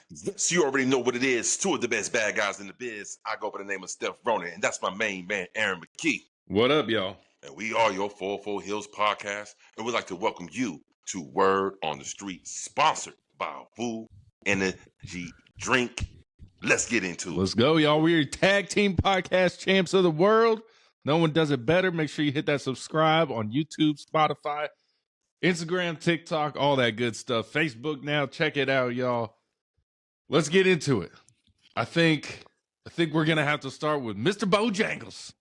Yes, you already know what it is. Two of the best bad guys in the biz. I go by the name of Steph Ronan, and that's my main man, Aaron McKee. What up, y'all? And we are your 44 Hills podcast, and we'd like to welcome you to Word on the Street, sponsored by Woo Energy Drink. Let's get into it. Let's go, y'all. We're tag team podcast champs of the world. No one does it better. Make sure you hit that subscribe on YouTube, Spotify, Instagram, TikTok, all that good stuff. Facebook now. Check it out, y'all. Let's get into it. I think we're gonna have to start with Mr. Bojangles.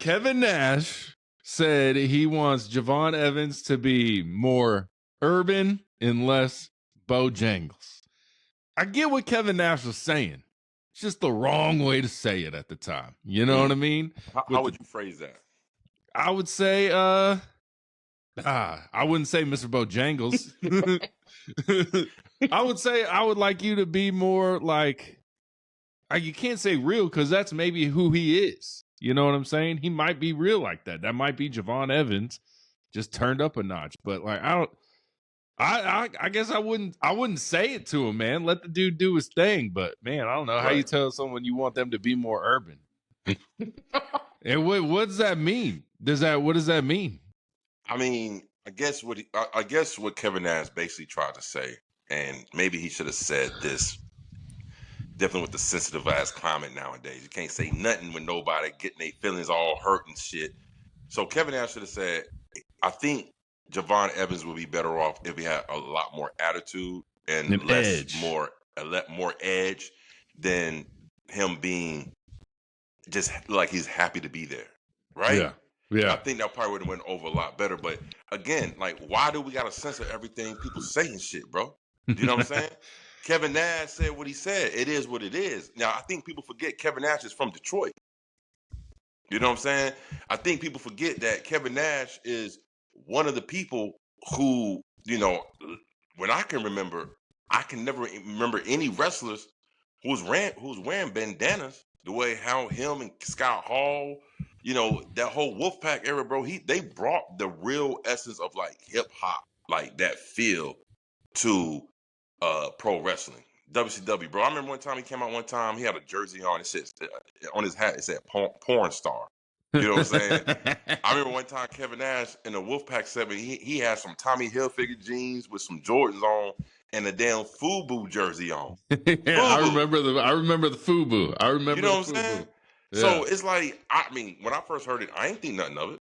Kevin Nash said he wants Javon Evans to be more urban and less Bojangles. I get what Kevin Nash was saying. It's just the wrong way to say it at the time. You know what I mean? How would you phrase that? I would say, I wouldn't say Mr. Bojangles. I would say I would like you to be more like you can't say real because that's maybe who he is. You know what I'm saying? He might be real like that. That might be Javon Evans just turned up a notch. But like I guess I wouldn't say it to him, man. Let the dude do his thing. But man, I don't know how you tell someone you want them to be more urban. And what does that mean? What does that mean? I mean, I guess what Kevin Nash basically tried to say, and maybe he should have said this. Definitely with the sensitive ass climate nowadays, you can't say nothing when nobody getting their feelings all hurt and shit. So Kevin Nash should have said, I think Javon Evans would be better off if he had a lot more attitude and more edge than him being just like he's happy to be there, right? Yeah. I think that probably would have went over a lot better. But again, like, why do we gotta censor everything people say and shit, bro? You know what I'm saying? Kevin Nash said what he said. It is what it is. Now, I think people forget Kevin Nash is from Detroit. You know what I'm saying? I think people forget that Kevin Nash is one of the people who, you know, when I can remember, I can never remember any wrestlers who's wearing bandanas the way how him and Scott Hall, you know, that whole Wolfpack era, bro. They brought the real essence of like hip hop, like that feel to pro wrestling. WCW, bro. I remember one time he came out one time, he had a jersey on, it said on his hat, it said porn star. You know what I'm saying? I remember one time Kevin Nash in the Wolfpack 7, he had some Tommy Hilfiger jeans with some Jordans on and a damn FUBU jersey on. I remember the FUBU. I remember. You know what I'm saying? Yeah. So it's like, I mean, when I first heard it, I ain't think nothing of it.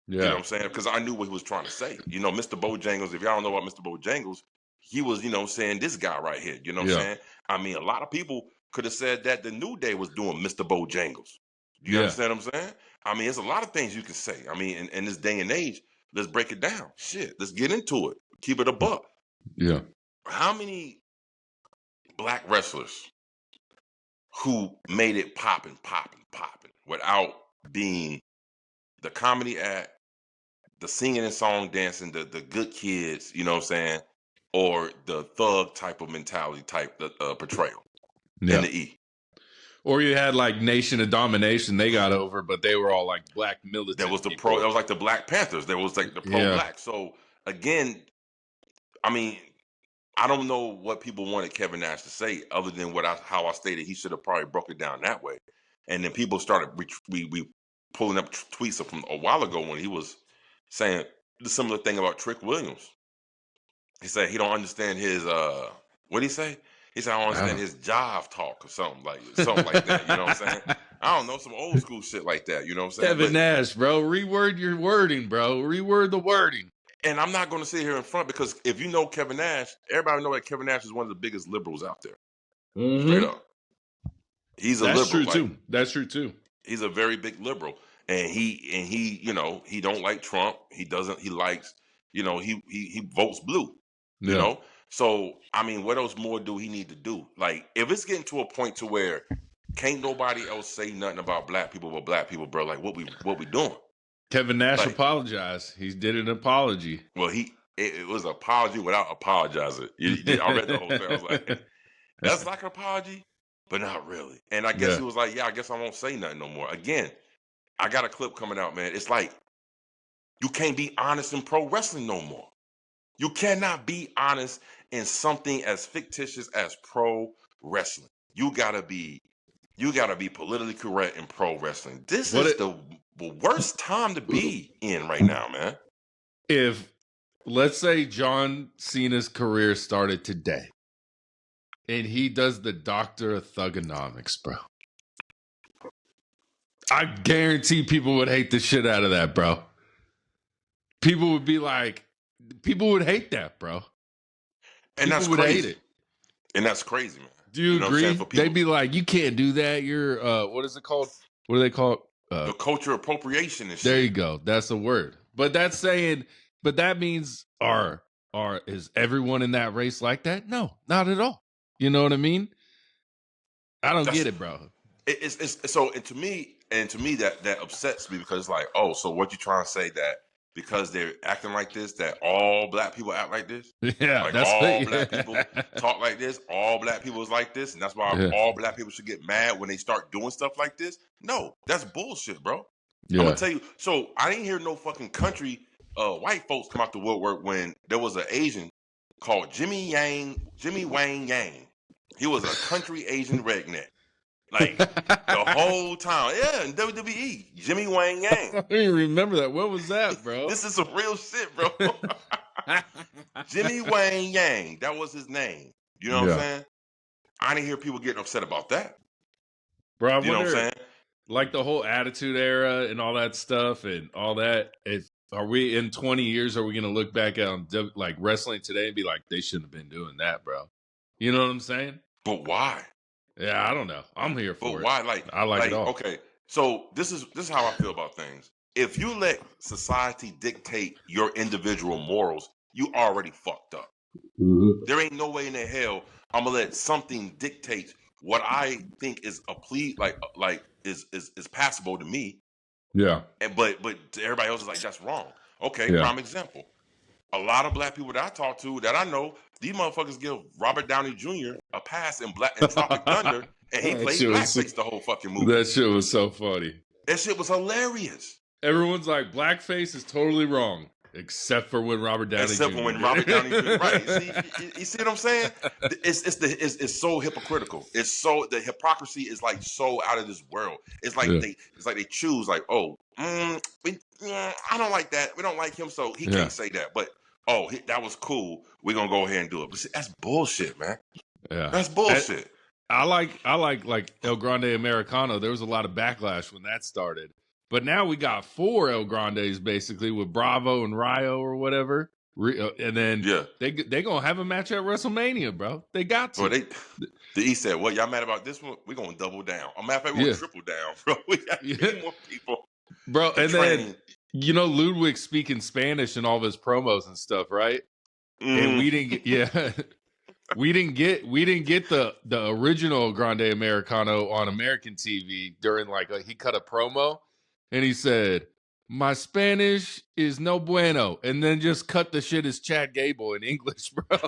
Yeah. You know what I'm saying? Because I knew what he was trying to say. You know, Mr. Bojangles, if y'all don't know about Mr. Bojangles, he was, you know, saying this guy right here. You know what I'm saying? I mean, a lot of people could have said that the New Day was doing Mr. Bojangles. You understand what I'm saying? I mean, there's a lot of things you can say. I mean, in this day and age, let's break it down. Shit, let's get into it. Keep it a buck. Yeah. How many black wrestlers who made it popping without being the comedy act, the singing and song dancing, the good kids, you know what I'm saying, or the thug type of mentality type portrayal in the E? Or you had like Nation of Domination, they got over, but they were all like black militant. That was the pro. That was like the Black Panthers. That was like the pro-black. So again, I mean, I don't know what people wanted Kevin Nash to say other than how I stated. He should have probably broke it down that way. And then people started we pulling up tweets from a while ago when he was saying the similar thing about Trick Williams. He said he don't understand his what did he say? He said I don't understand his jive talk or something like that. You know what I'm saying? I don't know, some old school shit like that. You know what I'm saying? Kevin Nash, bro, reword your wording, bro. Reword the wording. And I'm not going to sit here in front because if you know Kevin Nash, everybody know that Kevin Nash is one of the biggest liberals out there. Mm-hmm. Straight up. He's a liberal. That's true too. That's true too. He's a very big liberal. And he, you know, he don't like Trump. He likes, you know, he votes blue. You know? So, I mean, what else more do he need to do? Like, if it's getting to a point to where can't nobody else say nothing about black people but black people, bro, like what we doing? Kevin Nash apologized. He did an apology. Well, it was an apology without apologizing. I read the whole thing. I was like, that's like an apology, but not really. And I guess he was like, I guess I won't say nothing no more. Again, I got a clip coming out, man. It's like You can't be honest in pro wrestling no more. You cannot be honest in something as fictitious as pro wrestling. You gotta be politically correct in pro wrestling. This What is it, the worst time to be in right now, man. if, let's say John Cena's career started today and he does the Doctor of Thugonomics, bro. I guarantee people would hate the shit out of that, bro. People would be like, people would hate that, bro. And People that's would hate crazy. it. And that's crazy, man. Do you know what I'm saying? agree? For people, They'd be like, you can't do that. You're, what is it called? What do they call it? the culture appropriation and shit. There you go. That's a word. But that's saying, but that means is everyone in that race like that? No, not at all. You know what I mean? I don't get it, bro. It's so, and to me that upsets me, because it's like, oh, so what you trying to say, that because they're acting like this, that all black people act like this? Yeah, Like that's all black people talk like this, all black people is like this, and that's why all black people should get mad when they start doing stuff like this? No, that's bullshit, bro. I'm gonna tell you. So I didn't hear no fucking country white folks come out the woodwork when there was an Asian called Jimmy Wang Yang. He was a country Asian redneck. Like the whole time. Yeah, in WWE. Jimmy Wang Yang. I don't even remember that. What was that, bro? This is some real shit, bro. Jimmy Wang Yang. That was his name. You know what I'm saying? I didn't hear people getting upset about that. Bro, I you know what I'm saying? Like the whole Attitude Era and all that stuff and all that. Are we in 20 years? Are we going to look back at like wrestling today and be like, they shouldn't have been doing that, bro? You know what I'm saying? But why? Yeah, I don't know. I'm here for it. But why? Like, I like it all. Okay, so this is how I feel about things. If you let society dictate your individual morals, you already fucked up. Mm-hmm. There ain't no way in the hell I'm gonna let something dictate what I think is a plea, is passable to me. Yeah. But everybody else is like, that's wrong. Okay, prime example. A lot of black people that I talk to, that I know, these motherfuckers give Robert Downey Jr. a pass in Tropic Thunder, and he played blackface the whole fucking movie. That shit was so funny. That shit was hilarious. Everyone's like, blackface is totally wrong, except for when Robert Downey Jr. Robert Downey Jr. Right? You see what I'm saying? It's so hypocritical. It's so, the hypocrisy is like so out of this world. It's like they choose like, I don't like that. We don't like him, so he can't say that. But that was cool. We're gonna go ahead and do it. But see, that's bullshit, man. Yeah, that's bullshit. I like El Grande Americano. There was a lot of backlash when that started. But now we got 4 El Grandes basically with Bravo and Rio or whatever. And then they going to have a match at WrestleMania, bro. They got to. Bro, the East said, well, y'all mad about this one? We're going to double down. A matter of fact, we're going to triple down, bro. We got more people. Bro, and then, Ludwig speaking Spanish in all of his promos and stuff, right? And we didn't get, we didn't get the original Grande Americano on American TV during he cut a promo. And he said, my Spanish is no bueno. And then just cut the shit as Chad Gable in English, bro.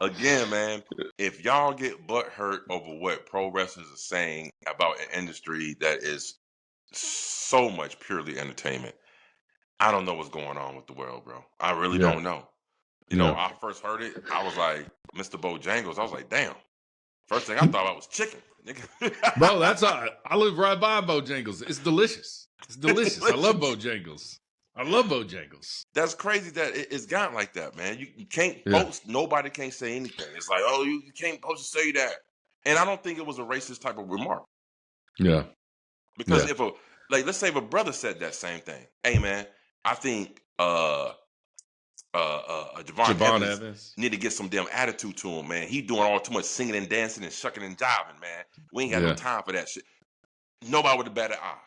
Again, man, if y'all get butthurt over what pro wrestlers are saying about an industry that is so much purely entertainment, I don't know what's going on with the world, bro. I really don't know. You know, I first heard it, I was like, Mr. Bojangles. I was like, damn. First thing I thought about was chicken. Bro, that's all. I live right by Bojangles. It's delicious. It's delicious. I love Bojangles. That's crazy that it's gotten like that, man. You can't post. Nobody can't say anything. It's like, oh, you can't post to say that. And I don't think it was a racist type of remark. Yeah. Because if let's say if a brother said that same thing. Hey, man, I think Javon Evans need to get some damn attitude to him, man. He doing all too much singing and dancing and shucking and jiving, man. We ain't got no time for that shit. Nobody with a better eye.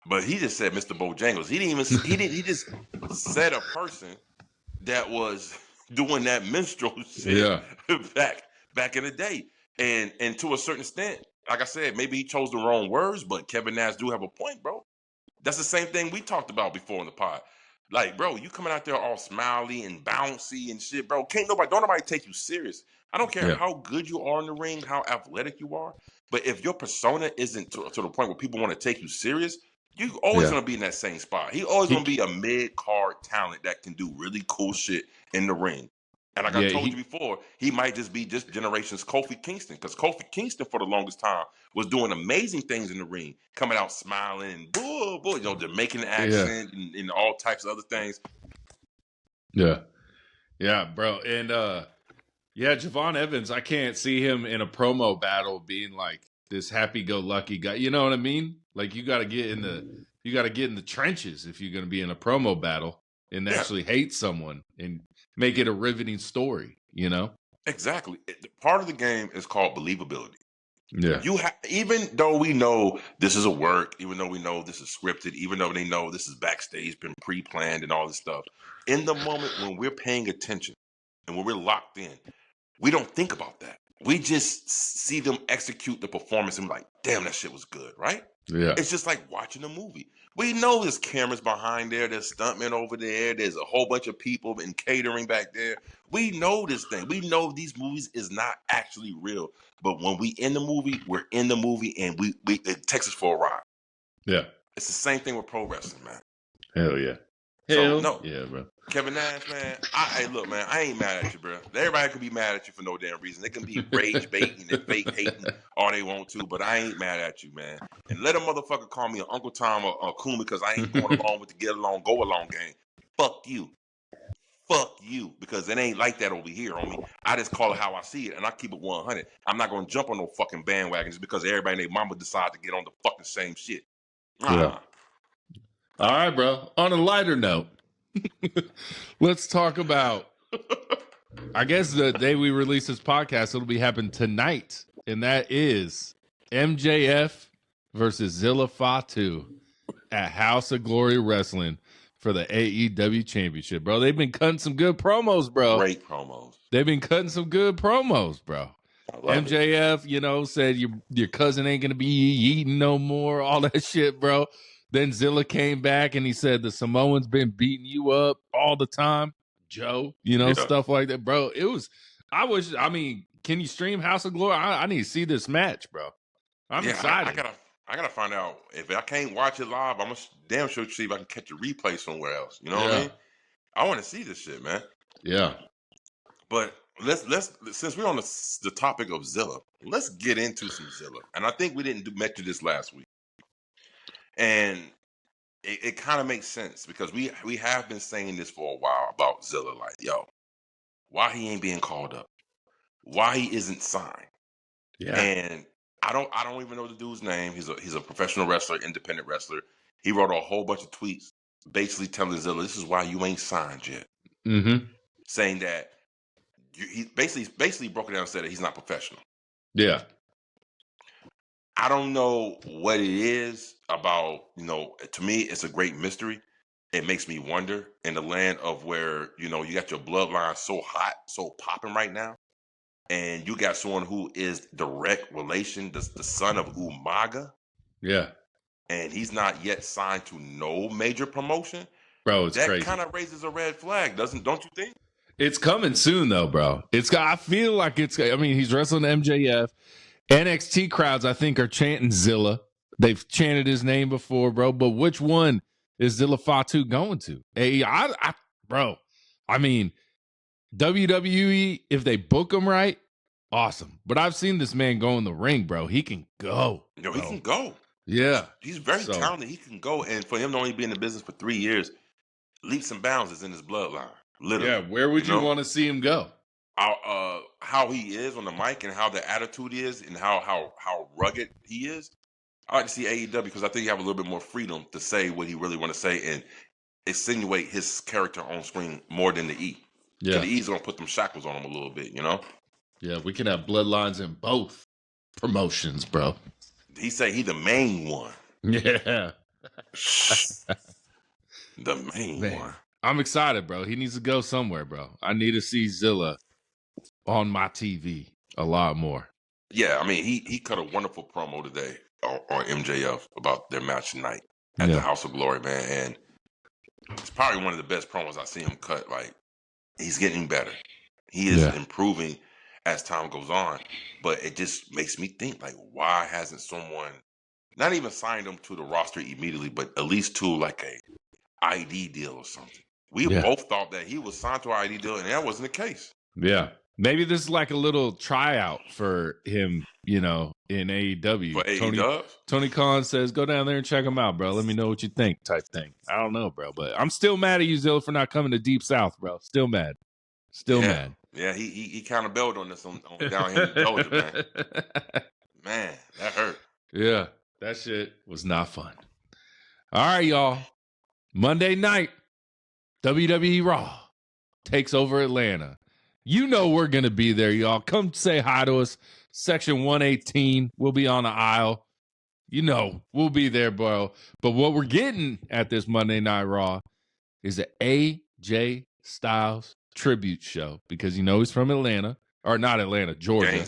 But he just said Mr. Bojangles. He just said a person that was doing that minstrel shit back in the day. And to a certain extent, like I said, maybe he chose the wrong words, but Kevin Nash do have a point, bro. That's the same thing we talked about before in the pod. Like, bro, you coming out there all smiley and bouncy and shit, bro. Don't nobody take you serious. I don't care how good you are in the ring, how athletic you are. But if your persona isn't to the point where people want to take you serious, you're always going to be in that same spot. He's always going to be a mid-card talent that can do really cool shit in the ring. And like I told you before, he might just be this generation's Kofi Kingston, because Kofi Kingston for the longest time was doing amazing things in the ring, coming out smiling and boo, boo, you know, Jamaican accent and all types of other things. Yeah, bro. And Javon Evans, I can't see him in a promo battle being like this happy-go-lucky guy. You know what I mean? Like you got to get in the trenches if you're going to be in a promo battle and actually hate someone and make it a riveting story, you know? Exactly. Part of the game is called believability. Yeah. Even though we know this is a work, even though we know this is scripted, even though they know this is backstage, been pre-planned and all this stuff, in the moment when we're paying attention and when we're locked in, we don't think about that. We just see them execute the performance and we're like, damn, that shit was good, right? Yeah. It's just like watching a movie. We know there's cameras behind there, there's stuntmen over there, there's a whole bunch of people in catering back there. We know this thing. We know these movies is not actually real. But when we in the movie, we're in the movie and it takes us for a ride. Yeah. It's the same thing with pro wrestling, man. Hell yeah. Yeah, bro. Kevin Nash, man. Hey, look, man, I ain't mad at you, bro. Everybody can be mad at you for no damn reason. They can be rage baiting and fake hating all they want to, but I ain't mad at you, man. And let a motherfucker call me an Uncle Tom or Coon because I ain't going along with the get along, go along game. Fuck you. Fuck you. Because it ain't like that over here, homie. I just call it how I see it, and I keep it 100. I'm not going to jump on no fucking bandwagon just because everybody and their mama decide to get on the fucking same shit. Yeah. All right, bro. On a lighter note, let's talk about, I guess the day we release this podcast, it'll be happening tonight. And that is MJF versus Zilla Fatu at House of Glory Wrestling for the AEW Championship, bro. They've been cutting some good promos, bro. Great promos. They've been cutting some good promos, bro. MJF, said your cousin ain't going to be eating no more, all that shit, bro. Then Zilla came back and he said the Samoans been beating you up all the time, Joe, stuff like that, bro. Can you stream House of Glory? I need to see this match, bro. I'm excited. I gotta find out. If I can't watch it live, I'm damn sure see if I can catch a replay somewhere else. You know what I mean? I want to see this shit, man. Yeah. But let's since we're on the topic of Zilla, let's get into some Zilla. And I think we didn't mention this last week. And it kind of makes sense because we have been saying this for a while about Zilla, like, yo, why he ain't being called up, why he isn't signed. Yeah. And I don't even know the dude's name. He's a professional wrestler, independent wrestler. He wrote a whole bunch of tweets basically telling Zilla, this is why you ain't signed yet. Mm-hmm. Saying that he basically broke it down and said that he's not professional. Yeah. I don't know what it is about, to me, it's a great mystery. It makes me wonder in the land of where, you got your bloodline so hot, so popping right now. And you got someone who is direct relation, the son of Umaga. Yeah. And he's not yet signed to no major promotion. Bro, it's crazy. That kind of raises a red flag, don't you think? It's coming soon, though, bro. I feel like he's wrestling MJF. NXT crowds, I think, are chanting Zilla. They've chanted his name before, bro. But which one is Zilla Fatu going to? WWE, if they book him right, awesome. But I've seen this man go in the ring, bro. He can go. He can go. Yeah. He's very talented. He can go. And for him to only be in the business for 3 years, leaps and bounds is in his bloodline. Literally. Yeah, where would you want to see him go? How he is on the mic and how the attitude is and how rugged he is. I like to see AEW because I think you have a little bit more freedom to say what he really want to say and insinuate his character on screen more than the E. Yeah, the E's gonna put them shackles on him a little bit, Yeah, we can have bloodlines in both promotions, bro. He say he the main one. Yeah, the main one. I'm excited, bro. He needs to go somewhere, bro. I need to see Zilla on my TV a lot more. Yeah, he cut a wonderful promo today on MJF about their match tonight at the House of Glory, man. And it's probably one of the best promos I've seen him cut. Like, he's getting better. He is improving as time goes on. But it just makes me think, like, why hasn't someone not even signed him to the roster immediately, but at least to like a ID deal or something? We Yeah. both thought that he was signed to an ID deal, and that wasn't the case. Yeah. Maybe this is like a little tryout for him, in AEW. For AEW? Tony Khan says, go down there and check him out, bro. Let me know what you think, type thing. I don't know, bro. But I'm still mad at you, Zilla, for not coming to Deep South, bro. Still mad. Mad. Yeah, he kind of bailed on this on down here in Georgia, man. Man, that hurt. Yeah, that shit was not fun. All right, y'all. Monday night, WWE Raw takes over Atlanta. You know we're going to be there, y'all. Come say hi to us. Section 118. We'll be on the aisle. We'll be there, bro. But what we're getting at this Monday Night Raw is an AJ Styles tribute show because he's from Atlanta. Or not Atlanta, Georgia.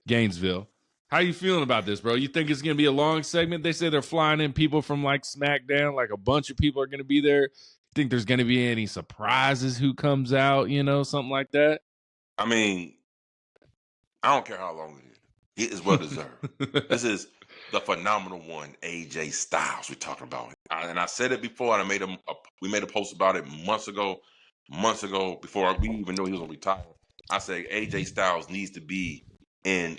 Gainesville. How you feeling about this, bro? You think it's going to be a long segment? They say they're flying in people from like SmackDown. Like a bunch of people are going to be there. Think there's going to be any surprises who comes out, something like that? I mean, I don't care how long it is. It is well deserved. This is the phenomenal one, AJ Styles we're talking about. And I said it before, and we made a post about it months ago, before we even knew he was going to retire. I said AJ Styles needs to be in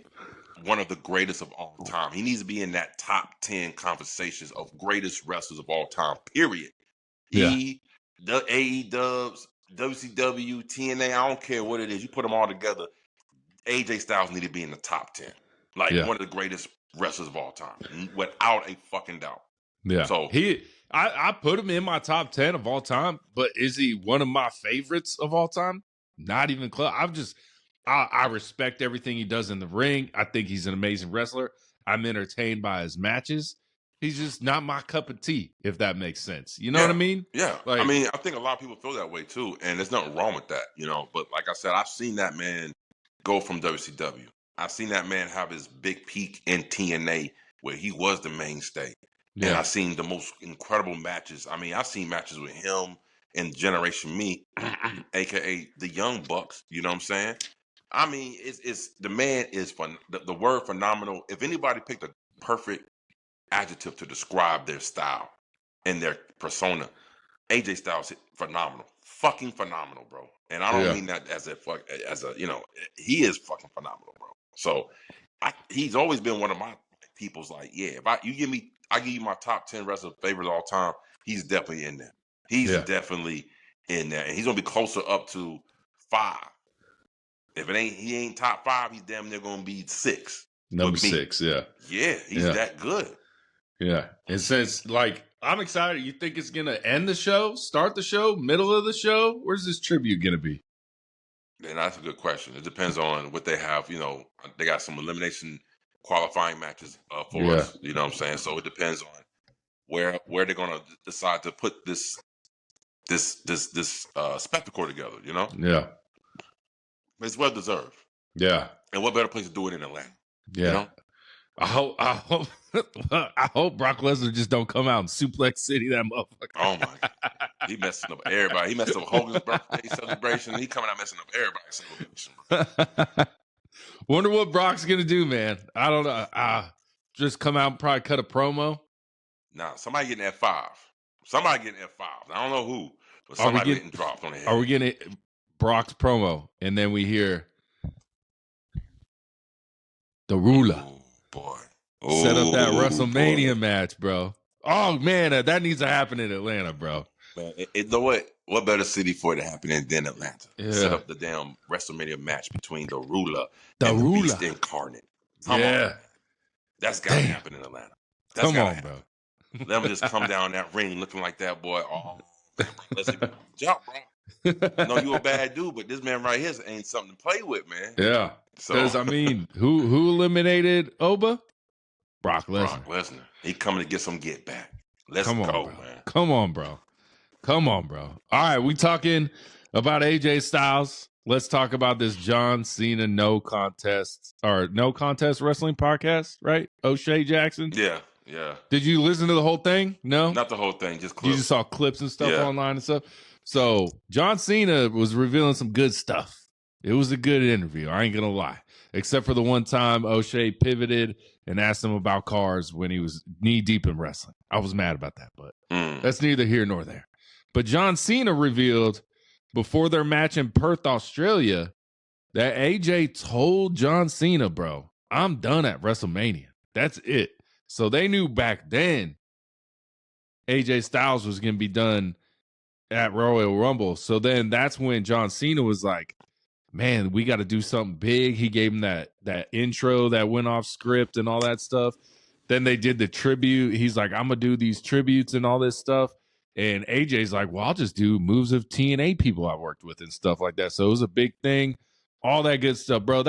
one of the greatest of all time. He needs to be in that top 10 conversations of greatest wrestlers of all time, period. Yeah. The AEW, WCW, TNA, I don't care what it is. You put them all together, AJ Styles need to be in the top 10. One of the greatest wrestlers of all time, without a fucking doubt. Yeah. So I put him in my top 10 of all time, but is he one of my favorites of all time? Not even close. I respect everything he does in the ring. I think he's an amazing wrestler. I'm entertained by his matches. He's just not my cup of tea, if that makes sense. You know what I mean? Yeah. I think a lot of people feel that way too, and there's nothing wrong with that, But like I said, I've seen that man go from WCW. I've seen that man have his big peak in TNA where he was the mainstay. Yeah. And I've seen the most incredible matches. I've seen matches with him and Generation Me, aka the Young Bucks. You know what I'm saying? It's the man is fun. The word phenomenal. If anybody picked a perfect adjective to describe their style and their persona, AJ Styles phenomenal, fucking phenomenal, bro. And I don't mean that as a he is fucking phenomenal, bro. So he's always been one of my people's like, if I give you my top 10 wrestler favorites all time, he's definitely in there. He's definitely in there, and he's gonna be closer up to 5. If he ain't top 5, he's damn near gonna be 6. Number 6, yeah. Yeah, he's that good. Yeah. And since I'm excited, you think it's gonna end the show, start the show, middle of the show? Where's this tribute gonna be? And that's a good question. It depends on what they have. They got some elimination qualifying matches for us. You know what I'm saying? So it depends on where they're gonna decide to put this spectacle together. Yeah. It's well deserved. Yeah. And what better place to do it in Atlanta? Yeah. I hope Brock Lesnar just don't come out and suplex City that motherfucker. Oh my God. He messing up everybody. He messed up Hogan's birthday celebration. He coming out messing up everybody's celebration. Wonder what Brock's gonna do, man. I don't know. Just come out and probably cut a promo. Nah, somebody getting F5. I don't know who, but somebody getting dropped on the head. Are we getting Brock's promo, and then we hear the ruler? Oh boy. Set up that WrestleMania match, bro. Oh man, that needs to happen in Atlanta, bro. Man, you know what? What better city for it to happen than Atlanta? Yeah. Set up the damn WrestleMania match between the ruler and the Beast Incarnate. Come on, that's gotta happen in Atlanta. That's come on, bro. Let them just come down that ring looking like that, boy. Oh, man, let's jump, bro. I know you a bad dude, but this man right here ain't something to play with, man. Yeah. Because who eliminated Oba? Brock Lesnar. He coming to get some get back. Let's go, man. Come on, bro. All right, we talking about AJ Styles. Let's talk about this John Cena no contest wrestling podcast, right? O'Shea Jackson. Yeah. Did you listen to the whole thing? No, not the whole thing. Just clips. You just saw clips and stuff online and stuff. So John Cena was revealing some good stuff It was a good interview. I ain't gonna lie. Except for the one time O'Shea pivoted and asked him about cars when he was knee deep in wrestling. I was mad about that, but that's neither here nor there. But John Cena revealed before their match in Perth, Australia, that AJ told John Cena, bro, I'm done at WrestleMania. That's it. So they knew back then AJ Styles was going to be done at Royal Rumble. So then that's when John Cena was like, man, we got to do something big. He gave him that intro that went off script and all that stuff. Then they did the tribute. He's like, I'm going to do these tributes and all this stuff. And AJ's like, well, I'll just do moves of TNA people I worked with and stuff like that. So it was a big thing. All that good stuff, bro.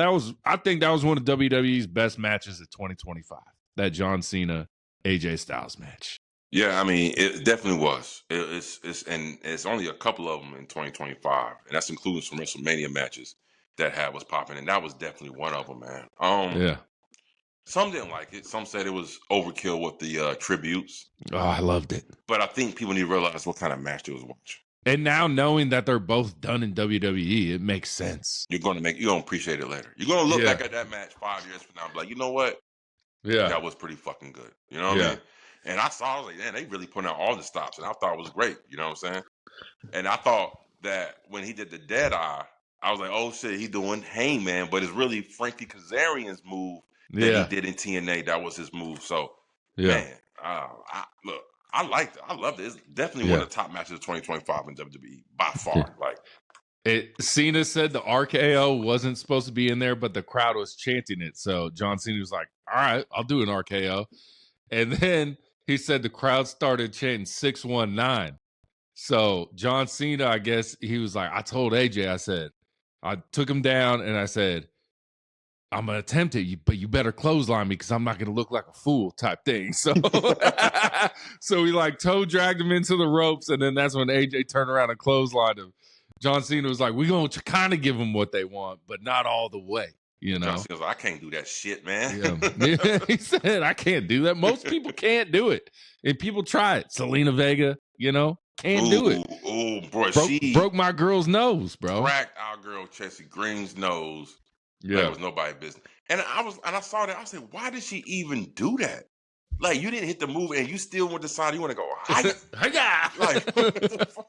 I think that was one of WWE's best matches of 2025. That John Cena AJ Styles match. Yeah, I mean, it definitely was. It's only a couple of them in 2025, and that's including some WrestleMania matches that was popping, and that was definitely one of them, man. Yeah. Some didn't like it. Some said it was overkill with the tributes. Oh, I loved it. But I think people need to realize what kind of match they was watching. And now knowing that they're both done in WWE, it makes sense. You're gonna appreciate it later. You're gonna look back at that match 5 years from now and be like, you know what? Yeah, that was pretty fucking good. You know what I mean? And I was like, man, they really put out all the stops, and I thought it was great. You know what I'm saying? And I thought that when he did the Dead Eye, I was like, oh shit, he doing Hangman, but it's really Frankie Kazarian's move that he did in TNA. That was his move. So, man, I liked it. I loved it. It's definitely one of the top matches of 2025 in WWE by far. Cena said the RKO wasn't supposed to be in there, but the crowd was chanting it. So John Cena was like, all right, I'll do an RKO. And then he said the crowd started chanting 619. So John Cena, I guess he was like, I told AJ, I took him down and I said, I'm going to attempt it, but you better clothesline me because I'm not going to look like a fool type thing. So so he like toe dragged him into the ropes. And then that's when AJ turned around and clotheslined him. John Cena was like, we're going to kind of give them what they want, but not all the way. You know, John Cena's like, I can't do that shit, man. He said, I can't do that. Most people can't do it. And people try it. Selena Vega, can't do it. Oh, bro. She broke my girl's nose, bro. Cracked our girl Chelsea Green's nose. Yeah. That was nobody's business. And I saw that. I said, why did she even do that? Like, you didn't hit the move and you still want to decide you want to go, hi-ya. Like, what the fuck?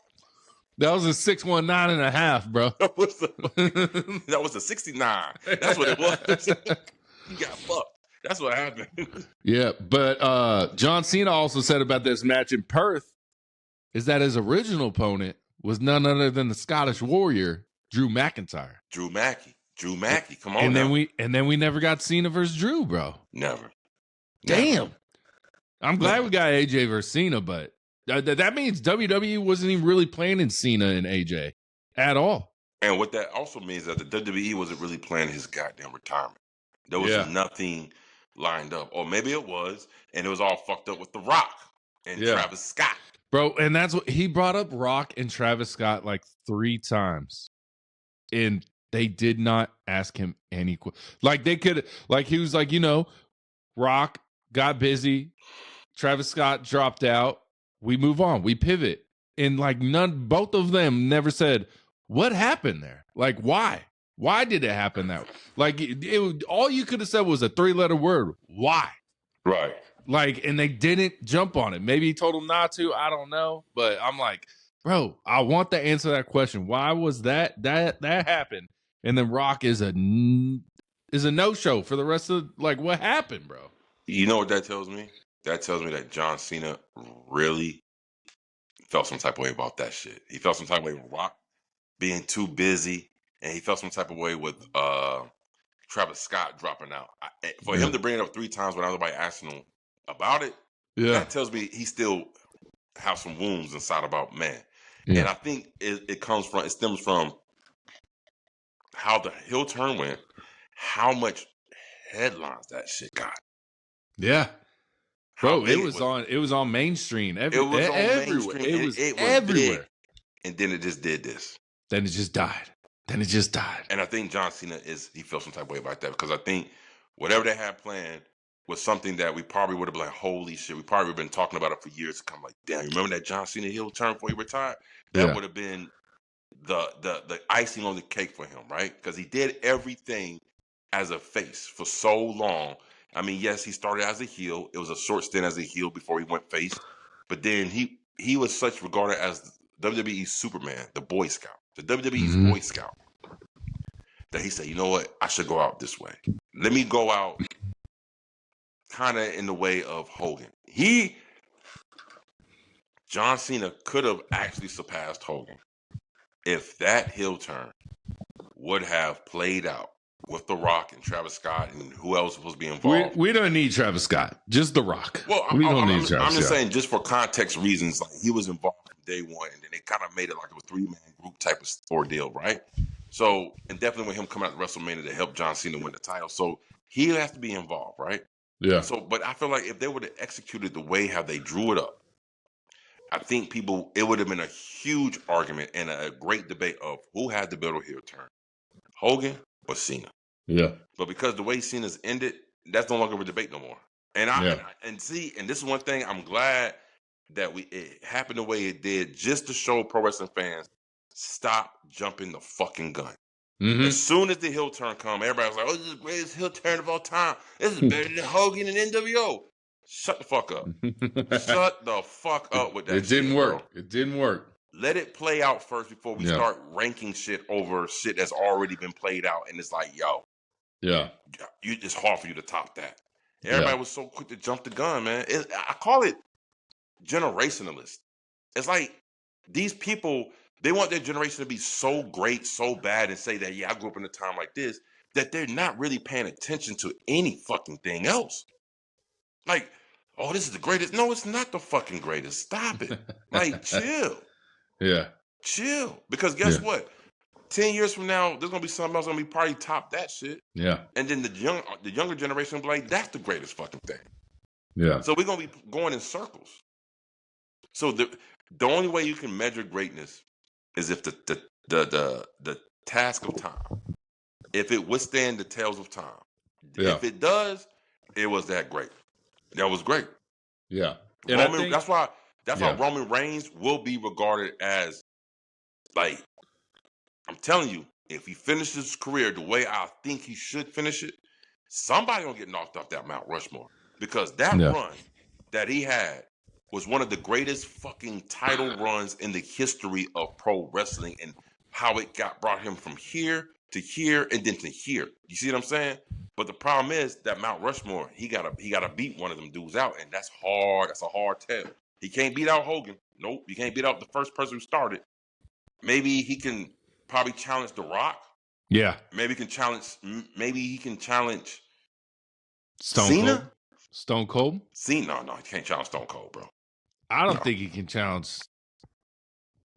That was a 619.5, bro. That was the 69. That's what it was. You got fucked. That's what happened. Yeah, but John Cena also said about this match in Perth is that his original opponent was none other than the Scottish Warrior, Drew McIntyre. Drew Mackey, come on. And then we never got Cena versus Drew, bro. Never. Damn. I'm glad we got AJ versus Cena, but that means WWE wasn't even really planning Cena and AJ at all. And what that also means is that the WWE wasn't really planning his goddamn retirement. There was nothing lined up. Or maybe it was, and it was all fucked up with The Rock and Travis Scott. Bro, and that's what he brought up, Rock and Travis Scott like 3 times. And they did not ask him any like they could, like he was like, Rock got busy, Travis Scott dropped out. We move on. We pivot. And like both of them never said, what happened there? Like, why? Why did it happen that way? Like, all you could have said was a 3-letter word. Why? Right. Like, and they didn't jump on it. Maybe he told them not to. I don't know. But I'm like, bro, I want to answer that question. Why was that happened? And then Rock is a no-show for the rest of, like, what happened, bro? You know what that tells me? That tells me that John Cena really felt some type of way about that shit. He felt some type of way with Rock being too busy, and he felt some type of way with Travis Scott dropping out. For him to bring it up 3 times without nobody asking him about it, that tells me he still has some wounds inside about man. Yeah. And I think it stems from how the heel turn went, how much headlines that shit got. Yeah. Bro, it was on mainstream. It was everywhere. It was everywhere. Big. And then it just did this. Then it just died. And I think John Cena he felt some type of way about that because I think whatever they had planned was something that we probably would have been like, holy shit, we probably would have been talking about it for years to come. Like, damn, you remember that John Cena heel turn before he retired? That would have been the icing on the cake for him, right? Because he did everything as a face for so long. I mean, yes, he started as a heel. It was a short stint as a heel before he went face, but then he was such regarded as WWE's Superman, the Boy Scout, the WWE's Boy Scout, that he said, you know what, I should go out this way. Let me go out kind of in the way of Hogan. John Cena could have actually surpassed Hogan if that heel turn would have played out with The Rock and Travis Scott and who else was supposed to be involved. We don't need Travis Scott, just The Rock. Well, we don't need Travis I'm just Scott. saying, just for context reasons, like he was involved from day one, and then they kind of made it like a 3-man group type of ordeal, right? So, and definitely with him coming out to WrestleMania to help John Cena win the title, so he has to be involved, right? Yeah. So, but I feel like if they would have executed the way how they drew it up, I think it would have been a huge argument and a great debate of who had the better heel turn, Hogan or Cena. Yeah. But because the way Cena's ended, that's no longer a debate no more. And and this is one thing I'm glad that it happened the way it did, just to show pro wrestling fans, stop jumping the fucking gun. Mm-hmm. As soon as the heel turn come, everybody was like, "Oh, this is the greatest heel turn of all time. This is better than Hogan and NWO." Shut the fuck up. Shut the fuck up with that. It didn't work. Bro. It didn't work. Let it play out first before we start ranking shit over shit that's already been played out. And it's like, yo, it's hard for you to top that. Everybody was so quick to jump the gun, man. I call it generationalist. It's like these people, they want their generation to be so great, so bad, and say that, yeah, I grew up in a time like this, that they're not really paying attention to any fucking thing else. Like, oh, this is the greatest. No, it's not the fucking greatest. Stop it. Like, chill. Yeah. Chill. Because guess what? 10 years from now, there's going to be something else going to be probably top that shit. Yeah. And then the younger generation will be like, that's the greatest fucking thing. Yeah. So we're going to be going in circles. So the only way you can measure greatness is if the task of time, if it withstand the tales of time. Yeah. If it does, it was that great. That was great. Yeah. And that's why Roman Reigns will be regarded as, like, I'm telling you, if he finishes his career the way I think he should finish it, somebody gonna get knocked off that Mount Rushmore. Because that run that he had was one of the greatest fucking title runs in the history of pro wrestling, and how it brought him from here to here and then to here. You see what I'm saying? But the problem is that Mount Rushmore, he gotta beat one of them dudes out, and that's hard. That's a hard tell. He can't beat out Hogan. Nope. He can't beat out the first person who started. Maybe he can probably challenge The Rock. Yeah. Maybe he can challenge Cena? Cold. Stone Cold? Cena? No, he can't challenge Stone Cold, bro. I don't think he can challenge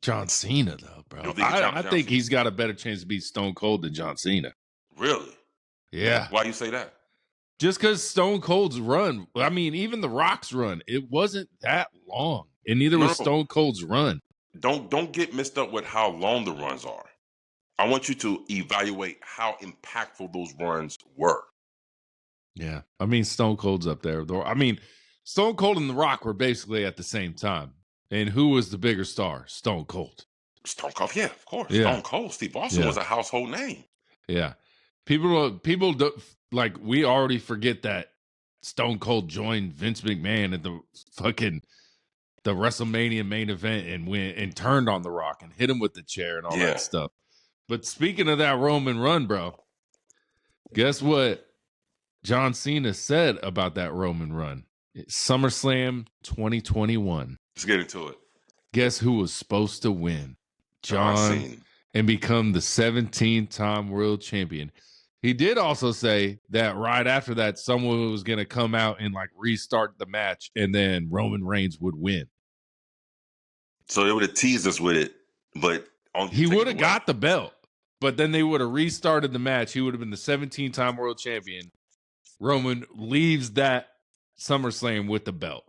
John Cena, though, bro. I think he's got a better chance to beat Stone Cold than John Cena. Really? Yeah. Why you say that? Just because Stone Cold's run, I mean, even The Rock's run, it wasn't that long. And neither was Stone Cold's run. Don't get mixed up with how long the runs are. I want you to evaluate how impactful those runs were. Yeah. I mean, Stone Cold's up there. I mean, Stone Cold and The Rock were basically at the same time. And who was the bigger star? Stone Cold. Stone Cold, yeah, of course. Yeah. Stone Cold. Steve Austin was a household name. Yeah. People don't, like, we already forget that Stone Cold joined Vince McMahon at the WrestleMania main event and went and turned on The Rock and hit him with the chair and all that stuff. But speaking of that Roman run, bro, guess what John Cena said about that Roman run? It's SummerSlam 2021. Let's get into it. Guess who was supposed to win? John Cena. And become the 17th-time world champion. He did also say that right after that, someone was going to come out and like restart the match, and then Roman Reigns would win. So they would have teased us with it, but he would have got the belt, but then they would have restarted the match. He would have been the 17-time world champion. Roman leaves that SummerSlam with the belt.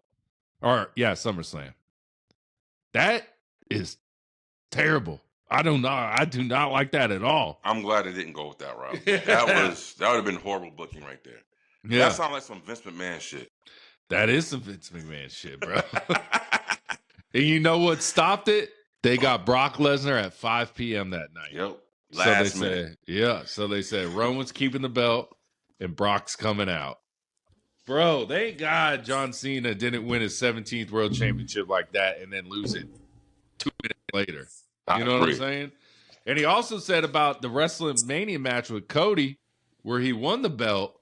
SummerSlam. That is terrible. I do not like that at all. I'm glad it didn't go with that route. That would have been horrible booking right there. Yeah. That sounds like some Vince McMahon shit. That is some Vince McMahon shit, bro. And you know what stopped it? They got Brock Lesnar at 5 p.m. that night. Yep. Last minute. So they said Roman's keeping the belt and Brock's coming out. Bro, thank God John Cena didn't win his 17th world championship like that and then lose it 2 minutes later. You know what I'm saying? And he also said about the WrestleMania match with Cody, where he won the belt,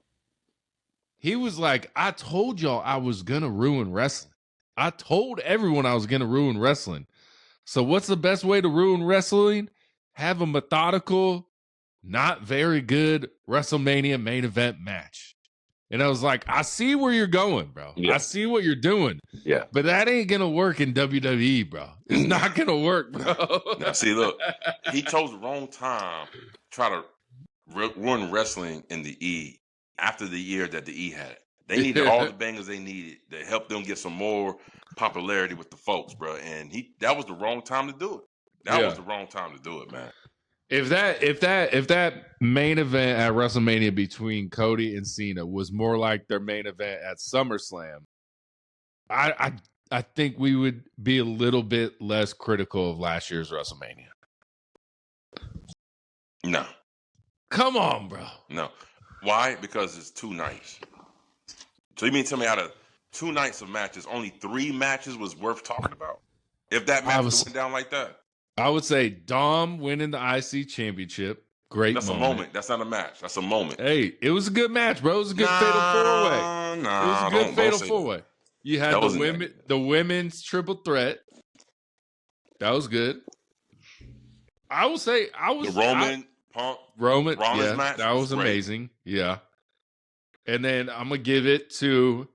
he was like, I told y'all I was going to ruin wrestling. I told everyone I was going to ruin wrestling. So what's the best way to ruin wrestling? Have a methodical, not very good WrestleMania main event match. And I was like, I see where you're going, bro. Yeah. I see what you're doing. Yeah. But that ain't going to work in WWE, bro. It's not going to work, bro. Now, see, look, he chose the wrong time to try to ruin wrestling in the E after the year that the E had. They needed all the bangers they needed to help them get some more popularity with the folks, bro. And that was the wrong time to do it. That was the wrong time to do it, man. If that main event at WrestleMania between Cody and Cena was more like their main event at SummerSlam, I think we would be a little bit less critical of last year's WrestleMania. No. Come on, bro. No. Why? Because it's 2 nights. So you mean tell me out of 2 nights of matches, only 3 matches was worth talking about? If that match went down like that? I would say Dom winning the IC championship. Great That's moment. a moment. That's not a match. That's a moment. Hey, it was a good match, bro. It was a good fatal 4-way. It was a good fatal 4-way. You had the women's triple threat. That was good. I would say the Roman's match. That was amazing. Yeah. And then I'm gonna give it to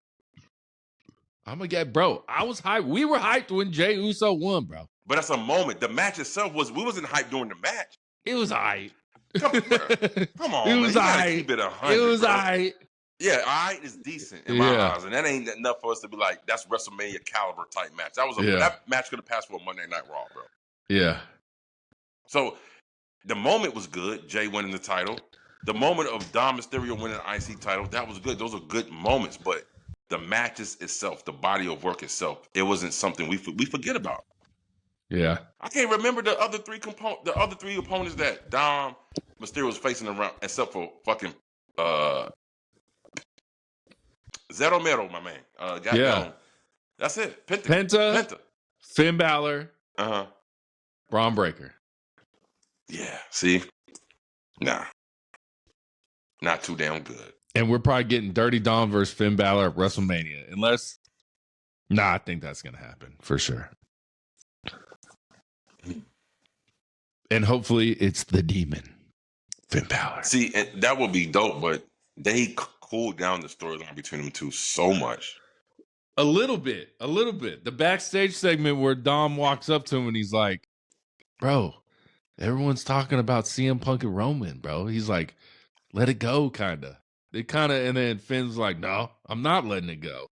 I was hyped. We were hyped when Jey Uso won, bro. But that's a moment. The match itself we wasn't hyped during the match. It was hype. Come on, it was man. Keep it 100. It was hype. Yeah, alright is decent in my eyes, and that ain't enough for us to be like that's WrestleMania caliber type match. That match could have passed for a Monday Night Raw, bro. Yeah. So the moment was good. Jay winning the title. The moment of Dom Mysterio winning the IC title, that was good. Those are good moments, but the matches itself, the body of work itself, it wasn't something we forget about. Yeah, I can't remember the other 3 opponents that Dom Mysterio was facing around, except for fucking Zero Mero, my man. That's it. Penta. Finn Balor. Braun Breaker. Yeah. See, nah, not too damn good. And we're probably getting Dirty Dom versus Finn Balor at WrestleMania, unless. Nah, I think that's gonna happen for sure. And hopefully it's the demon, Finn Balor. See, that would be dope, but they cooled down the storyline between them two so much. A little bit. The backstage segment where Dom walks up to him and he's like, bro, everyone's talking about CM Punk and Roman, bro. He's like, let it go, kind of. And then Finn's like, no, I'm not letting it go.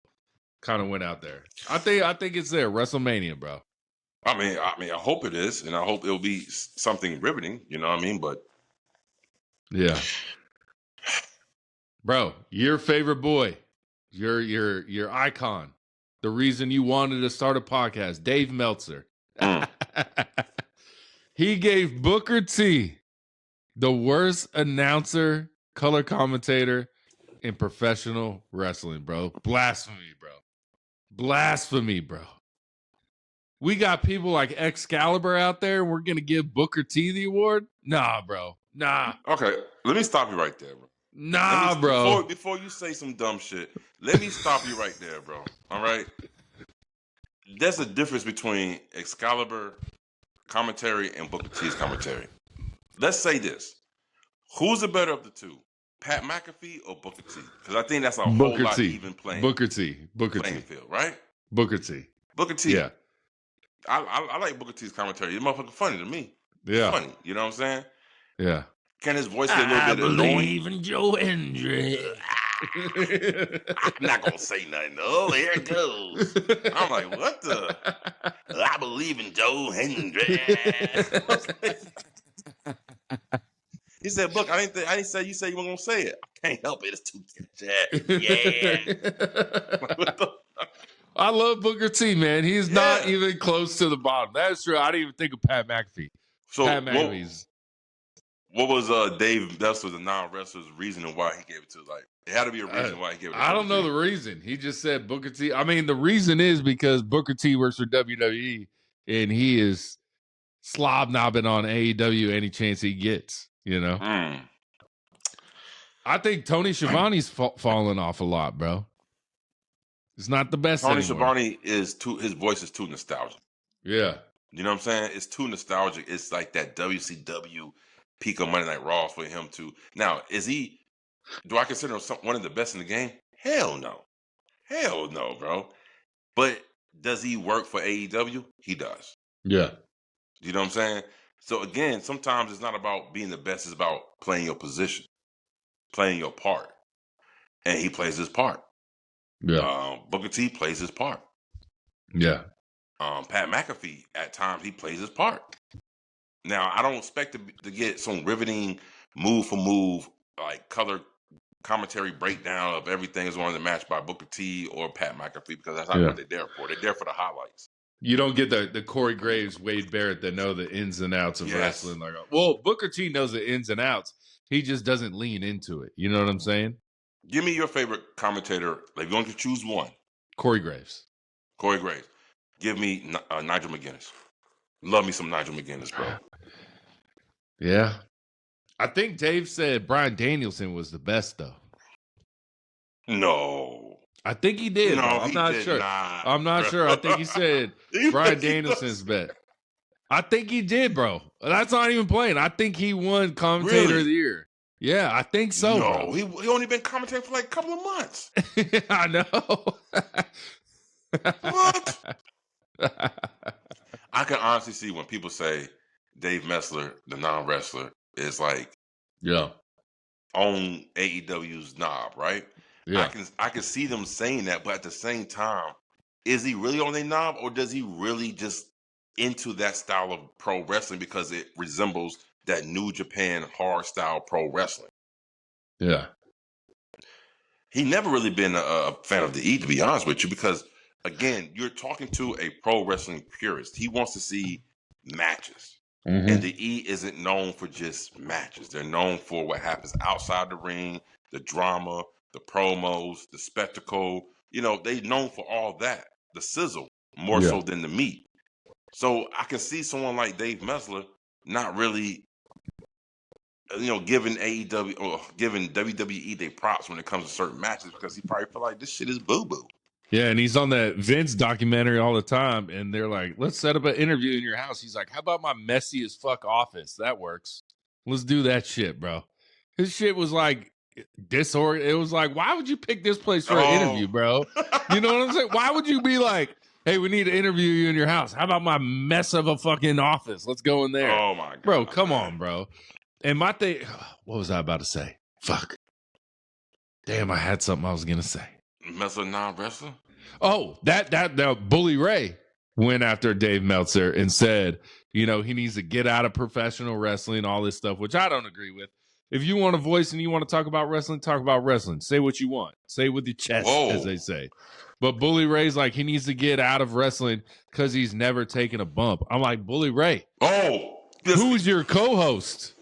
Kind of went out there. I think it's there, WrestleMania, bro. I mean, I hope it is, and I hope it'll be something riveting. You know what I mean? But yeah, bro, your favorite boy, your icon, the reason you wanted to start a podcast, Dave Meltzer. He gave Booker T the worst announcer, color commentator in professional wrestling, bro. Blasphemy, bro. We got people like Excalibur out there, and we're going to give Booker T the award? Nah, bro. Nah. Okay, let me stop you right there, bro. Nah, bro. Before you say some dumb shit, let me stop you right there, bro. All right? There's a difference between Excalibur commentary and Booker T's commentary. Let's say this. Who's the better of the two? Pat McAfee or Booker T? Because I think that's a whole lot even playing. Booker T. Field, right? Booker T. Yeah. I like Booker T's commentary. This motherfucker funny to me. Yeah. Funny. You know what I'm saying? Yeah. Can his voice get a little bit annoying? I believe in Joe Hendry. I'm not going to say nothing. Oh, here it goes. I'm like, what the? I believe in Joe Hendry. He said, "Look, I didn't say you said you weren't gonna say it. I can't help it. It's too chat. Yeah." I love Booker T, man. He's not Yeah. even close to the bottom. That's true. I didn't even think of Pat McAfee. So Pat McAfee's. what was Dave Meltzer, the non-wrestler's reasoning why he gave it to, like, it had to be a reason why he gave it to I don't know Booker the reason. He just said Booker T. I mean, the reason is because Booker T works for WWE and he is slob knobbing on AEW any chance he gets, you know? T. I think Tony Schiavone's fallen off a lot, bro. It's not the best Tony anymore. Schiavone his voice is too nostalgic. Yeah. You know what I'm saying? It's too nostalgic. It's like that WCW peak of Monday Night Raw for him to. Now, do I consider him one of the best in the game? Hell no. Hell no, bro. But does he work for AEW? He does. Yeah. You know what I'm saying? So again, sometimes it's not about being the best, it's about playing your position, playing your part. And he plays his part. Yeah. Booker T plays his part. Yeah. Pat McAfee, at times, he plays his part. Now, I don't expect to get some riveting move for move, like color commentary breakdown of everything is going in the match by Booker T or Pat McAfee, because that's not what they're there for. They're there for the highlights. You don't get the Corey Graves, Wade Barrett that know the ins and outs of wrestling. Like, well, Booker T knows the ins and outs. He just doesn't lean into it. You know what I'm saying? Give me your favorite commentator. Like, you're going to choose one. Corey Graves. Corey Graves. Give me Nigel McGuinness. Love me some Nigel McGuinness, bro. Yeah. I think Dave said Bryan Danielson was the best, though. No. I think he did. No, I'm not sure. I'm not sure. I think he said Bryan Danielson's best. I think he did, bro. That's not even playing. I think he won Commentator of the Year. Yeah, I think so. No, bro. he only been commentating for like a couple of months. I know. What? I can honestly see when people say Dave Messler, the non-wrestler, is like on AEW's knob, right? Yeah. I can see them saying that, but at the same time, is he really on their knob, or does he really just into that style of pro wrestling because it resembles that New Japan hard style pro wrestling? Yeah. He never really been a fan of the E, to be honest with you, because again, you're talking to a pro wrestling purist. He wants to see matches. Mm-hmm. And the E isn't known for just matches. They're known for what happens outside the ring, the drama, the promos, the spectacle. You know, they're known for all that, the sizzle, more so than the meat. So I can see someone like Dave Messler not really, giving AEW or giving WWE their props when it comes to certain matches, because he probably feel like this shit is boo-boo. Yeah, and he's on that Vince documentary all the time, and they're like, let's set up an interview in your house. He's like, how about my messy as fuck office? That works. Let's do that shit, bro. His shit was like disorganized. It was like, why would you pick this place for an interview, bro? You know what I'm saying? Why would you be like, hey, we need to interview you in your house. How about my mess of a fucking office? Let's go in there. Oh, my God. Bro, come on, bro. And my thing, what was I about to say? Fuck. Damn, I had something I was going to say. Messler non-wrestler? Oh, that Bully Ray went after Dave Meltzer and said, he needs to get out of professional wrestling, all this stuff, which I don't agree with. If you want a voice and you want to talk about wrestling, talk about wrestling. Say what you want. Say it with your chest, as they say. But Bully Ray's like, he needs to get out of wrestling because he's never taken a bump. I'm like, Bully Ray. Who is your co-host?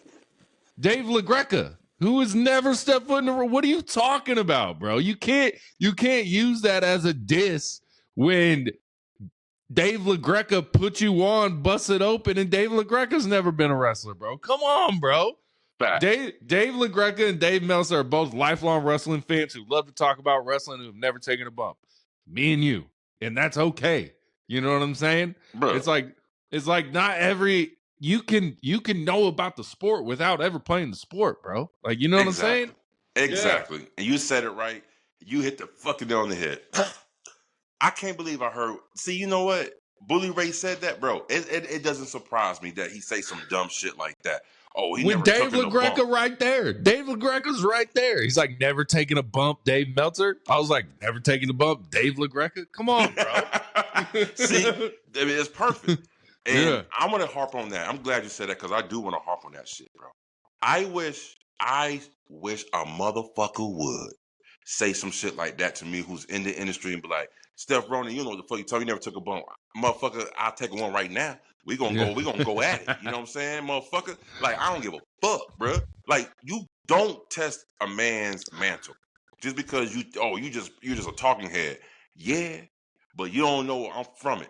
Dave LaGreca, who has never stepped foot in the ring. What are you talking about, bro? You can't use that as a diss when Dave LaGreca put you on, bust it open, and Dave LaGreca's never been a wrestler, bro. Come on, bro. Dave LaGreca and Dave Meltzer are both lifelong wrestling fans who love to talk about wrestling and who have never taken a bump. Me and you. And that's okay. You know what I'm saying? Bro. It's like not every you can know about the sport without ever playing the sport, bro. Like, you know what I'm saying? Exactly. Yeah. And you said it right. You hit the fucking nail on the head. I can't believe I heard. See, you know what? Bully Ray said that, bro. It doesn't surprise me that he say some dumb shit like that. Oh, he never Dave LaGreca right there. Dave LaGreca's right there. He's like, never taking a bump, Dave Meltzer. I was like, never taking a bump, Dave LaGreca. Come on, bro. See, I mean, it's perfect. And I'm going to harp on that. I'm glad you said that, because I do want to harp on that shit, bro. I wish a motherfucker would say some shit like that to me who's in the industry and be like, Steph Ronan, you know what the fuck you told me, you never took a bump. Motherfucker, I'll take one right now. We gonna go at it. You know what I'm saying, motherfucker? Like, I don't give a fuck, bro. Like, you don't test a man's mantle just because you're just a talking head. Yeah, but you don't know I'm from it.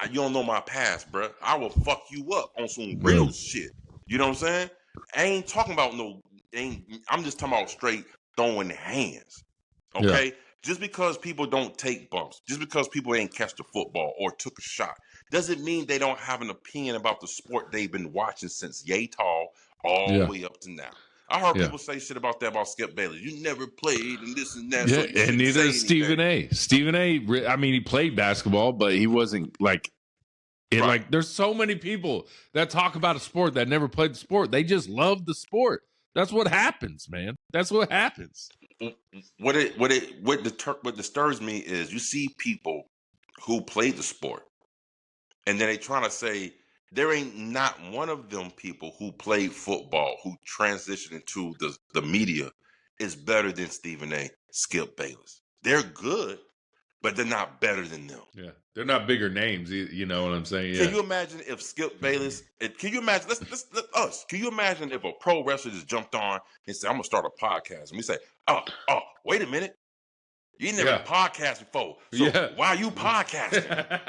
You don't know my past, bro. I will fuck you up on some real shit. You know what I'm saying? I ain't talking about I'm just talking about straight throwing hands. Okay? Yeah. Just because people don't take bumps, just because people ain't catch the football or took a shot, doesn't mean they don't have an opinion about the sport they've been watching since yay tall all the way up to now. I heard people say shit about that about Skip Bayless. You never played and this and that. Yeah, so you and neither is Stephen A. Stephen A. I mean, he played basketball, but he wasn't like it. Right. Like, there's so many people that talk about a sport that never played the sport. They just love the sport. That's what happens, man. That's what happens. What disturbs me is you see people who play the sport, and then they trying to say there ain't not one of them people who played football who transitioned into the media is better than Stephen A. Skip Bayless. They're good, but they're not better than them. Yeah, they're not bigger names. You know what I'm saying? Yeah. Can you imagine if Skip Bayless? Can you imagine? Us. Can you imagine if a pro wrestler just jumped on and said, "I'm gonna start a podcast," and we say, "Oh, wait a minute, you ain't never podcast before, so why are you podcasting?"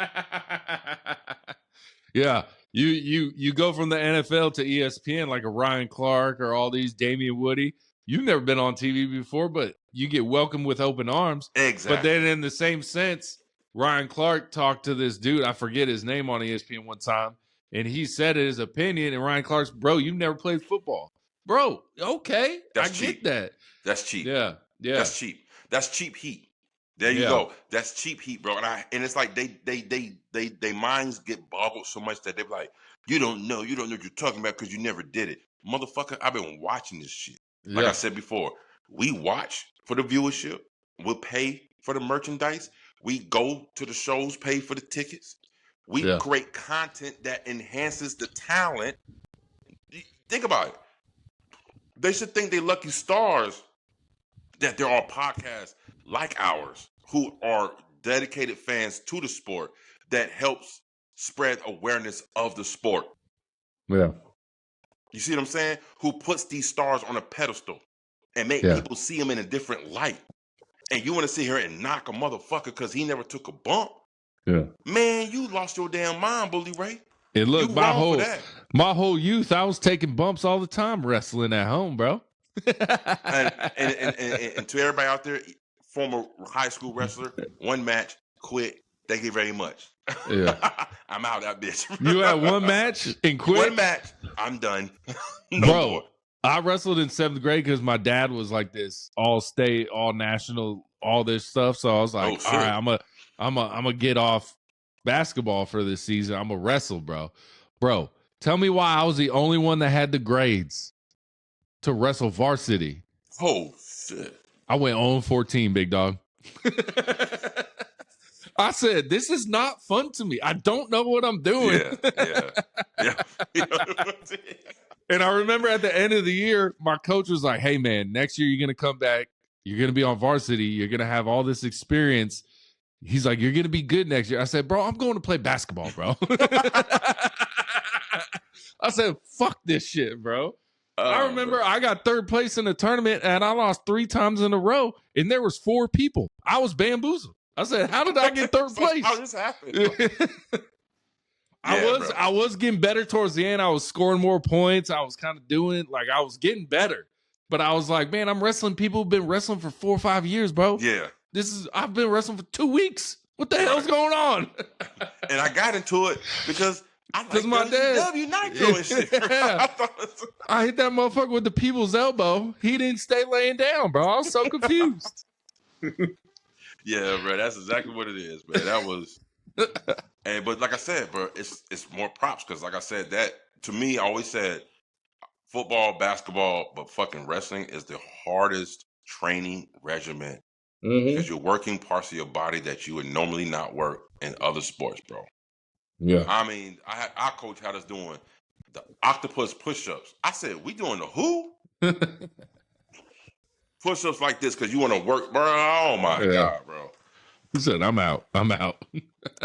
Yeah, you go from the NFL to ESPN like a Ryan Clark or all these Damian Woody. You've never been on TV before, but you get welcomed with open arms. Exactly. But then in the same sense, Ryan Clark talked to this dude, I forget his name, on ESPN one time, and he said his opinion, and Ryan Clark's, bro, you've never played football. Bro, okay, I get that. That's cheap. Yeah. That's cheap. That's cheap heat. There you go. That's cheap heat, bro. And it's like they minds get boggled so much that they're like, you don't know what you're talking about because you never did it. Motherfucker, I've been watching this shit. Like I said before, we watch for the viewership. We'll pay for the merchandise. We go to the shows, pay for the tickets. We create content that enhances the talent. Think about it. They should think they lucky stars that there are podcasts like ours who are dedicated fans to the sport that helps spread awareness of the sport. Yeah. You see what I'm saying? Who puts these stars on a pedestal and make people see them in a different light. And you want to sit here and knock a motherfucker because he never took a bump? Yeah. Man, you lost your damn mind, Bully Ray. And look, my whole youth, I was taking bumps all the time wrestling at home, bro. and to everybody out there, former high school wrestler, one match, quit. Thank you very much. Yeah. I'm out of that bitch. You had one match and quit? One match, I'm done. Bro, more. I wrestled in 7th grade because my dad was like this, all state, all national, all this stuff. So I was like, all right, I'm gonna get off basketball for this season. I'm gonna wrestle, bro. Bro, tell me why I was the only one that had the grades to wrestle varsity. Oh shit. I went 0-14, big dog. I said, this is not fun to me. I don't know what I'm doing. Yeah. And I remember at the end of the year, my coach was like, hey, man, next year you're going to come back. You're going to be on varsity. You're going to have all this experience. He's like, you're going to be good next year. I said, bro, I'm going to play basketball, bro. I said, fuck this shit, bro. I remember I got 3rd place in the tournament and I lost 3 times in a row. And there was 4 people. I was bamboozled. I said, how did I get 3rd place? How this happened? I was getting better towards the end. I was scoring more points. I was kind of doing, like, I was getting better. But I was like, man, I'm wrestling people who've been wrestling for 4 or 5 years, bro. Yeah. I've been wrestling for 2 weeks. What the hell's going on? And I got into it because I like my dad. WCW Nitro and shit. I hit that motherfucker with the people's elbow. He didn't stay laying down, bro. I was so confused. Yeah, bro, that's exactly what it is, man. That was, but like I said, bro, it's more props because, like I said, that to me, I always said football, basketball, but fucking wrestling is the hardest training regimen because you're working parts of your body that you would normally not work in other sports, bro. Yeah, I mean, our coach had us doing the octopus push-ups. I said, we doing the who? Push-ups like this because you want to work, bro. Oh my God, bro. He said, I'm out. I'm out.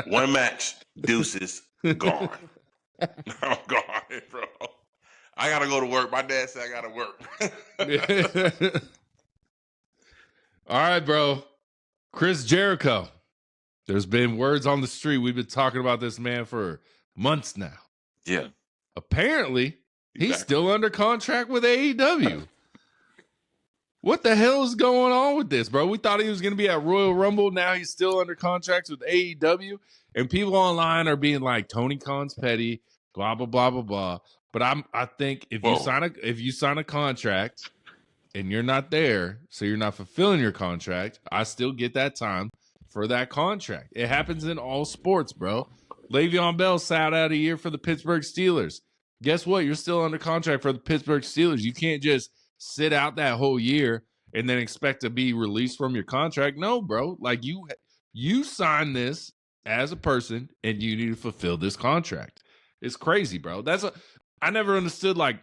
One match, deuces, gone. I'm gone, bro. I gotta go to work. My dad said I gotta work. All right, bro. Chris Jericho. There's been words on the street. We've been talking about this man for months now. Yeah. Apparently, he's still under contract with AEW. What the hell is going on with this, bro? We thought he was going to be at Royal Rumble. Now he's still under contracts with AEW. And people online are being like, Tony Khan's petty, blah, blah, blah, blah, blah. But I think if you sign a contract and you're not there, so you're not fulfilling your contract, I still get that time for that contract. It happens in all sports, bro. Le'Veon Bell sat out a year for the Pittsburgh Steelers. Guess what? You're still under contract for the Pittsburgh Steelers. You can't just sit out that whole year and then expect to be released from your contract. No, bro. Like you signed this as a person and you need to fulfill this contract. It's crazy, bro. I never understood, like,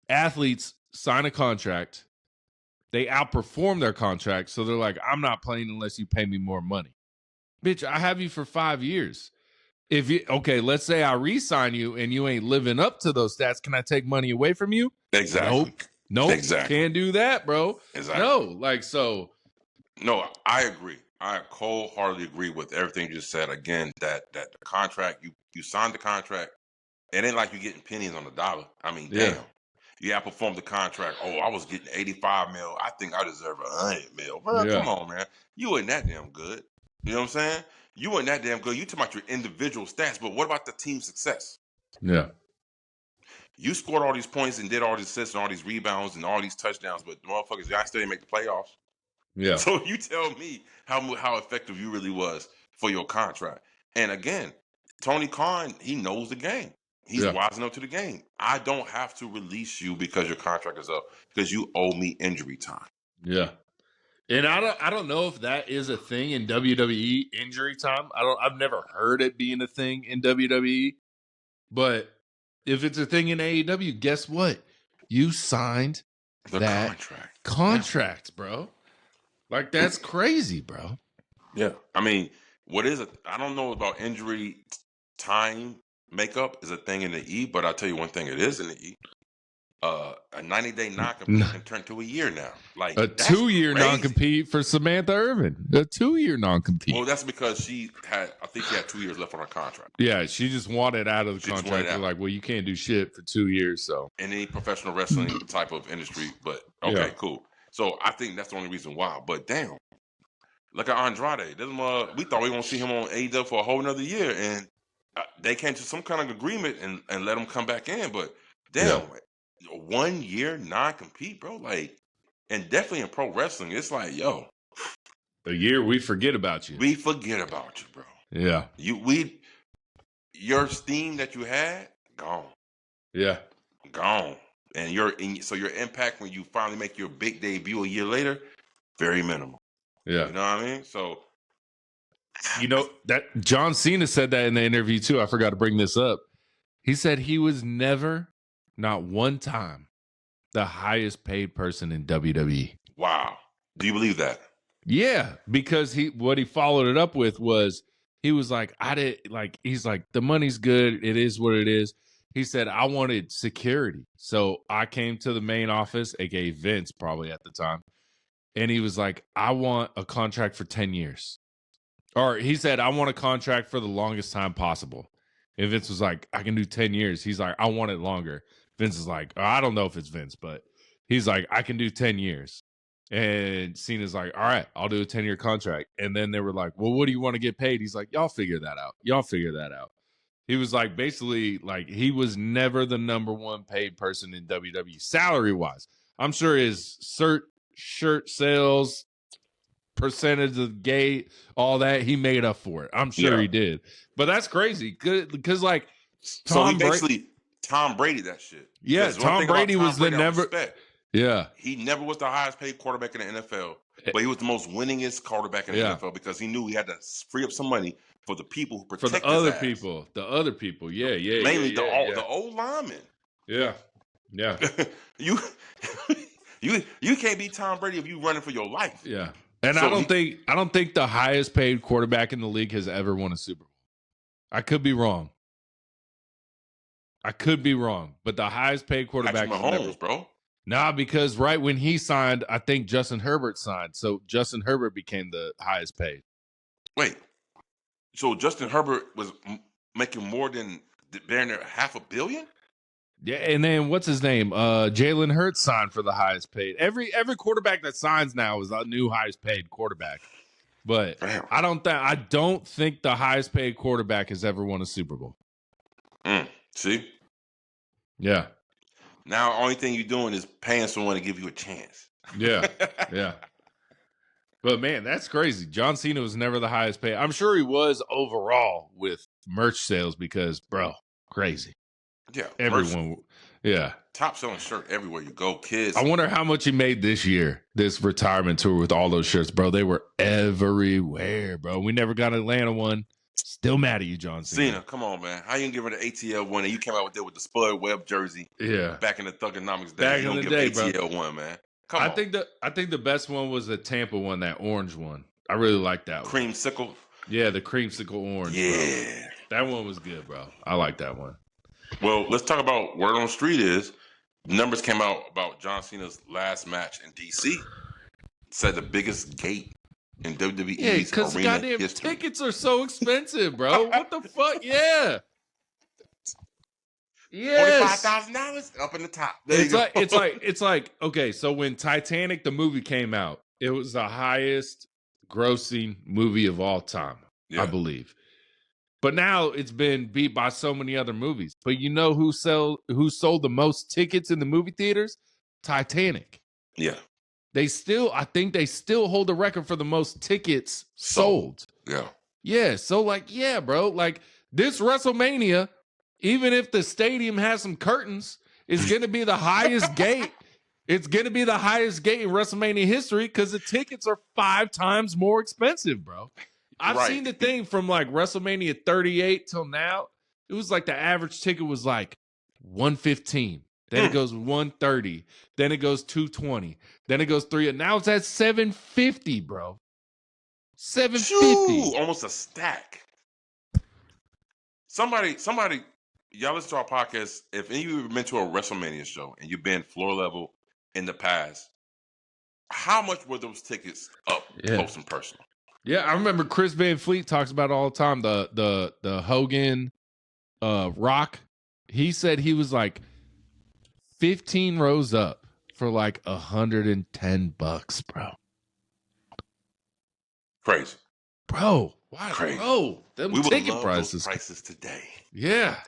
athletes sign a contract, they outperform their contract, so they're like, I'm not playing unless you pay me more money. Bitch, I have you for 5 years. Let's say I re-sign you and you ain't living up to those stats. Can I take money away from you? Exactly. Nope. Exactly. Can't do that, bro. Exactly. No, I agree. I wholeheartedly agree with everything you just said. Again, that the contract, you signed the contract, it ain't like you're getting pennies on the dollar. I mean, damn. You outperformed the contract. Oh, I was getting 85 mil. I think I deserve 100 mil. Bro, come on, man. You ain't that damn good. You know what I'm saying? You ain't that damn good. You talking about your individual stats, but what about the team success? Yeah. You scored all these points and did all these assists and all these rebounds and all these touchdowns, but motherfuckers, y'all still didn't make the playoffs. Yeah. So you tell me how effective you really was for your contract. And again, Tony Khan, he knows the game. He's wise enough to the game. I don't have to release you because your contract is up because you owe me injury time. Yeah. And I don't know if that is a thing in WWE, injury time. I've never heard it being a thing in WWE. But if it's a thing in AEW, guess what? You signed that contract, bro. Like, that's crazy, bro. Yeah. I mean, I don't know about injury time makeup is a thing in the E, but I'll tell you one thing, it is in the E. A 90-day non-compete can turn to a year now. Like a 2-year non-compete for Samantha Irvin. A 2-year non-compete. Well, that's because she had 2 years left on her contract. Yeah, she just wanted out of the contract. They're like, well, you can't do shit for 2 years. So any professional wrestling type of industry, but okay, cool. So I think that's the only reason why. But damn, look at Andrade. We thought we were gonna see him on AEW for a whole another year, and they came to some kind of agreement and let him come back in. But damn, 1 year non-compete, bro. Like, and definitely in pro wrestling, it's like, yo, a year we forget about you. We forget about you, bro. Yeah. Your steam that you had, gone. Yeah. Gone. And so your impact when you finally make your big debut a year later, very minimal. Yeah. You know what I mean? So, you know, that John Cena said that in the interview too. I forgot to bring this up. He said he was never, not one time, the highest paid person in WWE. Wow. Do you believe that? Yeah, because what he followed it up with was, he was like, he's like, the money's good. It is what it is. He said, I wanted security. So I came to the main office, aka Vince probably at the time. And he was like, I want a contract for 10 years. Or he said, I want a contract for the longest time possible. And Vince was like, I can do 10 years. He's like, I want it longer. Vince is like, I don't know if it's Vince, but he's like, I can do 10 years. And Cena's like, all right, I'll do a 10-year contract. And then they were like, well, what do you want to get paid? He's like, y'all figure that out. He was like, basically, like, he was never the number one paid person in WWE salary-wise. I'm sure his shirt sales, percentage of gate, all that, he made up for it. I'm sure he did. But that's crazy because, like, Tom Brady that shit. Yeah, Tom Brady was the never. Yeah. He never was the highest paid quarterback in the NFL, but he was the most winningest quarterback in the NFL because he knew he had to free up some money for the people who protect the other people. The other people. Yeah. Mainly the old linemen. Yeah. Yeah. You can't be Tom Brady if you running for your life. Yeah. And So I don't think the highest paid quarterback in the league has ever won a Super Bowl. I could be wrong. But the highest paid quarterback Patrick has never. Mahomes, bro. Nah, because right when he signed, I think Justin Herbert signed. So Justin Herbert became the highest paid. Wait. So Justin Herbert was making more than bearing $500 million? Yeah, and then what's his name? Jalen Hurts signed for the highest paid. Every quarterback that signs now is a new highest paid quarterback. But Damn. I don't think the highest paid quarterback has ever won a Super Bowl. See? Yeah. Now, only thing you're doing is paying someone to give you a chance. Yeah. Yeah. But man, that's crazy. John Cena was never the highest paid. I'm sure he was overall with merch sales because, bro, crazy. Yeah. Everyone. Yeah. Top selling shirt everywhere you go, kids. I wonder how much he made this year, this retirement tour with all those shirts, bro. They were everywhere, bro. We never got an Atlanta one. Still mad at you, John Cena. Cena, come on, man. How you gonna give her the ATL one and you came out with the Spud Webb jersey? Yeah. Back in the Thugonomics days. Back you in don't the give day, ATL one, man. I think the best one was the Tampa one, that orange one. I really like that one. Creamsicle. Yeah, the creamsicle orange. Yeah. Bro. That one was good, bro. I like that one. Well, let's talk about word on the street is numbers came out about John Cena's last match in DC. Said the biggest gate in WWE's arena goddamn history. Tickets are so expensive, bro. What the fuck? Yeah. Yes. $45,000 up in the top. It's like okay, so when Titanic the movie came out, it was the highest grossing movie of all time, I believe. But now it's been beat by so many other movies. But you know who sold the most tickets in the movie theaters? Titanic. Yeah. I think they still hold the record for the most tickets sold. Yeah. Yeah. So like, yeah, bro. Like this WrestleMania, even if the stadium has some curtains, is gonna be the highest gate. It's gonna be the highest gate in WrestleMania history because the tickets are 5 times more expensive, bro. I've seen the thing from like WrestleMania 38 till now. It was like the average ticket was like $115. Then it goes 130. Then it goes 220. Then it goes 3. And now it's at $750, bro. $750. Almost a stack. Somebody, y'all listen to our podcast. If any of you have been to a WrestleMania show and you've been floor level in the past, how much were those tickets up close and personal? Yeah, I remember Chris Van Fleet talks about it all the time. The Hogan Rock. He said he was like 15 rows up for like $110, bro. Crazy. Bro. Why? Crazy. Bro. Them we ticket would love prices. those prices today. Yeah.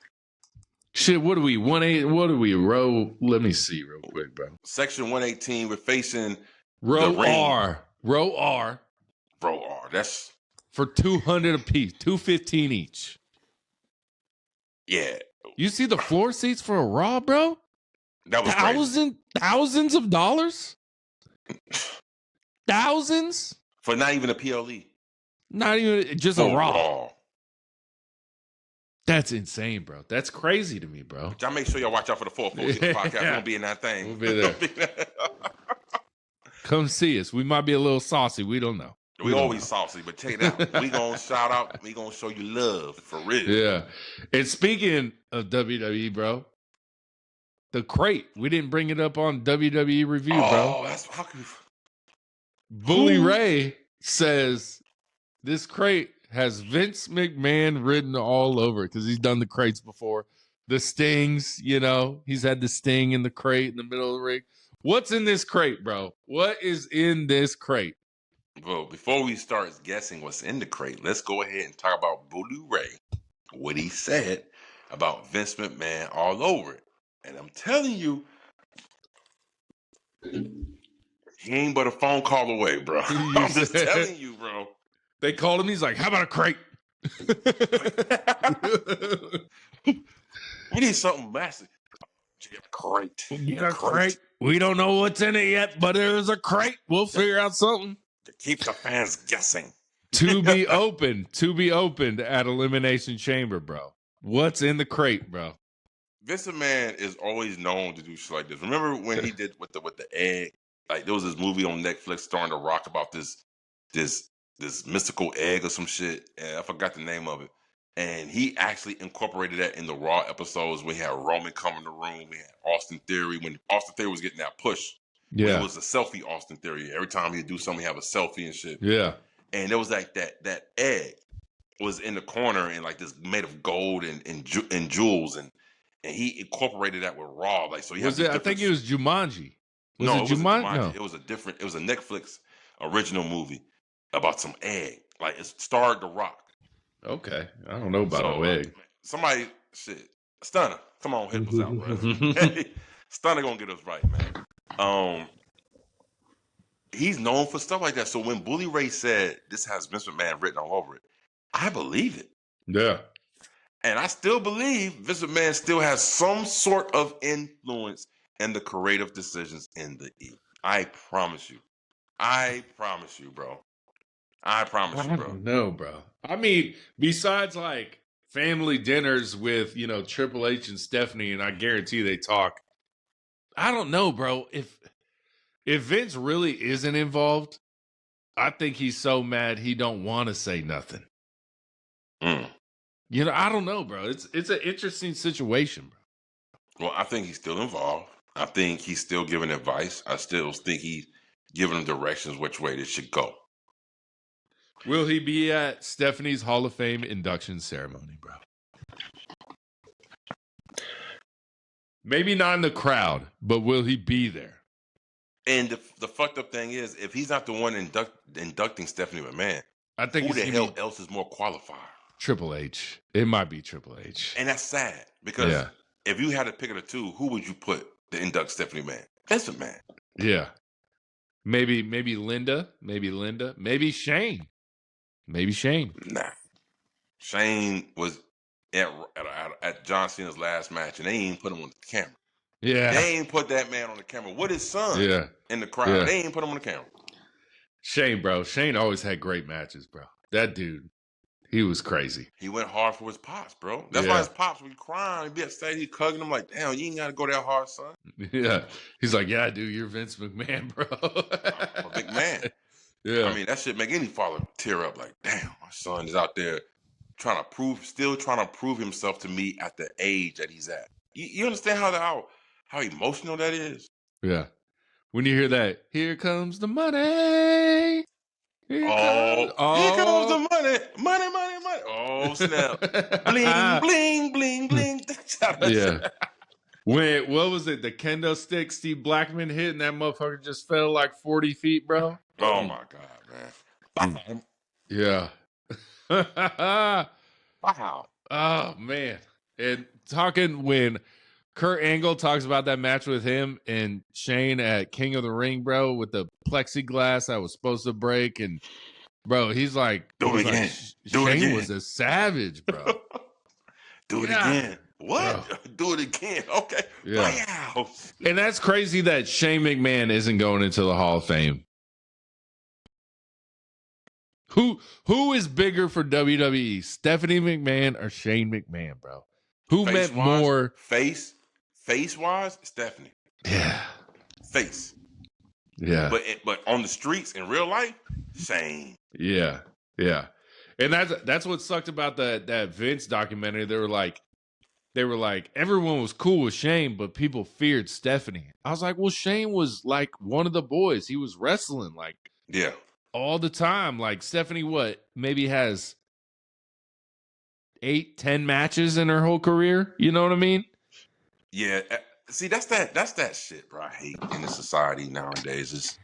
Shit, what are we? 1-8? What are we? Row? Let me see real quick, bro. Section 118, we're facing Row R. Row R. Row R. That's for $200 a piece, $215 each. Yeah. You see the floor seats for a Raw, bro? That was thousands of dollars? Thousands? For not even a PLE. Not even just a Raw. Raw. That's insane, bro. That's crazy to me, bro. But y'all make sure y'all watch out for the 440 podcast. We're gonna be in that thing. We'll be there. Come see us. We might be a little saucy. We don't know. We always saucy, but check it out. We gonna shout out. We gonna show you love for real. Yeah. And speaking of WWE, bro, the crate. We didn't bring it up on WWE review, bro. Oh, that's how can you... Bully Ray says this crate has Vince McMahon written all over it because he's done the crates before. The stings, you know, he's had the sting in the crate in the middle of the ring. What's in this crate, bro? What is in this crate? Well, before we start guessing what's in the crate, let's go ahead and talk about Bully Ray, what he said about Vince McMahon all over it. And I'm telling you, he ain't but a phone call away, bro. I'm just telling you, bro. They called him. He's like, how about a crate? We need something massive. Get a crate. Get a crate. We don't know what's in it yet, but there's a crate. We'll figure out something. To keep the fans guessing. To be opened at Elimination Chamber, bro. What's in the crate, bro? Vince McMahon is always known to do shit like this. Remember when he did with the egg? Like there was this movie on Netflix starring The Rock about this this mystical egg or some shit. I forgot the name of it. And he actually incorporated that in the Raw episodes. We had Roman come in the room. We had Austin Theory when Austin Theory was getting that push. Yeah. When it was a selfie Austin Theory. Every time he'd do something, he'd have a selfie and shit. Yeah. And there was like that egg was in the corner and like this made of gold and jewels and he incorporated that with Raw. Like so, Was it? I think it was Jumanji. It wasn't Jumanji. No. It was it was a Netflix original movie about some egg. Like it starred The Rock. Okay, I don't know about no egg. Somebody, Stunner, come on, hit us out, bro. Hey, Stunner gonna get us right, man. He's known for stuff like that. So when Bully Ray said this has Vince McMahon written all over it, I believe it. Yeah. And I still believe Vince McMahon still has some sort of influence in the creative decisions in the E. I promise you. I promise you, bro. I promise you, bro. I don't know, bro. I mean, besides like family dinners with, Triple H and Stephanie, and I guarantee they talk. I don't know, bro. If Vince really isn't involved, I think he's so mad he don't want to say nothing. Mm. I don't know, bro. It's an interesting situation, bro. Well, I think he's still involved. I think he's still giving advice. I still think he's giving them directions which way they should go. Will he be at Stephanie's Hall of Fame induction ceremony, bro? Maybe not in the crowd, but will he be there? And the fucked up thing is, if he's not the one inducting Stephanie McMahon, I think who the hell else is more qualified? Triple H. It might be Triple H. And that's sad because if you had to pick of the two, who would you put to induct Stephanie McMahon? Vince McMahon. Yeah. Maybe Linda. Maybe Shane. Nah. Shane was at John Cena's last match, and they ain't put him on the camera. Yeah. They ain't put that man on the camera with his son in the crowd. Yeah. They ain't put him on the camera. Shane, bro. Shane always had great matches, bro. That dude, he was crazy. He went hard for his pops, bro. That's why his pops would be crying. He'd be upset. He'd hugging him like, damn, you ain't got to go that hard, son. Yeah. He's like, yeah, dude, you're Vince McMahon, bro. I'm a big man. Yeah. I mean, that shit make any father tear up like, damn, my son is out there still trying to prove himself to me at the age that he's at. You understand how emotional that is? Yeah. When you hear that, here comes the money. Here comes the money. Money. Oh, snap. Bling, bling, bling, bling. Yeah. What was it? The kendo stick Steve Blackman hit and that motherfucker just fell like 40 feet, bro. Oh, my God, man. Yeah. Wow. Oh, man. And when Kurt Angle talks about that match with him and Shane at King of the Ring, bro, with the plexiglass that was supposed to break. And, bro, he's like, Shane was a savage, bro. Do it again. What? Bro. Do it again. Okay. Yeah. Wow. And that's crazy that Shane McMahon isn't going into the Hall of Fame. Who is bigger for WWE? Stephanie McMahon or Shane McMahon, bro? Who meant more? Face-wise, Stephanie. Yeah. Face. Yeah. But on the streets in real life, Shane. Yeah. Yeah. And that's what sucked about that Vince documentary. They were like everyone was cool with Shane, but people feared Stephanie. I was like, well, Shane was like one of the boys. He was wrestling like all the time. Like Stephanie, maybe has 8-10 matches in her whole career. You know what I mean? Yeah. See, that's that shit, bro. I hate in the society nowadays.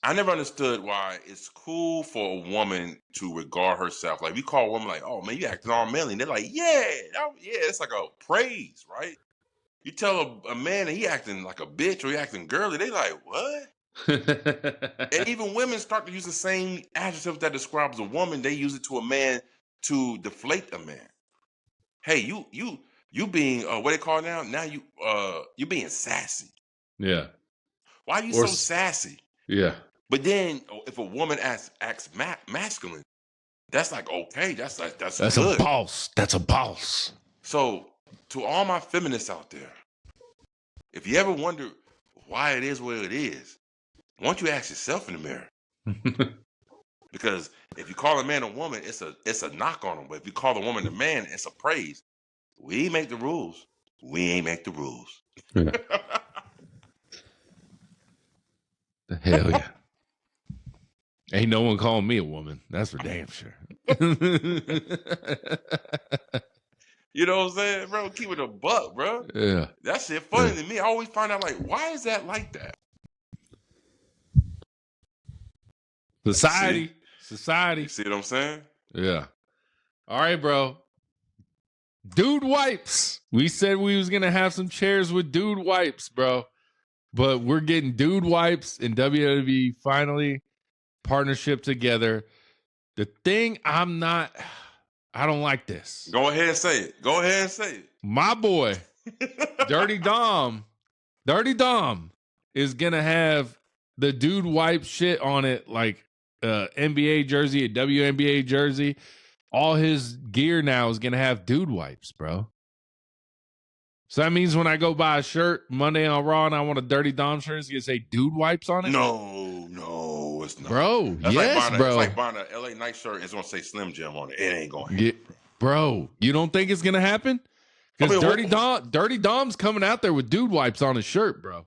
I never understood why it's cool for a woman to regard herself. Like, we call a woman like, oh, man, you acting all manly. And they're like, yeah, it's like a praise, right? You tell a man that he acting like a bitch or he acting girly, they like, what? And even women start to use the same adjectives that describes a woman. They use it to a man to deflate a man. Hey, you being what they call now? Now you being sassy. Yeah. Why are you so sassy? Yeah. But then if a woman acts masculine, that's like okay, that's good. A boss. That's a boss. So to all my feminists out there, if you ever wonder why it is what it is, why don't you ask yourself in the mirror? Because if you call a man a woman, it's a knock on him. But if you call a woman a man, it's a praise. We make the rules. We ain't make the rules. Yeah. The hell yeah. Ain't no one calling me a woman. That's for damn sure. You know what I'm saying, bro? Keep it a buck, bro. Yeah. That shit funny to me. I always find out, like, why is that like that? Society. You see what I'm saying? Yeah. All right, bro. Dude wipes. We said we was going to have some chairs with dude wipes, bro. But we're getting dude wipes and WWE finally partnership together. The thing I don't like this. Go ahead and say it. My boy, Dirty Dom is going to have the dude wipe shit on it, like NBA jersey, a WNBA jersey. All his gear now is going to have dude wipes, bro. So that means when I go buy a shirt Monday on Raw and I want a Dirty Dom shirt, it's going to say dude wipes on it? No, it's not. Bro, That's yes, like bro. It's like buying a LA Night shirt. It's going to say Slim Jim on it. It ain't going to happen. Yeah, bro, you don't think it's going to happen? Because Dirty Dom's coming out there with dude wipes on his shirt, bro.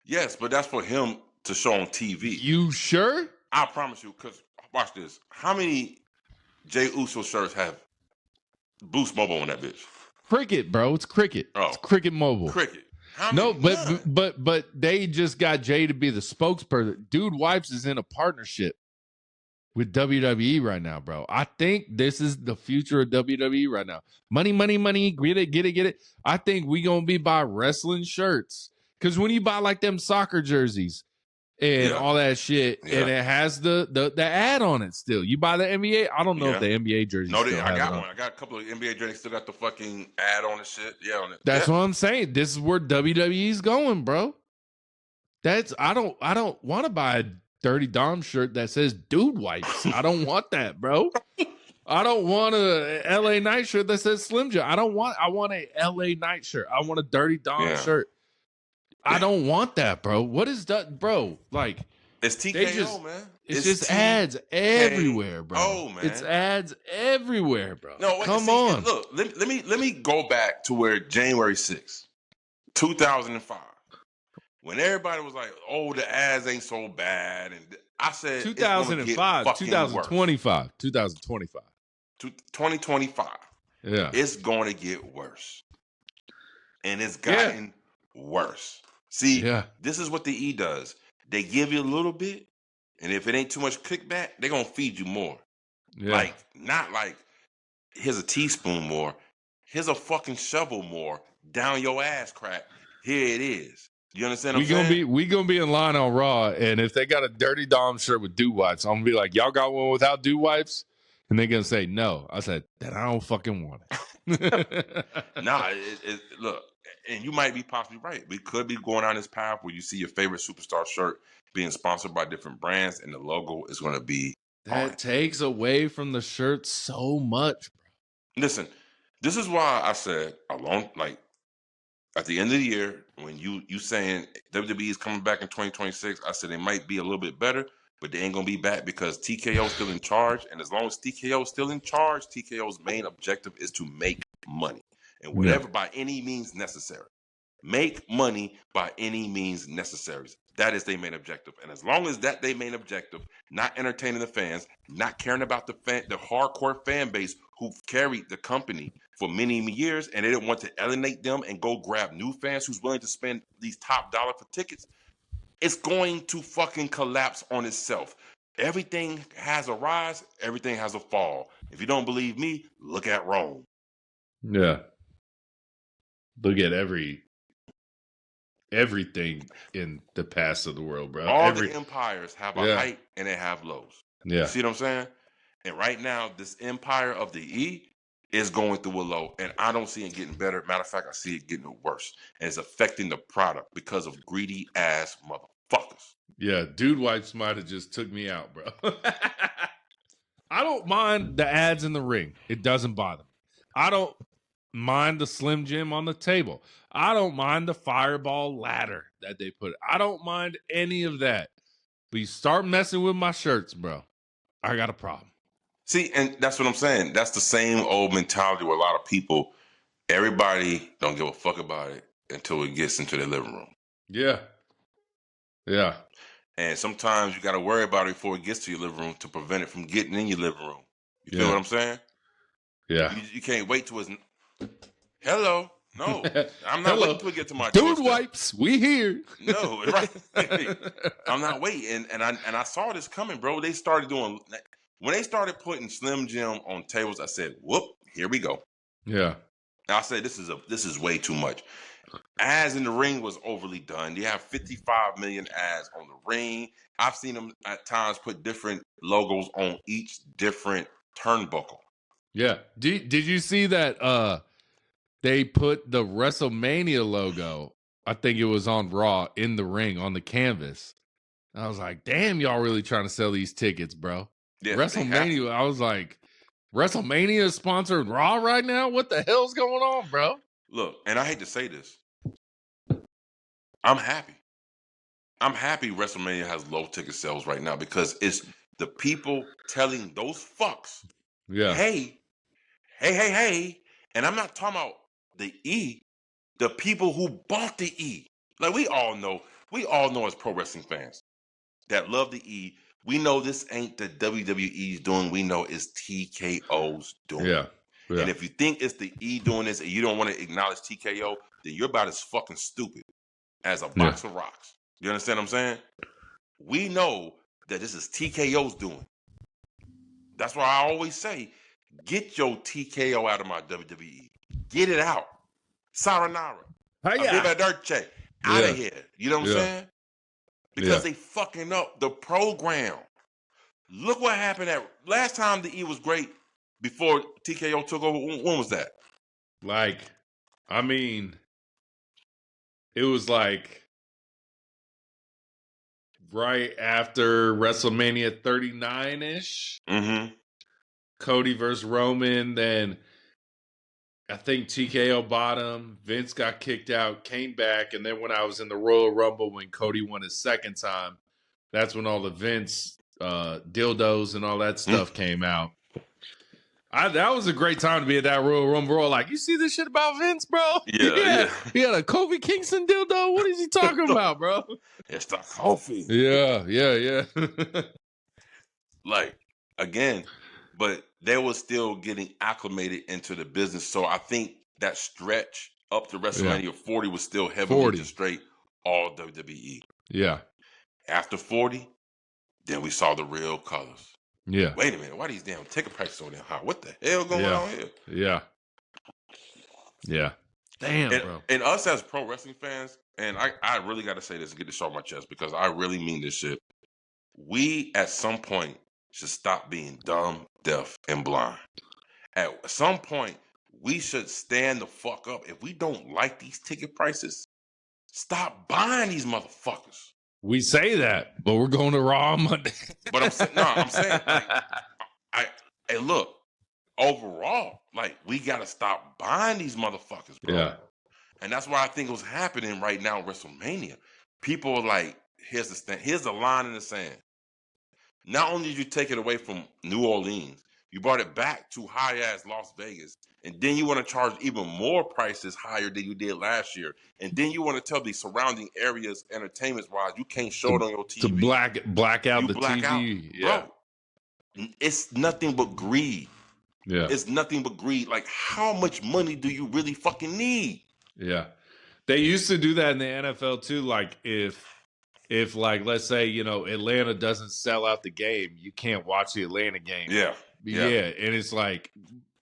Yes, but that's for him to show on TV. You sure? I promise you, because watch this. How many Jey Uso shirts have Boost Mobile on that bitch? Cricket, bro. It's Cricket. Oh. It's Cricket Mobile. Cricket. No, but they just got Jay to be the spokesperson. Dude Wipes is in a partnership with WWE right now, bro. I think this is the future of WWE right now. Money, money, money. Get it. I think we gonna be buy wrestling shirts. Because when you buy like them soccer jerseys and all that shit, and it has the ad on it still. You buy the NBA. I don't know if the NBA jersey. No, I got one. I got a couple of NBA jerseys. Still got the fucking ad on the shit. Yeah, on it. That's what I'm saying. This is where WWE's going, bro. I don't want to buy a Dirty Dom shirt that says dude wipes. I don't want that, bro. I don't want a LA Night shirt that says Slim Jim. I want a LA Night shirt. I want a Dirty Dom shirt. I don't want that, bro. What is that, bro? Like, it's TKO, man. It's just ads everywhere, bro. Oh, man. It's ads everywhere, bro. No, wait, come on. Look, let me go back to where January 6th, 2005, when everybody was like, "Oh, the ads ain't so bad," and I said, 2005, 2025, 2025. Yeah, it's going to get worse, and it's gotten worse. See, this is what the E does. They give you a little bit, and if it ain't too much kickback, they're going to feed you more. Yeah. Like, not like, here's a teaspoon more. Here's a fucking shovel more. Down your ass crack. Here it is. You understand what I'm saying? We gonna be in line on Raw, and if they got a Dirty Dom shirt with dude wipes, I'm going to be like, y'all got one without dude wipes? And they're going to say, no. I said, then I don't fucking want it. Nah, look. And you might be possibly right. We could be going down this path where you see your favorite superstar shirt being sponsored by different brands, and the logo is going to be that takes away from the shirt so much, bro. Listen, this is why I said at the end of the year, when you saying WWE is coming back in 2026, I said they might be a little bit better, but they ain't gonna be back because TKO is still in charge, and as long as TKO is still in charge, TKO's main objective is to make money. And whatever by any means necessary. Make money by any means necessary. That is their main objective. And as long as that their main objective, not entertaining the fans, not caring about the hardcore fan base who've carried the company for many years, and they didn't want to alienate them and go grab new fans who's willing to spend these top dollar for tickets, it's going to fucking collapse on itself. Everything has a rise, everything has a fall. If you don't believe me, look at Rome. Yeah. Look at everything in the past of the world, bro. All the empires have a height and they have lows. Yeah. You see what I'm saying? And right now, this empire of the E is going through a low, and I don't see it getting better. Matter of fact, I see it getting worse. And it's affecting the product because of greedy ass motherfuckers. Yeah, dude wipes might have just took me out, bro. I don't mind the ads in the ring. It doesn't bother me. I don't mind the Slim Jim on the table. I don't mind the fireball ladder that they put. I don't mind any of that. But you start messing with my shirts, bro. I got a problem. See, and that's what I'm saying. That's the same old mentality where a lot of people, everybody don't give a fuck about it until it gets into their living room. Yeah. Yeah. And sometimes you got to worry about it before it gets to your living room to prevent it from getting in your living room. You feel what I'm saying? Yeah. You can't wait till it's, hello. No, I'm not waiting till it get to my Dude doorstep. wipes, we here. No, right. I'm not waiting. And I saw this coming, bro. They started doing, when they started putting Slim Jim on tables, I said, whoop, here we go. Yeah. I said, this is way too much. Ads in the ring was overly done. You have 55 million ads on the ring. I've seen them at times put different logos on each different turnbuckle. Yeah. Did you see that they put the WrestleMania logo, I think it was on Raw, in the ring on the canvas? I was like, damn, y'all really trying to sell these tickets, bro. Yeah, WrestleMania, I was like, WrestleMania is sponsored Raw right now? What the hell's going on, bro? Look, and I hate to say this, I'm happy. I'm happy WrestleMania has low ticket sales right now because it's the people telling those fucks, Yeah. hey, and I'm not talking about the E, the people who bought the E. Like we all know as pro wrestling fans that love the E, we know this ain't the WWE's doing. We know it's TKO's doing. Yeah. And if you think it's the E doing this and you don't want to acknowledge TKO, then you're about as fucking stupid as a box of rocks. You understand what I'm saying? We know that this is TKO's doing. That's why I always say, get your TKO out of my WWE. Get it out. Sayonara. Arrivederci. Out of here. You know what I'm saying? Because they fucking up the program. Look what happened at last time the E was great before TKO took over. When was that? Like, I mean, it was like right after WrestleMania 39-ish. Mm-hmm. Cody versus Roman, then I think TKO bought him. Vince got kicked out, came back, and then when I was in the Royal Rumble when Cody won his second time, that's when all the Vince dildos and all that stuff came out. That was a great time to be at that Royal Rumble. We're all like, you see this shit about Vince, bro? Yeah. He had a Kofi Kingston dildo. What is he talking about, bro? It's the Kofi. Yeah. Like, again, but they were still getting acclimated into the business. So I think that stretch up to WrestleMania 40 was still heavily just straight all WWE. Yeah. After 40, then we saw the real colors. Yeah. Wait a minute, why these damn ticket prices so damn high? What the hell going on here? Yeah. Damn, bro. And us as pro wrestling fans, and I really got to say this and get this off my chest because I really mean this shit. We, at some point, should stop being dumb, deaf, and blind. At some point, we should stand the fuck up. If we don't like these ticket prices, stop buying these motherfuckers. We say that, but we're going to Raw on Monday. But I'm saying, like, hey, look, overall, like, we got to stop buying these motherfuckers, bro. Yeah. And that's why I think what's happening right now in WrestleMania. People are like, here's the line in the sand. Not only did you take it away from New Orleans, you brought it back to high-ass Las Vegas. And then you want to charge even more prices higher than you did last year. And then you want to tell the surrounding areas, entertainment-wise, you can't show it on your TV. To black out the TV. Out. Yeah. Bro, it's nothing but greed. Yeah. It's nothing but greed. Like, how much money do you really fucking need? Yeah. They used to do that in the NFL too. Like if like, let's say, Atlanta doesn't sell out the game, you can't watch the Atlanta game. Yeah. And it's like,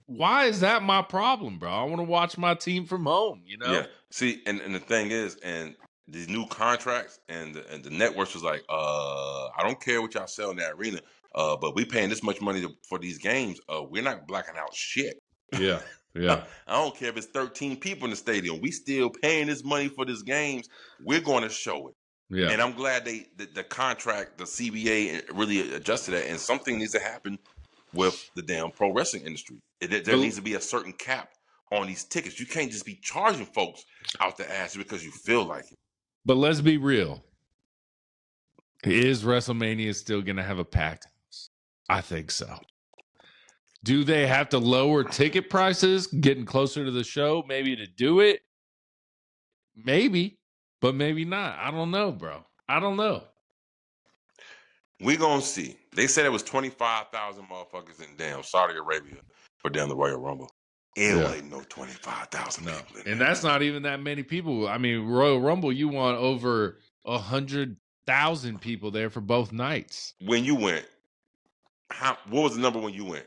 why is that my problem, bro? I want to watch my team from home, Yeah. See, and the thing is, and these new contracts and the networks was like, I don't care what y'all sell in that arena, but we paying this much money for these games. We're not blacking out shit. Yeah. I don't care if it's 13 people in the stadium. We still paying this money for these games. We're going to show it. Yeah. And I'm glad the contract, the CBA really adjusted that. And something needs to happen with the damn pro wrestling industry. There needs to be a certain cap on these tickets. You can't just be charging folks out the ass because you feel like it. But let's be real. Is WrestleMania still going to have a packed house? I think so. Do they have to lower ticket prices getting closer to the show maybe to do it? Maybe, but maybe not. I don't know, bro. I don't know. We gonna see. They said it was 25,000 motherfuckers in damn Saudi Arabia for damn the Royal Rumble. It ain't no 25,000 people in there. And that's not even that many people. I mean, Royal Rumble, you want over 100,000 people there for both nights. When you went, what was the number when you went?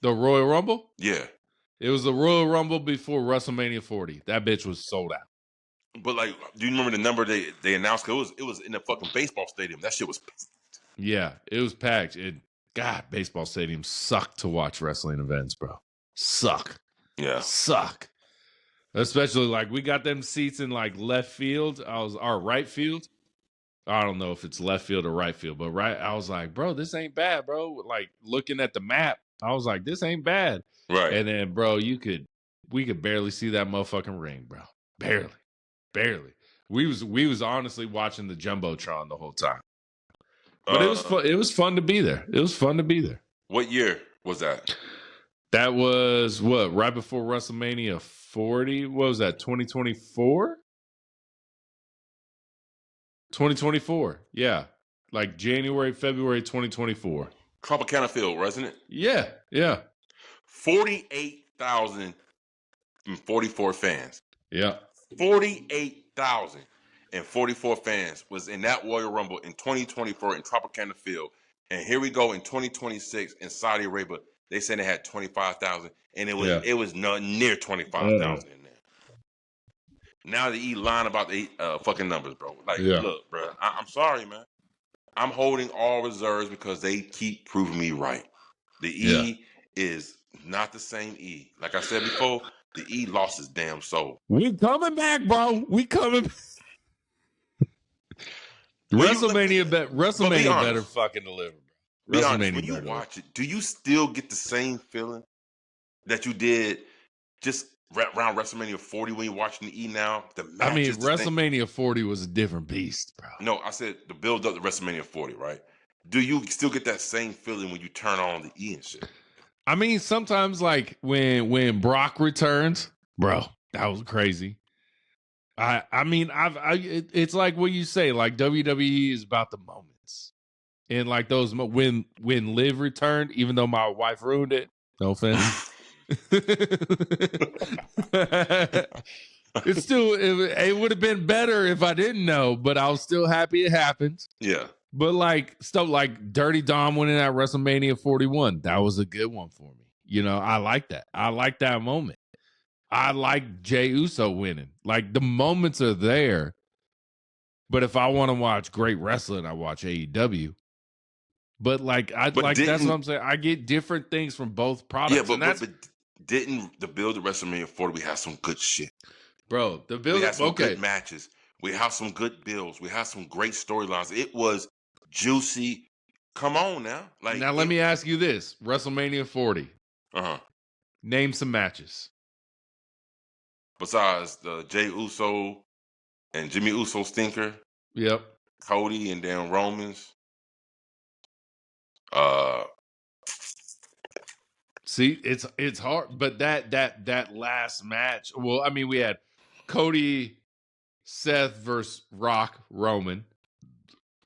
The Royal Rumble? Yeah. It was the Royal Rumble before WrestleMania 40. That bitch was sold out. But like, do you remember the number they announced? Cause it was in the fucking baseball stadium. That shit was packed. Yeah, it was packed. God, baseball stadiums suck to watch wrestling events, bro. Suck. Yeah. Suck. Especially like we got them seats in like left field. Our right field. I don't know if it's left field or right field, but I was like, bro, this ain't bad, bro. Like looking at the map, I was like, this ain't bad. Right. And then, bro, we could barely see that motherfucking ring, bro. Barely. We was honestly watching the Jumbotron the whole time. But it was fun. It was fun to be there. It was fun to be there. What year was that? That was what? Right before WrestleMania 40? What was that? 2024? 2024. Yeah. Like January, February 2024. Tropicana Field, wasn't it? Yeah. 48,044 fans. Yeah. 48,044 fans was in that Royal Rumble in 2024 in Tropicana Field. And here we go in 2026 in Saudi Arabia. They said they had 25,000, and it was not near 25,000 in there. Now they lying about the fucking numbers, bro. Like, look, bro, I'm sorry, man. I'm holding all reserves because they keep proving me right. The E is not the same E. Like I said before, the E lost his damn soul. We coming back, bro. We coming back. WrestleMania better fucking deliver, bro. Be honest, when you watch it, do you still get the same feeling that you did just around WrestleMania 40 when you're watching the E now? I mean, WrestleMania 40 was a different beast, bro. No, I said the build up to WrestleMania 40, right? Do you still get that same feeling when you turn on the E and shit? I mean, sometimes like when Brock returns, bro, that was crazy. I mean, it's like what you say, like WWE is about the moments. And like those when Liv returned, even though my wife ruined it, no offense. It's still it would have been better if I didn't know, but I was still happy it happened. Yeah. But like stuff like Dirty Dom winning at WrestleMania 41, that was a good one for me. You know, I like that. I like that moment. I like Jey Uso winning. Like the moments are there. But if I want to watch great wrestling, I watch AEW. But like that's what I'm saying. I get different things from both products. Yeah, but didn't the build of WrestleMania 40 we had some good shit? Bro, the build we had some good matches. We have some good builds. We have some great storylines. It was juicy. Come on now. Like now let me ask you this. WrestleMania 40. Uh-huh. Name some matches. Besides the Jey Uso and Jimmy Uso stinker. Yep. Cody and Dan Romans. See, it's hard, but that last match. Well, I mean, we had Cody, Seth versus Rock, Roman,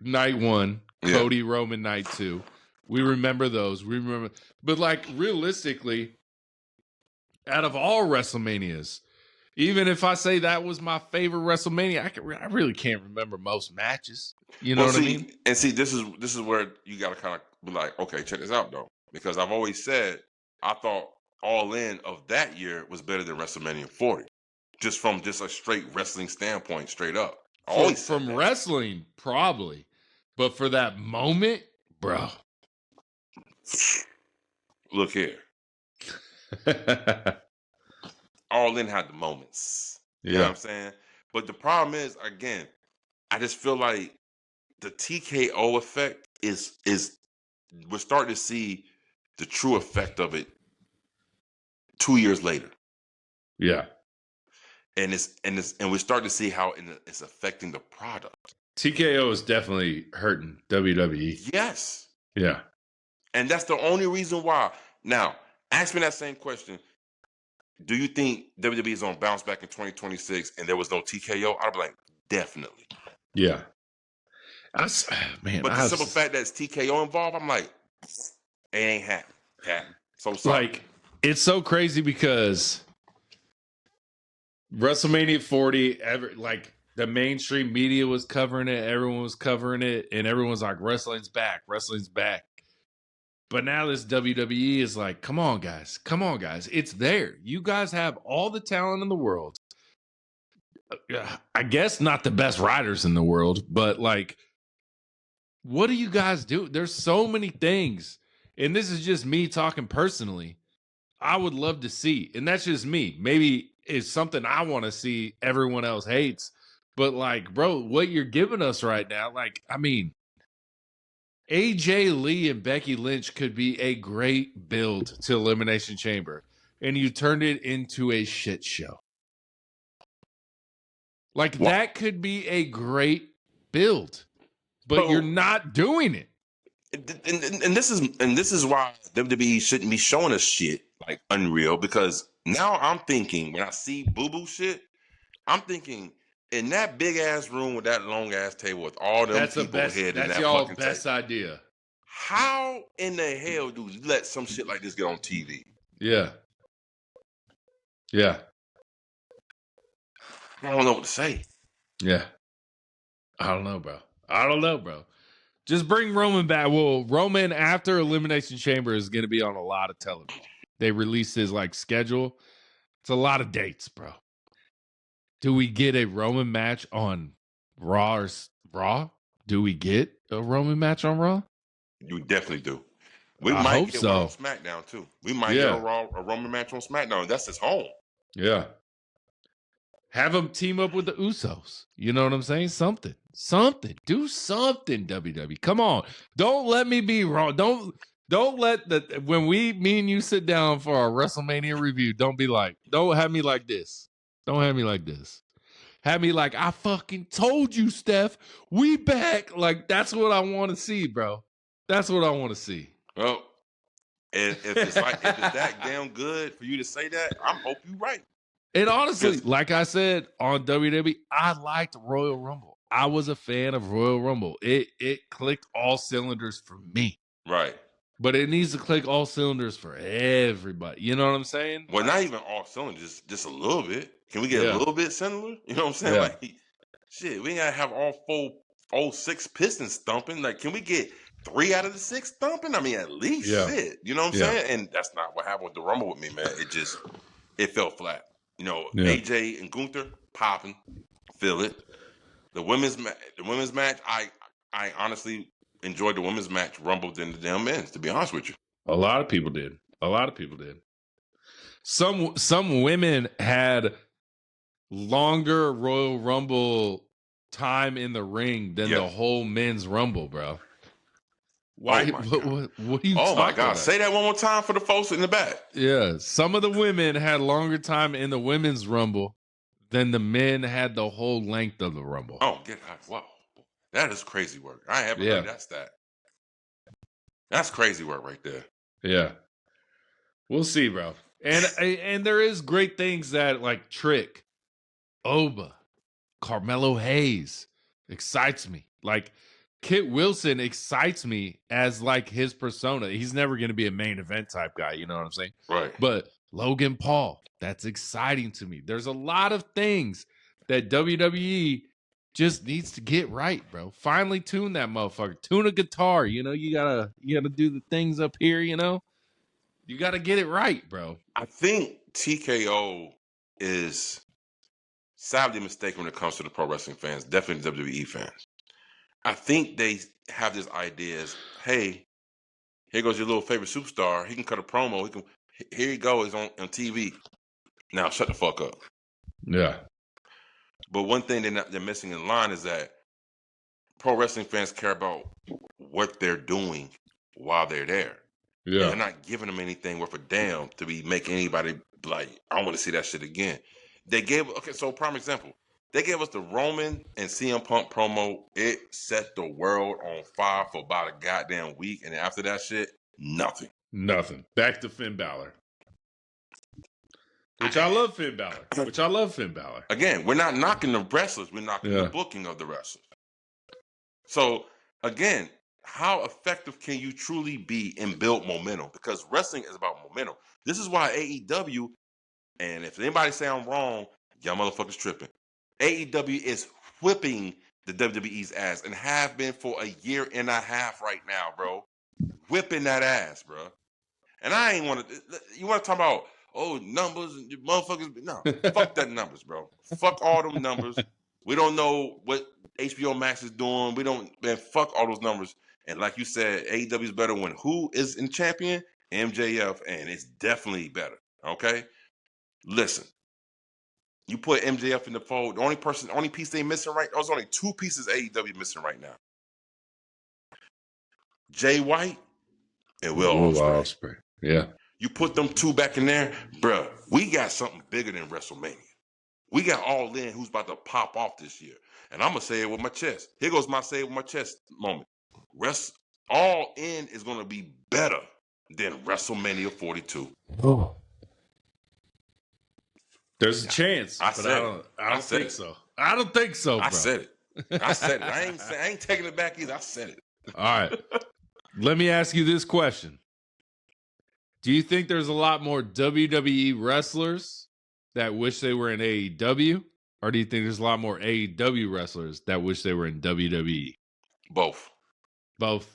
night 1. Yeah. Cody, Roman, night 2. We remember those. But like realistically, out of all WrestleManias, even if I say that was my favorite WrestleMania, I really can't remember most matches. You know what I mean? And see, this is where you got to kind of be like, okay, check this out though, because I've always said I thought All In of that year was better than WrestleMania 40, just from a straight wrestling standpoint, straight up. From wrestling, probably, but for that moment, bro. Look here. All In had the moments. You know what I'm saying? But the problem is, again, I just feel like the TKO effect is we're starting to see the true effect of it 2 years later. Yeah. And we're starting to see how it's affecting the product. TKO is definitely hurting WWE. Yes. Yeah. And that's the only reason why. Now, ask me that same question. Do you think WWE is going to bounce back in 2026 and there was no TKO? I'd be like, definitely. Yeah. But the simple fact that it's TKO involved, I'm like, it ain't happening. So sorry. Like, it's so crazy because WrestleMania 40, like the mainstream media was covering it, everyone was covering it, and everyone's like, wrestling's back. But now this WWE is like, come on, guys. It's there. You guys have all the talent in the world. I guess not the best writers in the world, but like, what do you guys do? There's so many things. And this is just me talking personally. I would love to see, and that's just me. Maybe it's something I want to see everyone else hates. But like, bro, what you're giving us right now, like, I mean, AJ Lee and Becky Lynch could be a great build to Elimination Chamber, and you turned it into a shit show. Like, that could be a great build, but you're not doing it. And this is why WWE shouldn't be showing us shit like Unreal, because now I'm thinking, when I see boo-boo shit, I'm thinking, in that big ass room with that long ass table with all them people ahead, that's y'all best idea. How in the hell do you let some shit like this get on TV? Yeah. I don't know what to say. Yeah. I don't know, bro. Just bring Roman back. Well, Roman after Elimination Chamber is going to be on a lot of television. They released his like schedule. It's a lot of dates, bro. Do we get a Roman match on Raw? Do we get a Roman match on Raw? You definitely do. We I might hope get so. one on SmackDown too. We might get a Roman match on SmackDown. That's his home. Yeah. Have them team up with the Usos. You know what I'm saying? Something. Do something, WWE. Come on. Don't let me be wrong. Don't let when me and you sit down for our WrestleMania review, don't have me like this. Have me like, I fucking told you, Steph. We back. Like, that's what I want to see, bro. That's what I want to see. Well, if it's that damn good for you to say that, I hope you're right. And honestly, like I said on WWE, I liked Royal Rumble. I was a fan of Royal Rumble. It clicked all cylinders for me. Right. But it needs to click all cylinders for everybody. You know what I'm saying? Well, not even all cylinders, just a little bit. Can we get a little bit similar? You know what I'm saying? Yeah. Like, shit, we ain't gotta have all 6 Pistons thumping. Like, can we get 3 out of the 6 thumping? I mean, at least shit. You know what I'm saying? And that's not what happened with the Rumble with me, man. It fell flat. You know, AJ and Gunther popping, feel it. The women's match, I honestly enjoyed the women's match Rumble than the damn men's, to be honest with you. A lot of people did. Some women had longer Royal Rumble time in the ring than the whole men's Rumble, bro. Why? What are you talking about? Oh my God! Say that one more time for the folks in the back. Yeah, some of the women had longer time in the women's Rumble than the men had the whole length of the Rumble. Oh, wow, that is crazy work. I haven't heard that stat. That's crazy work right there. Yeah, we'll see, bro. And there is great things that like Trick, Oba, Carmelo Hayes excites me. Like, Kit Wilson excites me as like his persona. He's never going to be a main event type guy. You know what I'm saying? Right. But Logan Paul, that's exciting to me. There's a lot of things that WWE just needs to get right, bro. Finally tune that motherfucker. Tune a guitar. You know, you gotta do the things up here, you know? You gotta get it right, bro. I think TKO is sadly mistaken when it comes to the pro wrestling fans, definitely WWE fans. I think they have this idea as, hey, here goes your little favorite superstar. He can cut a promo. Here you go. He's on TV. Now shut the fuck up. Yeah. But one thing they're missing in line is that pro wrestling fans care about what they're doing while they're there. Yeah. And they're not giving them anything worth a damn to be making anybody like, I want to see that shit again. So prime example. They gave us the Roman and CM Punk promo. It set the world on fire for about a goddamn week. And after that shit, Nothing. Back to Finn Balor. Which I love Finn Balor. Again, we're not knocking the wrestlers. We're knocking the booking of the wrestlers. So, again, how effective can you truly be and build momentum? Because wrestling is about momentum. This is why AEW, and if anybody say I'm wrong, y'all motherfuckers tripping. AEW is whipping the WWE's ass and have been for a year and a half right now, bro. Whipping that ass, bro. And I ain't want to. You want to talk about numbers and motherfuckers? No, fuck that numbers, bro. Fuck all them numbers. We don't know what HBO Max is doing. We don't. Man, fuck all those numbers. And like you said, AEW is better when who is in champion? MJF, and it's definitely better. Okay, listen. You put MJF in the fold. The only piece they missing right. There's only two pieces AEW missing right now. Jay White and Will Ospreay. Yeah. You put them two back in there, bruh, we got something bigger than WrestleMania. We got All In who's about to pop off this year. And I'm going to say it with my chest. Here goes my say it with my chest moment. All In is going to be better than WrestleMania 42. Oh. There's a chance, I don't think so. I don't think so, bro. I said it. I ain't taking it back either. I said it. All right. Let me ask you this question. Do you think there's a lot more WWE wrestlers that wish they were in AEW? Or do you think there's a lot more AEW wrestlers that wish they were in WWE? Both.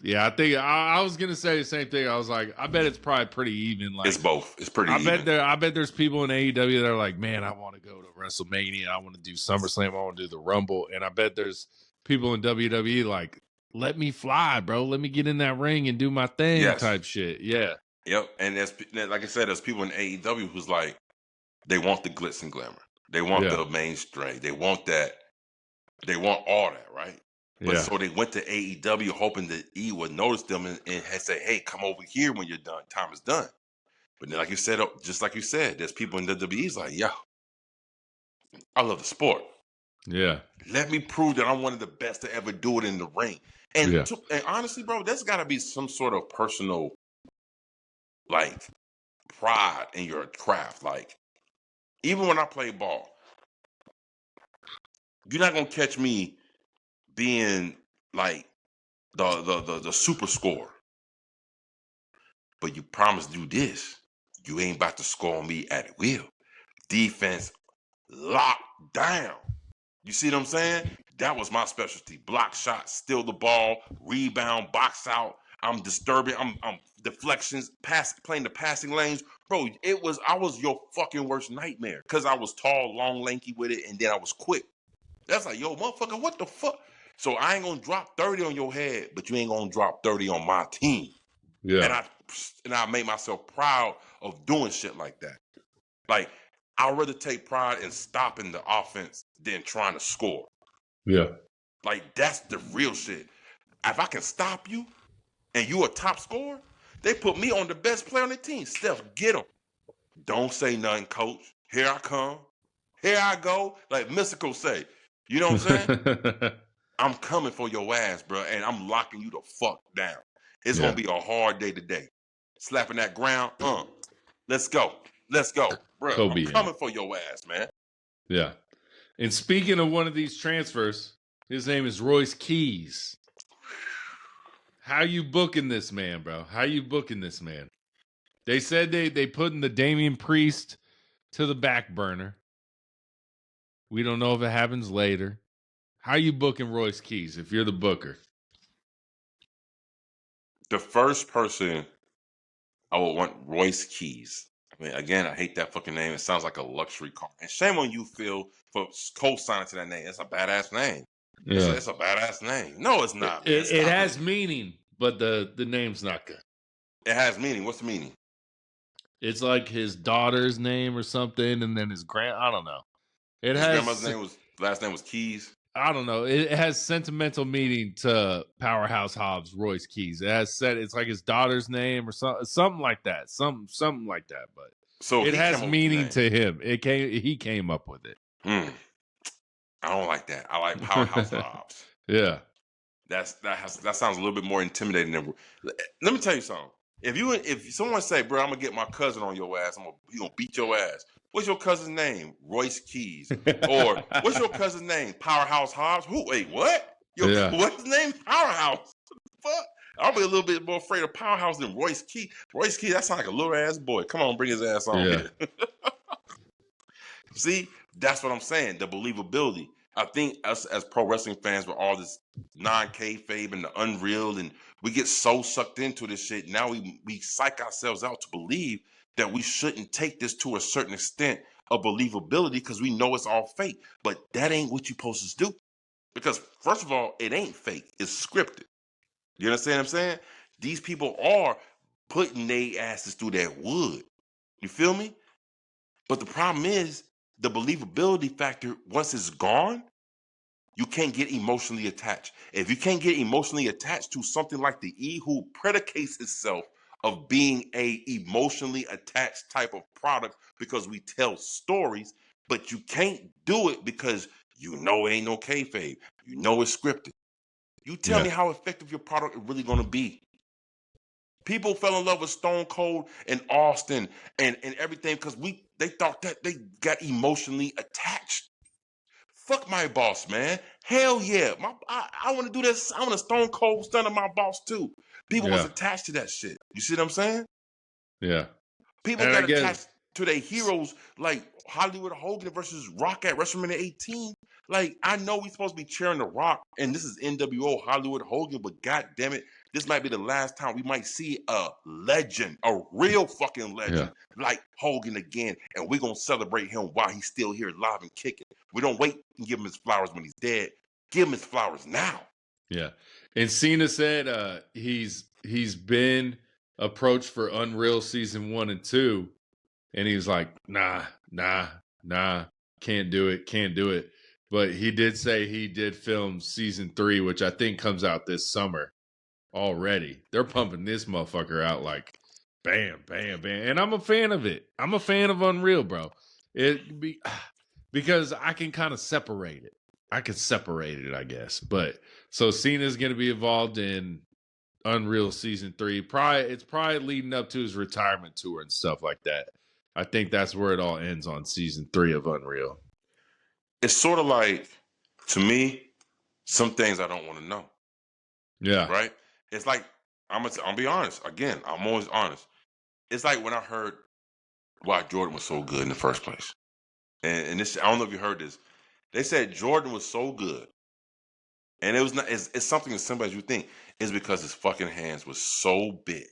Yeah, I think I was going to say the same thing. I was like, I bet it's probably pretty even. Like, it's both. It's pretty even. I bet there's people in AEW that are like, man, I want to go to WrestleMania. I want to do SummerSlam. I want to do the Rumble. And I bet there's people in WWE like, let me fly, bro. Let me get in that ring and do my thing type shit. Yeah. Yep. And there's, like I said, there's people in AEW who's like, they want the glitz and glamour. They want the mainstream. They want that. They want all that, right? But so they went to AEW hoping that E would notice them and say, hey, come over here when you're done. Time is done. But then, like you said, just like you said, there's people in WWE's like, yo, I love the sport. Yeah. Let me prove that I'm one of the best to ever do it in the ring. And, and honestly, bro, there's got to be some sort of personal, like, pride in your craft. Like, even when I play ball, you're not going to catch me being like the super scorer. But you promise to do this. You ain't about to score on me at will. Defense locked down. You see what I'm saying? That was my specialty. Block shots, steal the ball, rebound, box out. I'm disturbing. I'm deflections, playing the passing lanes. Bro, I was your fucking worst nightmare. Because I was tall, long, lanky with it, and then I was quick. That's like, yo, motherfucker, what the fuck? So I ain't gonna drop 30 on your head, but you ain't gonna drop 30 on my team. Yeah. And I made myself proud of doing shit like that. Like, I'd rather take pride in stopping the offense than trying to score. Yeah. Like, that's the real shit. If I can stop you and you a top scorer, they put me on the best player on the team. Steph, get him. Don't say nothing, coach. Here I come. Here I go. Like Mystical say. You know what I'm saying? I'm coming for your ass, bro, and I'm locking you the fuck down. It's going to be a hard day today. Slapping that ground, let's go. Let's go. Bro, I'm coming for your ass, man. Yeah. And speaking of one of these transfers, his name is Royce Keys. How you booking this man, bro? How you booking this man? They said they putting the Damian Priest to the back burner. We don't know if it happens later. How you booking Royce Keys if you're the booker? The first person I would want Royce Keys. I mean, again, I hate that fucking name. It sounds like a luxury car. And shame on you, Phil, for co-signing to that name. It's a badass name. Yeah. It's a badass name. No, it's not. It has meaning, but the name's not good. It has meaning. What's the meaning? It's like his daughter's name or something, and then I don't know. His grandmother's last name was Keys. I don't know. It has sentimental meaning to Powerhouse Hobbs, Royce Keys. It's like his daughter's name or something like that. Something like that. But so it has meaning to him. He came up with it. I don't like that. I like Powerhouse Hobbs. Yeah. That sounds a little bit more intimidating than. Let me tell you something. If someone say, bro, I'm gonna get my cousin on your ass, he gonna beat your ass. What's your cousin's name? Royce Keys. Or what's your cousin's name? Powerhouse Hobbs. Who? Wait, what? Yeah. What's his name? Powerhouse. Fuck. I'll be a little bit more afraid of Powerhouse than Royce Keys. Royce Keys, that sounds like a little ass boy. Come on, bring his ass on here. See, that's what I'm saying. The believability. I think us as pro wrestling fans with all this non-kayfabe and the unreal, and we get so sucked into this shit. Now we psych ourselves out to believe that we shouldn't take this to a certain extent of believability because we know it's all fake. But that ain't what you're supposed to do. Because first of all, it ain't fake. It's scripted. You understand what I'm saying? These people are putting their asses through that wood. You feel me? But the problem is the believability factor, once it's gone, you can't get emotionally attached. If you can't get emotionally attached to something like the E, who predicates itself of being a emotionally attached type of product because we tell stories, but you can't do it because you know it ain't no kayfabe. You know it's scripted. You tell me how effective your product is really going to be. People fell in love with Stone Cold and Austin and everything because they thought that they got emotionally attached. Fuck my boss, man. Hell yeah. I want to do this. I want a Stone Cold stun of my boss too. People was attached to that shit. You see what I'm saying? Yeah. People got attached to their heroes like Hollywood Hogan versus Rock at WrestleMania 18. Like, I know we supposed to be cheering The Rock, and this is NWO Hollywood Hogan, but god damn it, this might be the last time we might see a legend, a real fucking legend, like Hogan again, and we're going to celebrate him while he's still here alive and kicking. We don't wait and give him his flowers when he's dead. Give him his flowers now. Yeah. And Cena said he's been approached for Unreal Season 1 and 2, and he was like, nah, can't do it. But he did say he did film Season 3, which I think comes out this summer already. They're pumping this motherfucker out like bam, bam, bam. And I'm a fan of it. I'm a fan of Unreal, bro. Because I can kind of separate it. I guess. But so Cena's going to be involved in Unreal Season 3. It's probably leading up to his retirement tour and stuff like that. I think that's where it all ends on Season 3 of Unreal. It's sort of like, to me, some things I don't want to know. Yeah. Right? It's like, I'll be honest. Again, I'm always honest. It's like when I heard why Jordan was so good in the first place. And this, I don't know if you heard this. They said Jordan was so good. And it was not, it's something as simple as you think. It's because his fucking hands were so big,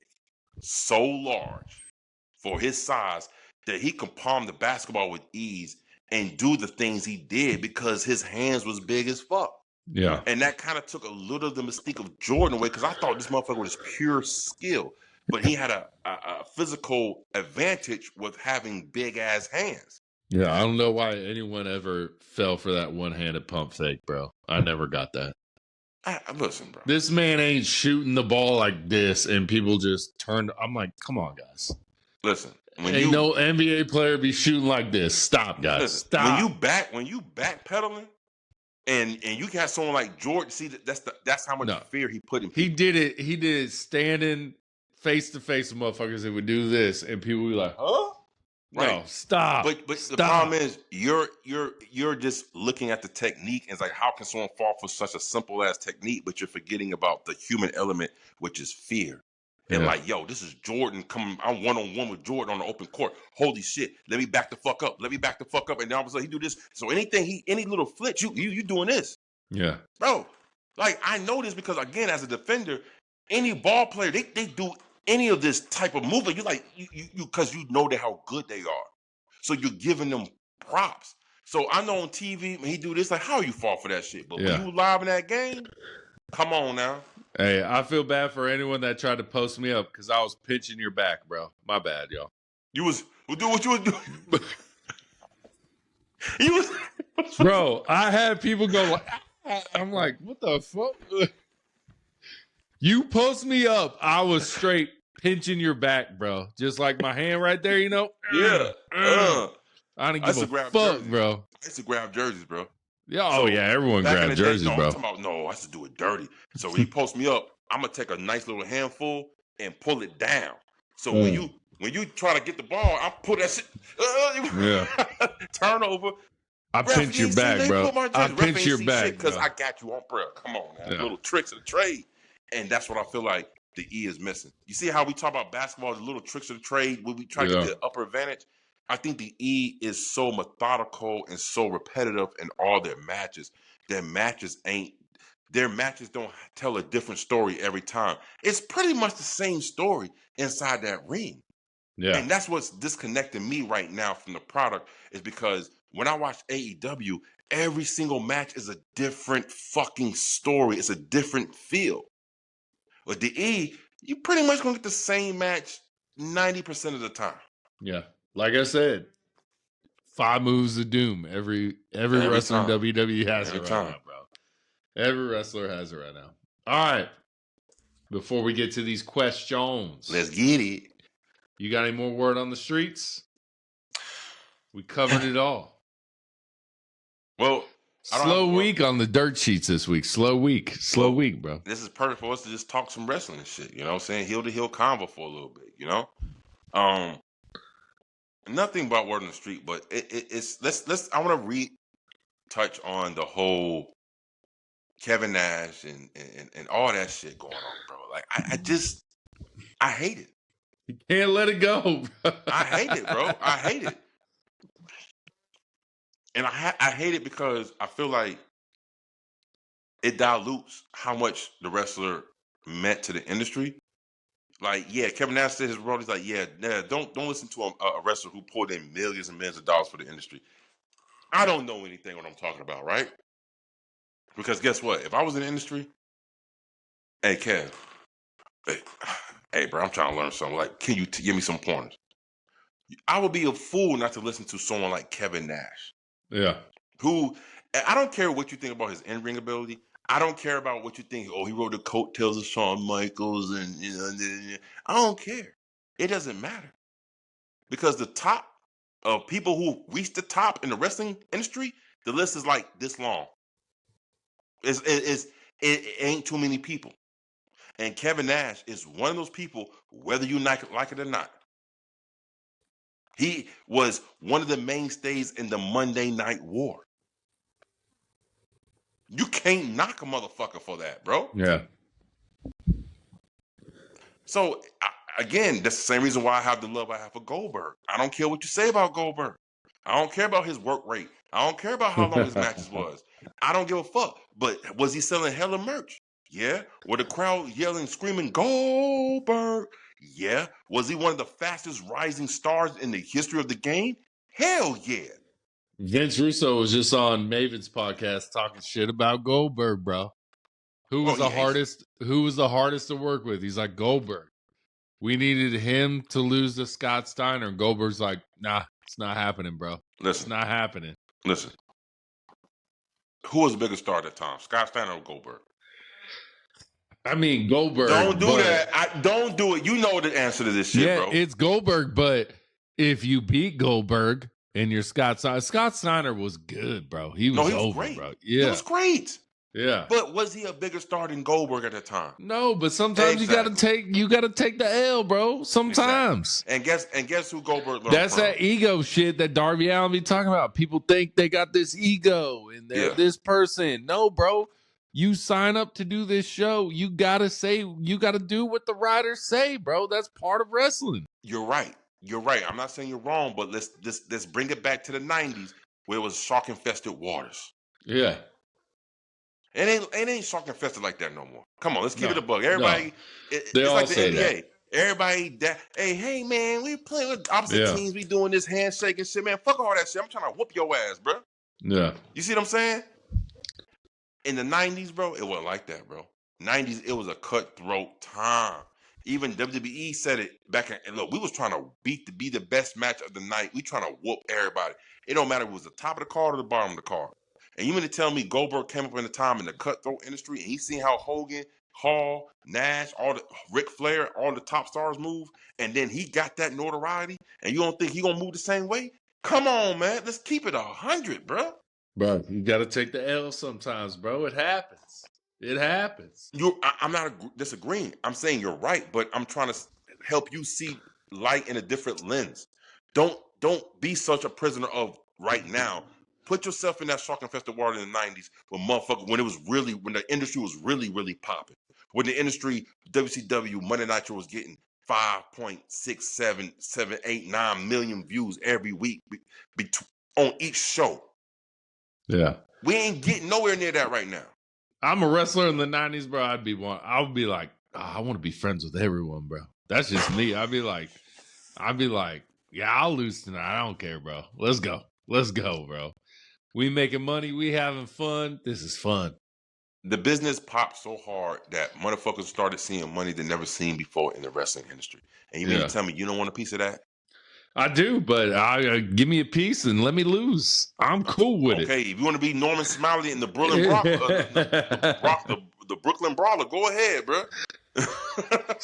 so large for his size that he could palm the basketball with ease and do the things he did because his hands was big as fuck. Yeah. And that kind of took a little of the mystique of Jordan away because I thought this motherfucker was pure skill. But he had a physical advantage with having big ass hands. Yeah, I don't know why anyone ever fell for that one-handed pump fake, bro. I never got that. Listen, bro. This man ain't shooting the ball like this, and people just turned. I'm like, come on, guys. Listen. Ain't no NBA player be shooting like this. Stop, guys. Listen, stop. When you backpedaling, and you got someone like Jordan, see that's how much fear he put in people. He did it standing face to face with motherfuckers that would do this, and people would be like, huh? Right. No, stop. But the problem is you're just looking at the technique and it's like, how can someone fall for such a simple ass technique, but you're forgetting about the human element, which is fear. And like, yo, this is Jordan coming. I'm one-on-one with Jordan on the open court. Holy shit. Let me back the fuck up. And then all of a sudden he do this. So any little flitch, you doing this. Yeah. Bro, like, I know this because, again, as a defender, any ball player, they do any of this type of movement. You're like, you because you know how good they are. So you're giving them props. So I know on TV, when he do this, like, how you fall for that shit? But when you live in that game, come on now. Hey, I feel bad for anyone that tried to post me up because I was pinching your back, bro. My bad, y'all. You do what you was doing. Bro, I had people go like, I'm like, what the fuck? You post me up, I was straight pinching your back, bro. Just like my hand right there, you know? Yeah. I didn't give a fuck, bro. I used to grab jerseys, bro. Yeah, so everyone grabbed jerseys, bro. I used to do it dirty. So when he posts me up, I'm gonna take a nice little handful and pull it down. So when you try to get the ball, I pull that shit. Turnover. I pinch your back, bro. I pinch your back because I got you on, bro. Come on, man. Little tricks of the trade, and that's what I feel like the E is missing. You see how we talk about basketball, the little tricks of the trade, when we try to get the upper advantage. I think the E is so methodical and so repetitive in all their matches. Their matches don't tell a different story every time. It's pretty much the same story inside that ring. Yeah. And that's what's disconnecting me right now from the product, is because when I watch AEW, every single match is a different fucking story. It's a different feel. With the E, you pretty much gonna get the same match 90% of the time. Yeah. Like I said, 5 moves of doom. Every wrestler in WWE has it right now, bro. Every wrestler has it right now. All right. Before we get to these questions, let's get it. You got any more word on the streets? We covered it all. Well, slow week on the dirt sheets this week. Slow week, bro. This is perfect for us to just talk some wrestling and shit. You know what I'm saying? Heel to heel convo for a little bit. You know, nothing about word on the street, but it's let's. I want to touch on the whole Kevin Nash and all that shit going on, bro. Like I hate it. You can't let it go, bro. I hate it, bro. I hate it. And I hate it because I feel like it dilutes how much the wrestler meant to the industry. Like, yeah, Kevin Nash said his role. He's like, don't listen to a wrestler who pulled in millions and millions of dollars for the industry. I don't know anything what I'm talking about, right? Because guess what? If I was in the industry, hey, Kev, hey, bro, I'm trying to learn something. Like, can you give me some pointers? I would be a fool not to listen to someone like Kevin Nash. Yeah. Who, I don't care what you think about his in-ring ability. I don't care about what you think. Oh, he rode the coattails of Shawn Michaels, and I don't care. It doesn't matter, because the top of people who reach the top in the wrestling industry, the list is like this long. It ain't too many people, and Kevin Nash is one of those people. Whether you like it or not, he was one of the mainstays in the Monday Night War. You can't knock a motherfucker for that, bro. Yeah. So, again, that's the same reason why I have the love I have for Goldberg. I don't care what you say about Goldberg. I don't care about his work rate. I don't care about how long his matches was. I don't give a fuck. But was he selling hella merch? Yeah. Were the crowd yelling, screaming, Goldberg? Yeah. Was he one of the fastest rising stars in the history of the game? Hell yeah. Vince Russo was just on Maven's podcast talking shit about Goldberg, bro. Who was the hardest to work with? He's like, Goldberg. We needed him to lose to Scott Steiner. And Goldberg's like, nah, it's not happening, bro. It's not happening. Listen. Who was the biggest star at that time? Scott Steiner or Goldberg? I mean, Goldberg. Don't do that. Don't do it. You know the answer to this shit, bro. Yeah, it's Goldberg, but if you beat Goldberg and you're Scott Steiner was good, bro. He was great, bro. Yeah. He was great. Yeah. But was he a bigger star than Goldberg at the time? No, but sometimes you gotta take the L, bro. Sometimes. Exactly. And guess who Goldberg learned That's from? That ego shit that Darby Allin be talking about. People think they got this ego and they're this person. No, bro. You sign up to do this show. You gotta do what the writers say, bro. That's part of wrestling. You're right. I'm not saying you're wrong, but let's bring it back to the 90s where it was shark infested waters. Yeah. It ain't shark infested like that no more. Come on, let's keep it a bug. Everybody, it's all like the say NBA. That. Everybody, hey man, we playing with opposite teams. We doing this handshake and shit, man. Fuck all that shit. I'm trying to whoop your ass, bro. Yeah. You see what I'm saying? In the 90s, bro, it wasn't like that, bro. 90s, it was a cutthroat time. Even WWE said it back in, and look, we was trying to be the best match of the night. We trying to whoop everybody. It don't matter if it was the top of the card or the bottom of the card. And you mean to tell me Goldberg came up in the time in the cutthroat industry and he seen how Hogan, Hall, Nash, Ric Flair, all the top stars move, and then he got that notoriety, and you don't think he gonna move the same way? Come on, man. Let's keep it 100, bro. Bro, you gotta take the L sometimes, bro. It happens. It happens. I'm not disagreeing. I'm saying you're right, but I'm trying to help you see light in a different lens. Don't be such a prisoner of right now. Put yourself in that shark infested water in the '90s when the industry was really, really popping. When the industry, WCW, Monday Night Raw was getting 5.67, 9 million views every week on each show. Yeah. We ain't getting nowhere near that right now. I'm a wrestler in the 90s, bro. I would be like, I want to be friends with everyone, bro. That's just me. I'd be like, yeah, I'll lose tonight. I don't care, bro. Let's go, bro. We making money. We having fun. This is fun. The business popped so hard that motherfuckers started seeing money they never seen before in the wrestling industry. And you mean to tell me you don't want a piece of that? I do, but give me a piece and let me lose. I'm cool with it. Okay, if you want to be Norman Smiley in the Brooklyn the Brooklyn Brawler, go ahead, bro.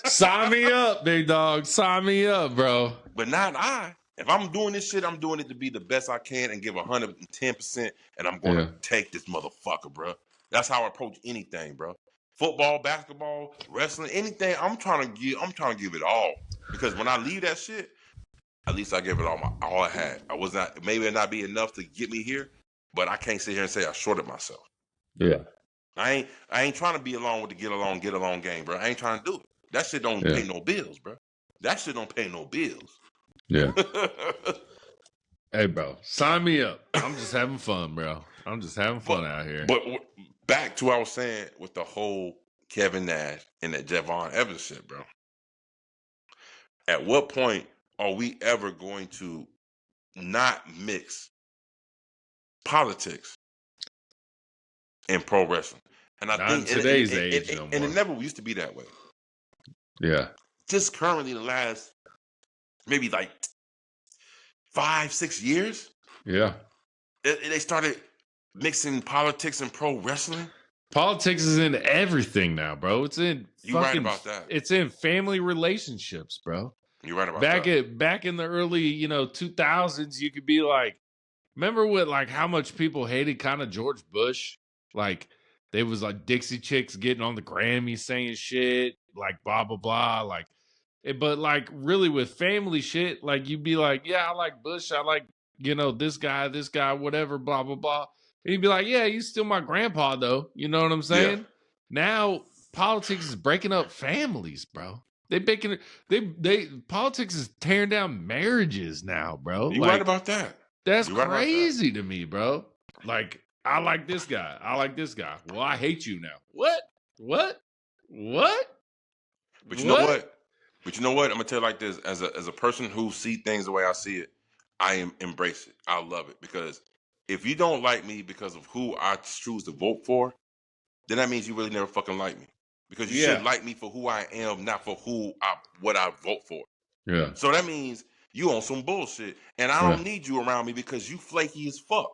Sign me up, big dog. Sign me up, bro. But not I. If I'm doing this shit, I'm doing it to be the best I can and give 110%, and I'm going to take this motherfucker, bro. That's how I approach anything, bro. Football, basketball, wrestling, anything. I'm trying to give it all, because when I leave that shit, at least I gave it all I had. Maybe it not be enough to get me here, but I can't sit here and say I shorted myself. Yeah. I ain't trying to be along with the get along game, bro. I ain't trying to do it. That shit don't pay no bills, bro. That shit don't pay no bills. Yeah. Hey, bro, sign me up. I'm just having fun, bro. I'm just having fun out here. But back to what I was saying with the whole Kevin Nash and that Javon Evans shit, bro. At what point are we ever going to not mix politics and pro wrestling? And I think in today's age, and it never used to be that way. Yeah. Just currently, the last maybe like 5-6 years. Yeah. They started mixing politics and pro wrestling. Politics is in everything now, bro. It's in right about that. It's in family relationships, bro. You're right about that. Back in the early, 2000s, you could be like, remember what, like, how much people hated kind of George Bush? Like, they was like Dixie Chicks getting on the Grammy saying shit, like blah blah blah, like. But like really with family shit, like you'd be like, yeah, I like Bush, I like, this guy, whatever, blah blah blah. And you'd be like, yeah, you still my grandpa though. You know what I'm saying? Yeah. Now politics is breaking up families, bro. Politics is tearing down marriages now, bro. You right about that. That's crazy to me, bro. Like, I like this guy. Well, I hate you now. What? But you know what? I'm gonna tell you like this: as a person who see things the way I see it, I embrace it. I love it, because if you don't like me because of who I choose to vote for, then that means you really never fucking like me. Because you should like me for who I am, not for what I vote for. Yeah. So that means you on some bullshit, and I don't need you around me because you flaky as fuck.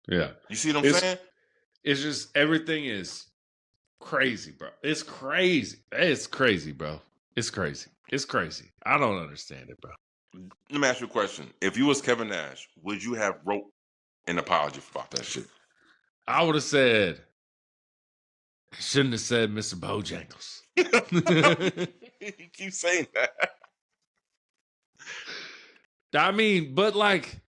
Yeah. You see what I'm saying? It's just everything is crazy, bro. It's crazy. It's crazy, bro. It's crazy. It's crazy. I don't understand it, bro. Let me ask you a question. If you was Kevin Nash, would you have wrote an apology about that shit? I would have said, shouldn't have said Mr. Bojangles. You keep saying that. I mean, but like,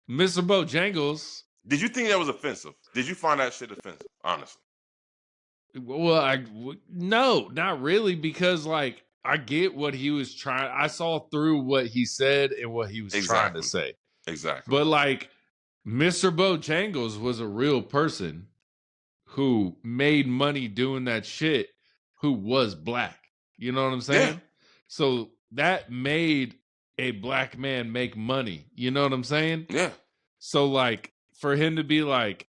Mr. Bojangles. Did you think that was offensive? Did you find that shit offensive, honestly? Well, no, not really, because like, I get what he was trying. I saw through what he said and what he was trying to say. Exactly. But like, Mr. Bojangles was a real person who made money doing that shit, who was black. You know what I'm saying? Yeah. So that made a black man make money. You know what I'm saying? Yeah. So like, for him to be like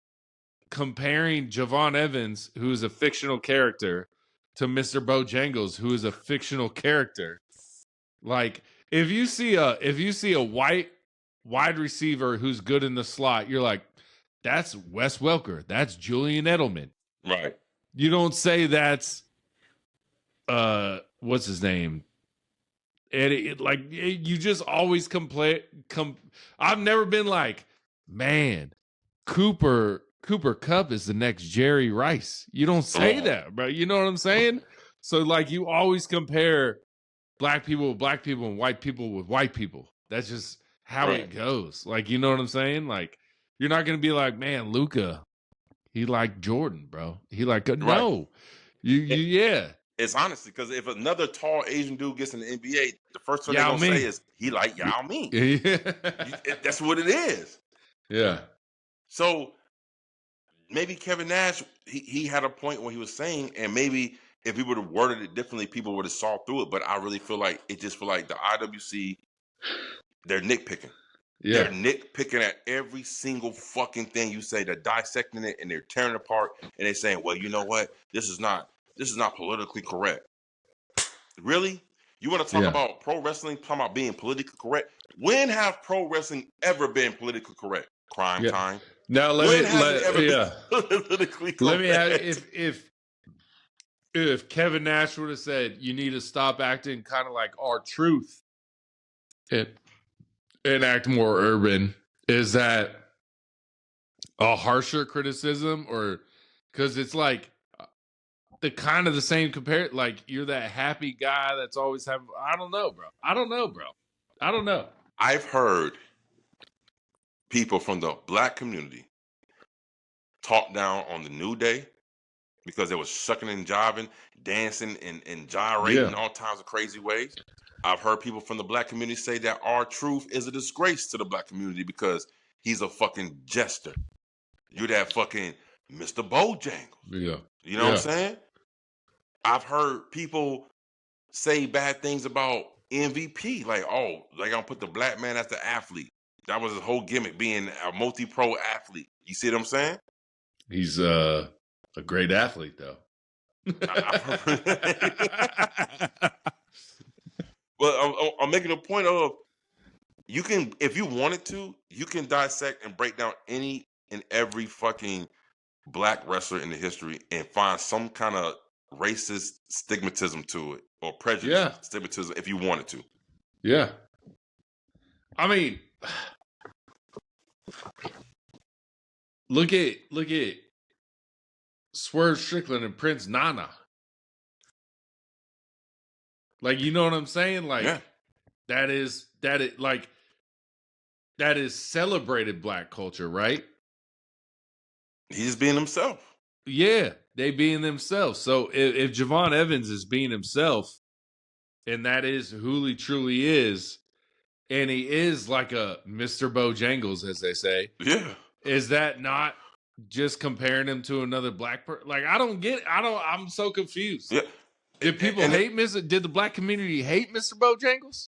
comparing Javon Evans, who's a fictional character, to Mr. Bojangles, who is a fictional character. Like, if you see a white wide receiver who's good in the slot, you're like, that's Wes Welker, that's Julian Edelman. Right. You don't say that's what's his name? And you just always I've never been like, man, Cooper Cooper Kupp is the next Jerry Rice. You don't say that, bro. You know what I'm saying? So like you always compare black people with black people and white people with white people. That's just how it goes. Like, you know what I'm saying? Like, you're not gonna be like, man, Luka, he like Jordan, bro. He like no. Yeah. It's honestly because if another tall Asian dude gets in the NBA, the first thing they're Yao gonna Ming. say is he like Yao Ming. Yeah. That's what it is. Yeah. So maybe Kevin Nash, he had a point where he was saying, and maybe if he would have worded it differently, people would have saw through it. But I really feel like the IWC, they're nitpicking. Yeah. They're nitpicking at every single fucking thing you say. They're dissecting it and they're tearing it apart, and they're saying, well, you know what? This is not politically correct. Really? You want to talk about pro wrestling, talking about being politically correct? When have pro wrestling ever been politically correct? Crime time. Now When has it ever been politically correct? Let me ask, if Kevin Nash would have said you need to stop acting kind of like R-Truth and act more urban, is that a harsher criticism, or because it's like the kind of the same compare, like you're that happy guy that's always having, I don't know, bro. I don't know. I've heard people from the black community talk down on the New Day because they were shucking and jiving, dancing and gyrating all kinds of crazy ways. I've heard people from the black community say that R-Truth is a disgrace to the black community because he's a fucking jester. You're that fucking Mr. Bojangles. Yeah. You know what I'm saying? I've heard people say bad things about MVP. Like, oh, they're going to put the black man as the athlete. That was his whole gimmick, being a multi-pro athlete. You see what I'm saying? He's a great athlete, though. Well, I'm making a point of, you can, if you wanted to, you can dissect and break down any and every fucking black wrestler in the history and find some kind of racist stigmatism to it or prejudice stigmatism if you wanted to. Yeah. I mean, look at Swerve Strickland and Prince Nana. Like, you know what I'm saying? Like, that is celebrated black culture, right? He's being himself. Yeah, they being themselves. So if Javon Evans is being himself, and that is who he truly is, and he is like a Mr. Bojangles, as they say. Yeah. Is that not just comparing him to another black person? Like, I'm so confused. Yeah. Did people did the black community hate Mr. Bojangles?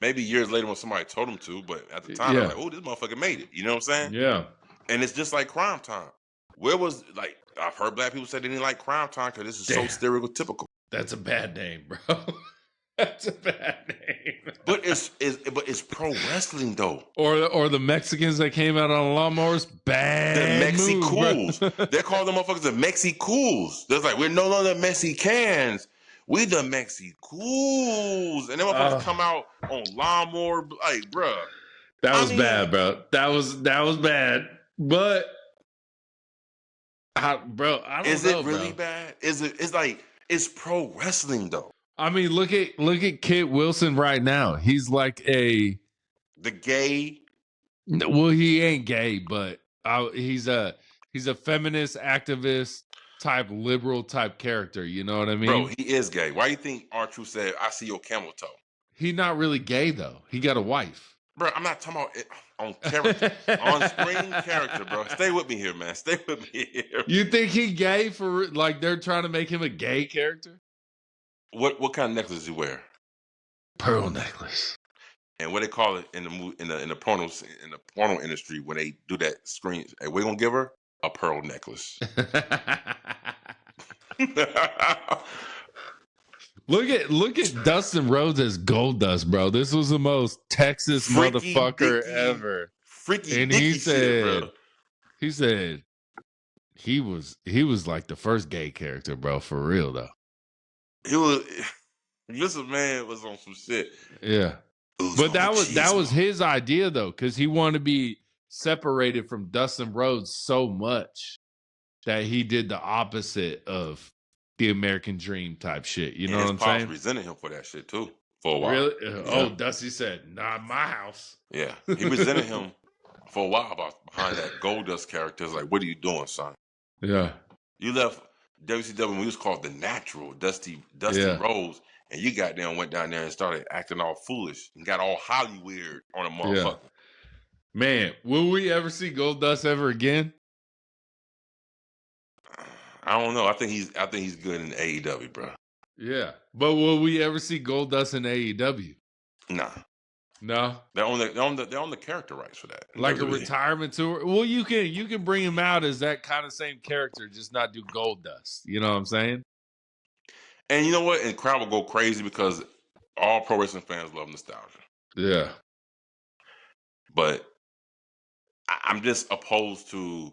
Maybe years later when somebody told him to, but at the time, they're like, oh, this motherfucker made it. You know what I'm saying? Yeah. And it's just like Crime Time. Where was, like, I've heard black people say they didn't like Crime Time because this is so stereotypical. That's a bad name, bro. That's a bad name. But it's pro wrestling though. Or the Mexicans that came out on lawnmowers, bad. The Mexicools. They call them motherfuckers the Mexicools. They're like, we're no longer Mexicans. We the Mexicools. And them motherfuckers come out on lawnmower, like, bruh. That was bad, bro. That was bad. But I don't know. Is it really bad? It's like, it's pro wrestling though. I mean, look at Kit Wilson right now. He's like the gay. Well, he ain't gay, but he's a feminist activist type, liberal type character. You know what I mean? Bro, he is gay. Why do you think R-Truth said, "I see your camel toe"? He's not really gay though. He got a wife. Bro, I'm not talking about it on character, on screen character, bro. Stay with me here, man. Stay with me here. You think he gay for like they're trying to make him a gay character? What kind of necklace does he wear? Pearl necklace. And what they call it in the porno industry when they do that screen? Hey, we're gonna give her a pearl necklace. Look at Dustin Rhodes as Gold Dust, bro. This was the most Texas freaky motherfucker ever. Freaky, and he said he was like the first gay character, bro, for real though. This man was on some shit. Yeah. But that was his idea though, because he wanted to be separated from Dustin Rhodes so much that he did the opposite of the American Dream type shit. You know And what his I'm pops saying? resented him for that shit too for a while. Really? Yeah. Oh, Dusty said, "Not my house." Yeah, he resented him for a while behind that Goldust character. It's like, what are you doing, son? Yeah. You left WCW when he was called the Natural, Dustin Yeah. Rhodes, and you went down there and started acting all foolish and got all Hollywood on a Yeah. motherfucker. Man, will we ever see Goldust ever again? I don't know. I think he's good in AEW, bro. Yeah. But will we ever see Goldust in AEW? Nah. No. They're on the character rights for that. Like a retirement tour? Well, you can bring him out as that kind of same character, just not do Goldust. You know what I'm saying? And you know what? And crowd will go crazy because all pro wrestling fans love nostalgia. Yeah. But I'm just opposed to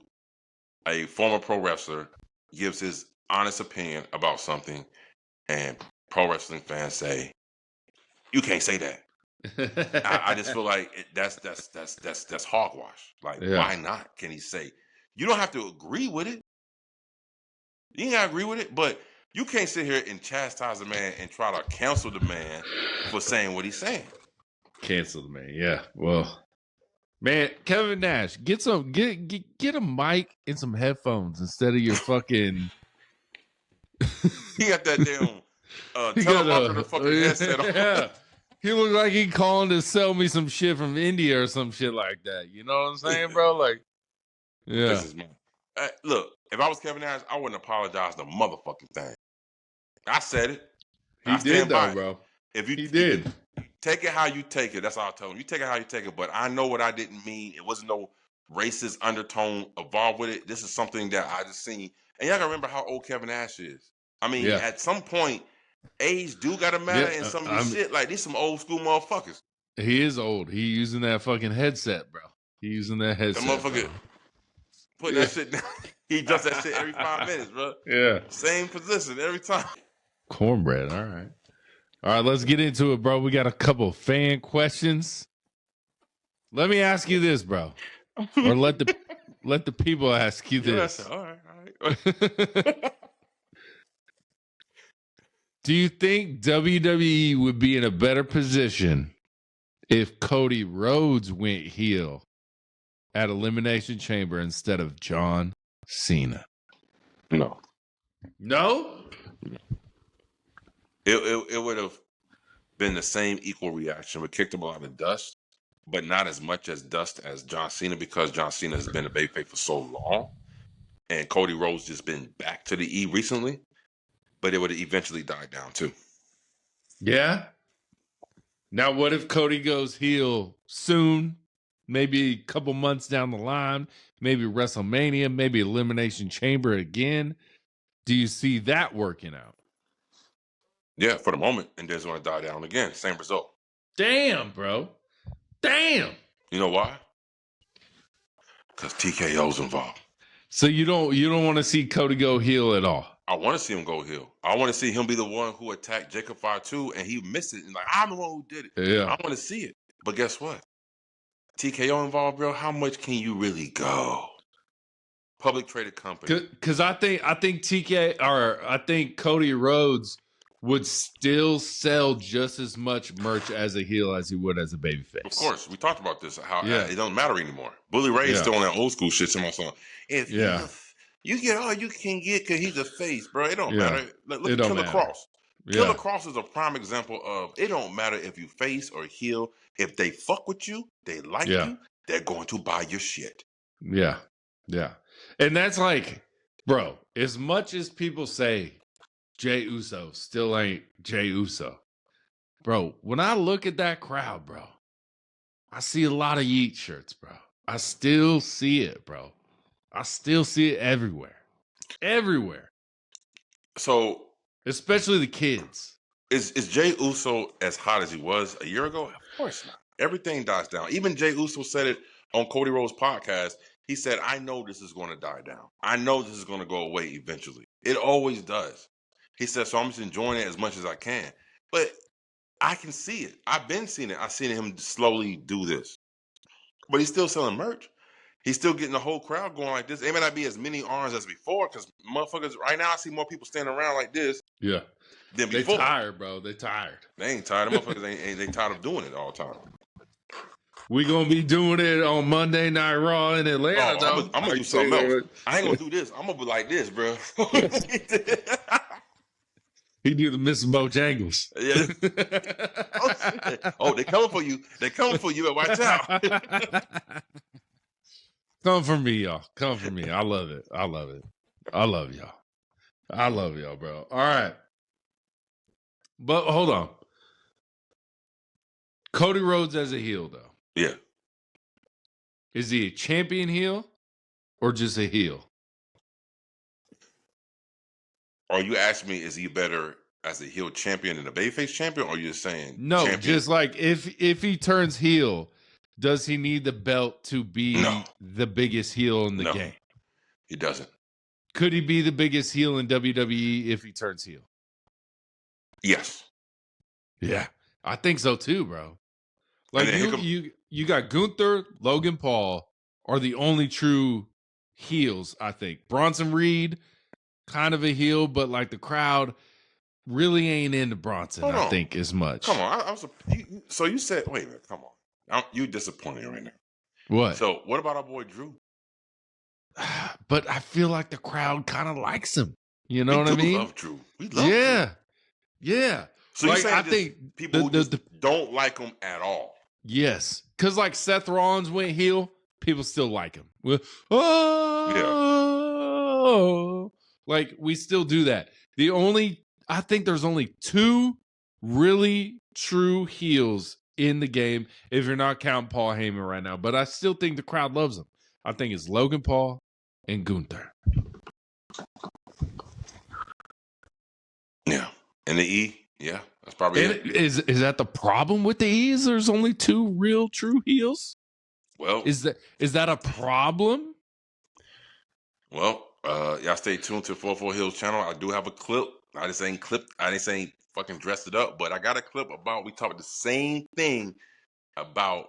a former pro wrestler gives his honest opinion about something, and pro wrestling fans say, "You can't say that." I just feel like that's hogwash. Like, why not? Can he say? You don't have to agree with it. You ain't gotta agree with it, but you can't sit here and chastise a man and try to cancel the man for saying what he's saying. Cancel the man. Yeah. Well, man, Kevin Nash, get a mic and some headphones instead of your fucking. He got that damn telemarketer fucking headset on. Yeah. He looked like he calling to sell me some shit from India or some shit like that. You know what I'm saying, bro? Like, yeah. This is man. Look, if I was Kevin Nash, I wouldn't apologize the motherfucking thing. I said it. He did though, bro. If you he did. Take it how you take it. That's all I tell him. You take it how you take it. But I know what I didn't mean. It wasn't no racist undertone involved with it. This is something that I just seen. And y'all gotta remember how old Kevin Nash is. I mean, at some point, age do gotta matter in some of this shit. Like, these some old school motherfuckers. He is old. He using that fucking headset, bro. He using that headset. That motherfucker putting that shit down. He does that shit every 5 minutes, bro. Yeah. Same position every time. Cornbread. All right. All right, let's get into it, bro. We got a couple fan questions. Let me ask you this, bro. Or let the people ask you this. Yes, all right. Do you think WWE would be in a better position if Cody Rhodes went heel at Elimination Chamber instead of John Cena? No. No? It would have been the same equal reaction. We kicked him a lot of dust, but not as much as dust as John Cena, because John Cena has been a babyface for so long, and Cody Rhodes just been back to the E recently. But it would have eventually died down too. Yeah. Now, what if Cody goes heel soon? Maybe a couple months down the line, maybe WrestleMania, maybe Elimination Chamber again. Do you see that working out? Yeah, for the moment, and then it's going to die down again. Same result. Damn, bro. Damn. You know why? Because TKO's involved. So you don't want to see Cody go heel at all? I want to see him go heel. I want to see him be the one who attacked Jacob Fatu, and he missed it. And like, I'm the one who did it. Yeah. I want to see it. But guess what? TKO involved, bro. How much can you really go? Public traded company. Because I think I think Cody Rhodes would still sell just as much merch as a heel as he would as a babyface. Of course, we talked about this. How it don't matter anymore. Bully Ray's still on that old school shit. If you get all you can get because he's a face, bro. It don't matter. Look at Killer Cross. Killer Cross is a prime example of it don't matter if you face or heel. If they fuck with you, they like you, they're going to buy your shit. Yeah. Yeah. And that's like, bro, as much as people say Jey Uso still ain't Jey Uso, bro, when I look at that crowd, bro, I see a lot of Yeet shirts, bro. I still see it, bro. I still see it everywhere. Everywhere. So, especially the kids. Is Jey Uso as hot as he was a year ago? Of course not. Everything dies down. Even Jey Uso said it on Cody Rhodes' podcast. He said, I know this is going to die down. I know this is going to go away eventually. It always does. He said, so I'm just enjoying it as much as I can. But I can see it. I've been seeing it. I've seen him slowly do this. But he's still selling merch. He's still getting the whole crowd going like this. It may not be as many arms as before because motherfuckers right now I see more people standing around like this. Yeah. Than before. They tired, bro. They tired. They ain't tired. The motherfuckers ain't they tired of doing it all the time. We gonna be doing it on Monday Night Raw in Atlanta. Oh, I'm gonna do something else. I ain't gonna do this. I'm gonna be like this, bro. He do the Mr. Bojangles. Yeah. Oh, they coming for you. They coming for you. Watch out. Come for me, y'all. Come for me. I love it. I love it. I love y'all. I love y'all, bro. All right. But hold on. Cody Rhodes as a heel, though. Yeah. Is he a champion heel or just a heel? Are you asking me, is he better as a heel champion than a babyface champion? Or are you just saying no? Champion? Just like if he turns heel, does he need the belt to be the biggest heel in the game? He doesn't. Could he be the biggest heel in WWE if he turns heel? Yes. Yeah, I think so too, bro. Like you got Gunther, Logan Paul are the only true heels, I think. Bronson Reed, kind of a heel, but like the crowd really ain't into Bronson, I think, as much. Come on. So you said, wait a minute, come on. You disappointing right now. What? So what about our boy Drew? But I feel like the crowd kind of likes him. You know what I mean? We love Drew. We love Drew. Yeah. So like, you're saying I think people who just don't like him at all? Yes. Because like Seth Rollins went heel, people still like him. Like we still do that. I think there's only 2 really true heels in the game if you're not counting Paul Heyman right now. But I still think the crowd loves him. I think it's Logan Paul and Gunther. Yeah. And the E? Yeah. That's probably it. Is that the problem with the E's? There's only 2 real true heels? Well, is that a problem? Well, y'all stay tuned to 44 Hills channel. I do have a clip. I just ain't fucking dressed it up, but I got a clip about we talked the same thing about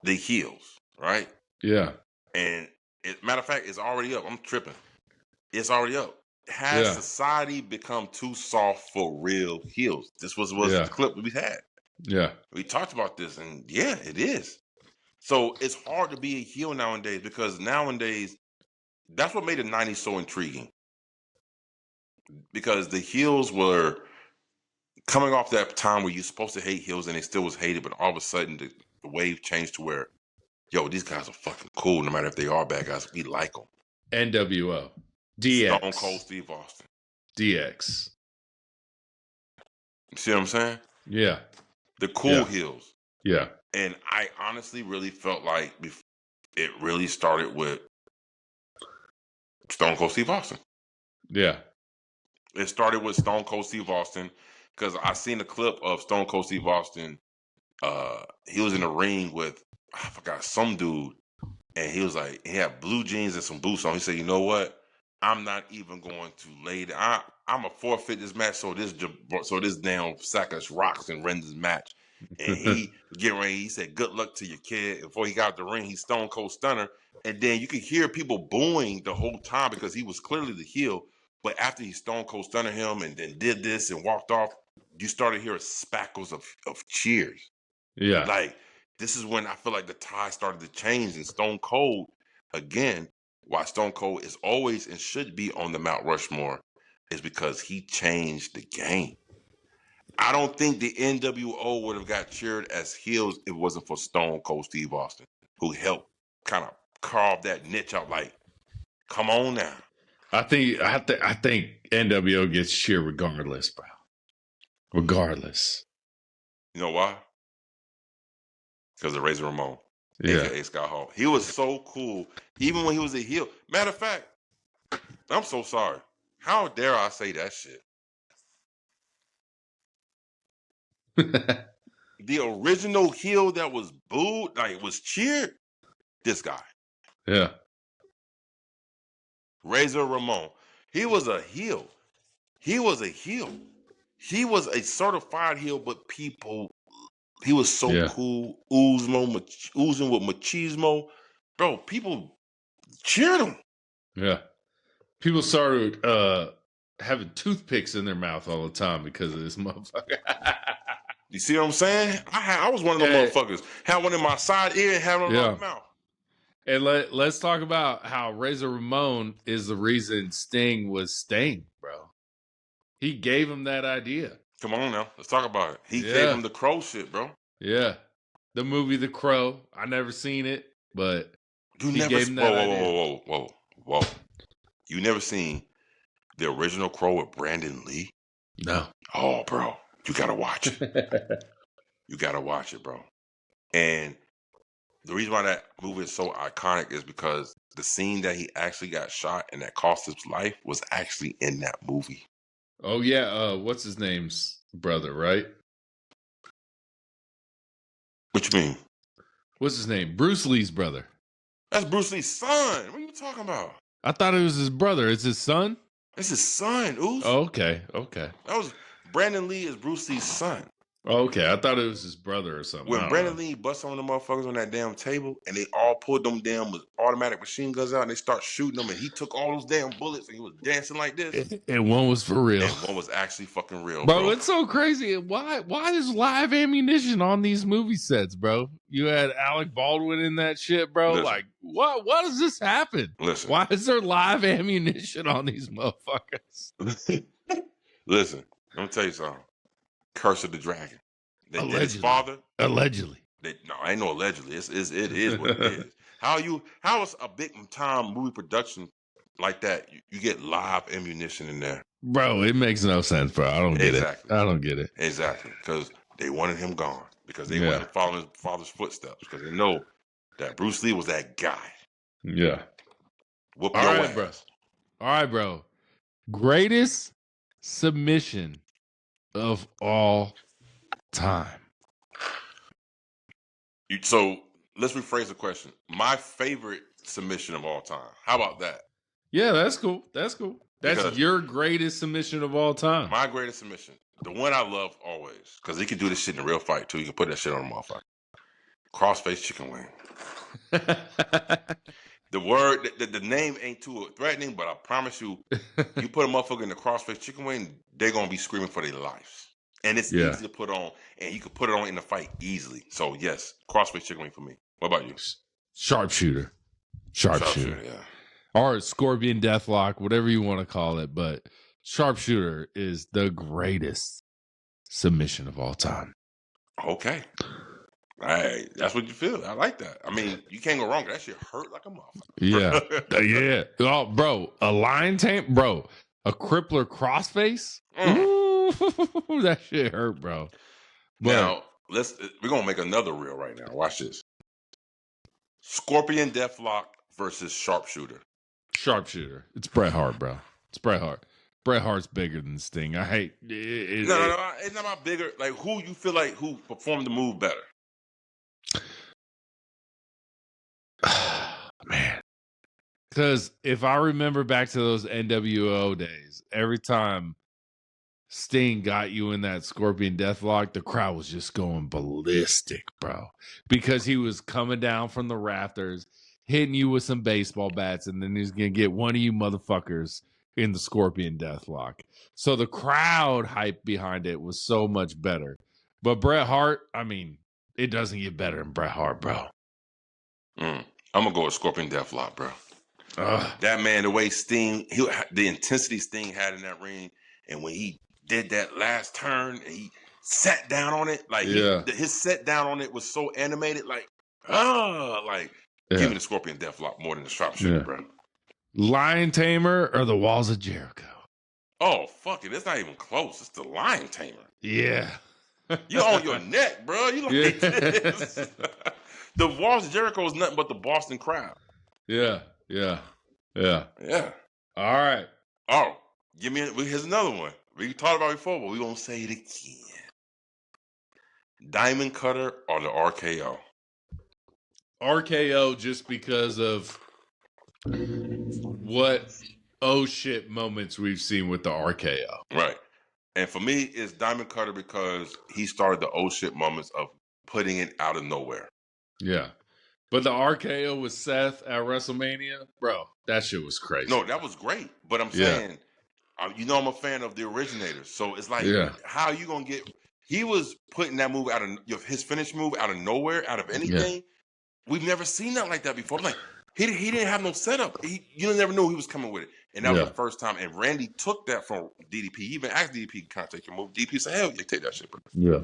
the heels, right? Yeah. And matter of fact, it's already up. I'm tripping. It's already up. Has society become too soft for real heels? This was the clip we had. Yeah. We talked about this, and yeah, it is. So it's hard to be a heel nowadays because nowadays, that's what made the 90s so intriguing. Because the heels were coming off that time where you're supposed to hate heels and they still was hated, but all of a sudden the wave changed to where, yo, these guys are fucking cool no matter if they are bad guys. We like them. NWO. DX. Stone Cold Steve Austin. DX. You see what I'm saying? Yeah. The cool heels. Yeah. And I honestly really felt like it really started with Stone Cold Steve Austin. Yeah. It started with Stone Cold Steve Austin because I seen a clip of Stone Cold Steve Austin. He was in the ring with, I forgot, some dude. And he was like, he had blue jeans and some boots on. He said, you know what? I'm not even going to lay down. I'm a forfeit this match so this damn sack of rocks and rend this match. And he getting ready. He said, good luck to your kid. Before he got out the ring, he's Stone Cold Stunner. And then you could hear people booing the whole time because he was clearly the heel. But after he Stone Cold Stunner him and then did this and walked off, you started hearing spackles of cheers. Yeah. Like, this is when I feel like the tide started to change. And Stone Cold, again, why Stone Cold is always and should be on the Mount Rushmore is because he changed the game. I don't think the NWO would have got cheered as heels if it wasn't for Stone Cold Steve Austin, who helped kind of carve that niche out. Like, come on now. I think NWO gets cheered regardless, bro. Regardless. You know why? Because of Razor Ramon, yeah. aka Scott Hall. He was so cool, even when he was a heel. Matter of fact, I'm so sorry. How dare I say that shit? The original heel that was booed, like was cheered, this guy. Yeah. Razor Ramon. He was a heel. He was a heel. He was a certified heel, but he was so cool, oozing with machismo. bro, people cheered him. Yeah. People started having toothpicks in their mouth all the time because of this motherfucker. You see what I'm saying? I was one of them motherfuckers. Had one in my side ear and had one in my mouth. And let's talk about how Razor Ramon is the reason Sting was Sting, bro. He gave him that idea. Come on now. Let's talk about it. He gave him the Crow shit, bro. Yeah. The movie The Crow. I never seen it, but he gave him that idea. Whoa. You never seen the original Crow with Brandon Lee? No. Oh, bro. You got to watch it. You got to watch it, bro. And the reason why that movie is so iconic is because the scene that he actually got shot and that cost his life was actually in that movie. Oh, yeah. What's his name's brother, right? What you mean? What's his name? Bruce Lee's brother. That's Bruce Lee's son. What are you talking about? I thought it was his brother. It's his son? It's his son, Oos. Oh, okay. That was Brandon Lee is Bruce Lee's son. Okay, I thought it was his brother or something. When Brandon Lee bust on the motherfuckers on that damn table and they all pulled them damn automatic machine guns out and they start shooting them and he took all those damn bullets and he was dancing like this. And one was for real. And one was actually fucking real, bro. It's so crazy. Why is live ammunition on these movie sets, bro? You had Alec Baldwin in that shit, bro. Listen. Like, what does this happen? Listen. Why is there live ammunition on these motherfuckers? Listen, let me tell you something. Curse of the Dragon. His father. Allegedly. No, ain't no allegedly. It is what it is. How is a big time movie production like that? You get live ammunition in there, bro. It makes no sense, bro. I don't get it. I don't get it. Exactly, because they wanted him gone because they wanted to follow his father's footsteps because they know that Bruce Lee was that guy. Yeah. Whoop your ass. Bro. All right, bro. Greatest submission of all time. So let's rephrase the question. My favorite submission of all time. How about that? Yeah, that's cool. That's your greatest submission of all time. My greatest submission. The one I love always. Because he can do this shit in a real fight too. You can put that shit on a motherfucker. Crossface chicken wing. The name ain't too threatening, but I promise you, you put a motherfucker in the crossface chicken wing, they're going to be screaming for their lives. And it's easy to put on, and you can put it on in the fight easily. So, yes, crossface chicken wing for me. What about you? Sharpshooter, yeah. Or scorpion deathlock, whatever you want to call it. But sharpshooter is the greatest submission of all time. Okay. Right. That's what you feel. I like that. I mean, you can't go wrong. That shit hurt like a motherfucker. Yeah. Yeah. Oh, bro, a lion tame, bro, a crippler crossface. Ooh, that shit hurt, bro. But now, we're going to make another reel right now. Watch this. Scorpion deathlock versus sharpshooter. Sharpshooter. It's Bret Hart, bro. It's Bret Hart. Bret Hart's bigger than Sting. I hate it. No. It's not about bigger. Like, who you feel like who performed the move better? Man. Because if I remember back to those NWO days, every time Sting got you in that Scorpion Deathlock, the crowd was just going ballistic, bro. Because he was coming down from the rafters, hitting you with some baseball bats, and then he's going to get one of you motherfuckers in the Scorpion Deathlock. So the crowd hype behind it was so much better. But Bret Hart, I mean, it doesn't get better than Bret Hart, bro. I'm going to go with Scorpion Deathlock, bro. That man, the way Sting, the intensity Sting had in that ring, and when he did that last turn and he sat down on it, like his set down on it was so animated, give me the Scorpion Deathlock more than the sharpshooter, bro. Lion Tamer or the Walls of Jericho? Oh, fuck it. It's not even close. It's the Lion Tamer. Yeah. You're on your neck, bro. You like this. The Walls of Jericho is nothing but the Boston crowd. Yeah. All right. Oh, here's another one. We talked about it before, but we're going to say it again. Diamond Cutter or the RKO? RKO just because of what oh shit moments we've seen with the RKO. Right. And for me, it's Diamond Cutter because he started the oh shit moments of putting it out of nowhere. Yeah. But the RKO with Seth at WrestleMania, bro, that shit was crazy. No, that was great. But I'm saying, you know, I'm a fan of the originators. So it's like, how are you going to get... He was putting that move out of... His finish move out of nowhere, out of anything. Yeah. We've never seen nothing like that before. I'm like, he didn't have no setup. You never knew he was coming with it. And that was the first time. And Randy took that from DDP. He even asked DDP, can I take your move? DDP said, hell yeah, take that shit, bro. Yeah.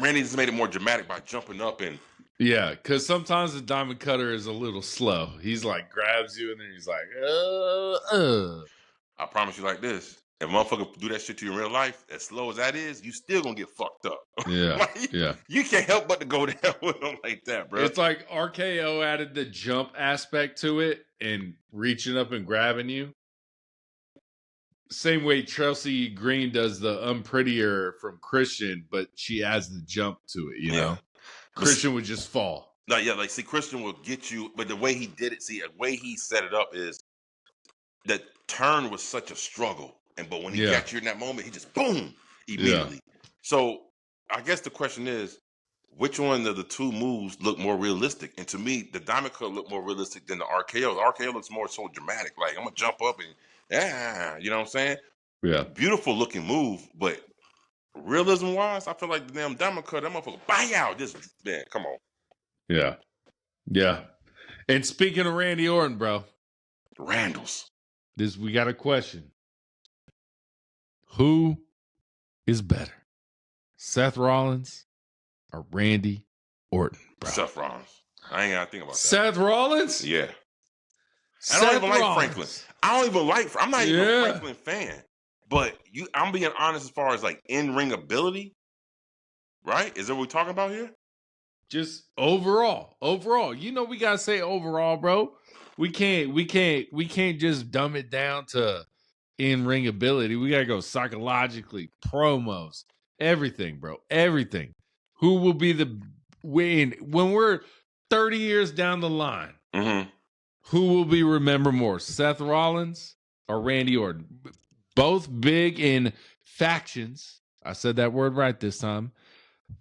Randy just made it more dramatic by jumping up and... Yeah, because sometimes the diamond cutter is a little slow. He's like, grabs you and then he's like, I promise you like this. If motherfucker do that shit to you in real life, as slow as that is, you still gonna get fucked up. Yeah, like, you can't help but to go down with him like that, bro. It's like RKO added the jump aspect to it and reaching up and grabbing you. Same way Chelsea Green does the unprettier from Christian, but she adds the jump to it, you know? Christian would just fall. No, yeah, like, see, Christian will get you, but the way he did it, the way he set it up is that turn was such a struggle. But when he got you in that moment, he just, boom, immediately. Yeah. So I guess the question is, which one of the two moves look more realistic? And to me, the diamond cut looked more realistic than the RKO. The RKO looks more so dramatic. Like, I'm going to jump up and, you know what I'm saying? Yeah. Beautiful looking move, but realism-wise, I feel like the damn diamond cut, that motherfucker, bow, just, man, come on. Yeah. Yeah. And speaking of Randy Orton, bro. Randall's. We got a question. Who is better? Seth Rollins or Randy Orton, bro? Seth Rollins. I ain't got to think about that. Seth Rollins? Yeah. I don't even like Franklin. I'm not even a Franklin fan. But I'm being honest as far as like in-ring ability, right? Is that what we're talking about here? Just overall. You know we gotta say overall, bro. We can't just dumb it down to in-ring ability. We gotta go psychologically, promos, everything, bro. Everything. Who will be the when we're 30 years down the line? Mm-hmm. Who will be remembered more? Seth Rollins or Randy Orton? Both big in factions. I said that word right this time.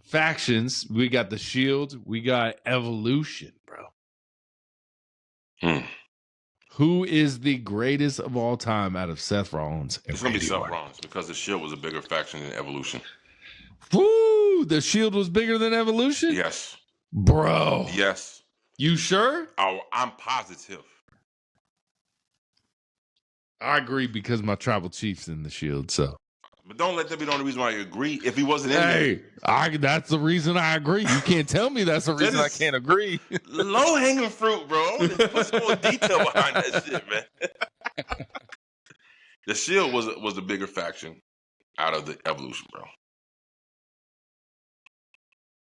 Factions. We got the Shield. We got Evolution, bro. Who is the greatest of all time out of Seth Rollins? It's going to be Seth Rollins because the Shield was a bigger faction than Evolution. Woo! The Shield was bigger than Evolution? Yes. Bro. Yes. You sure? Oh, I'm positive. I agree because my tribal chief's in the Shield, so. But don't let that be the only reason why you agree. If he wasn't in there. That's the reason I agree. You can't tell me that's the reason I can't agree. Low-hanging fruit, bro. I want to put some more detail behind that shit, man. The Shield was the bigger faction out of the Evolution, bro.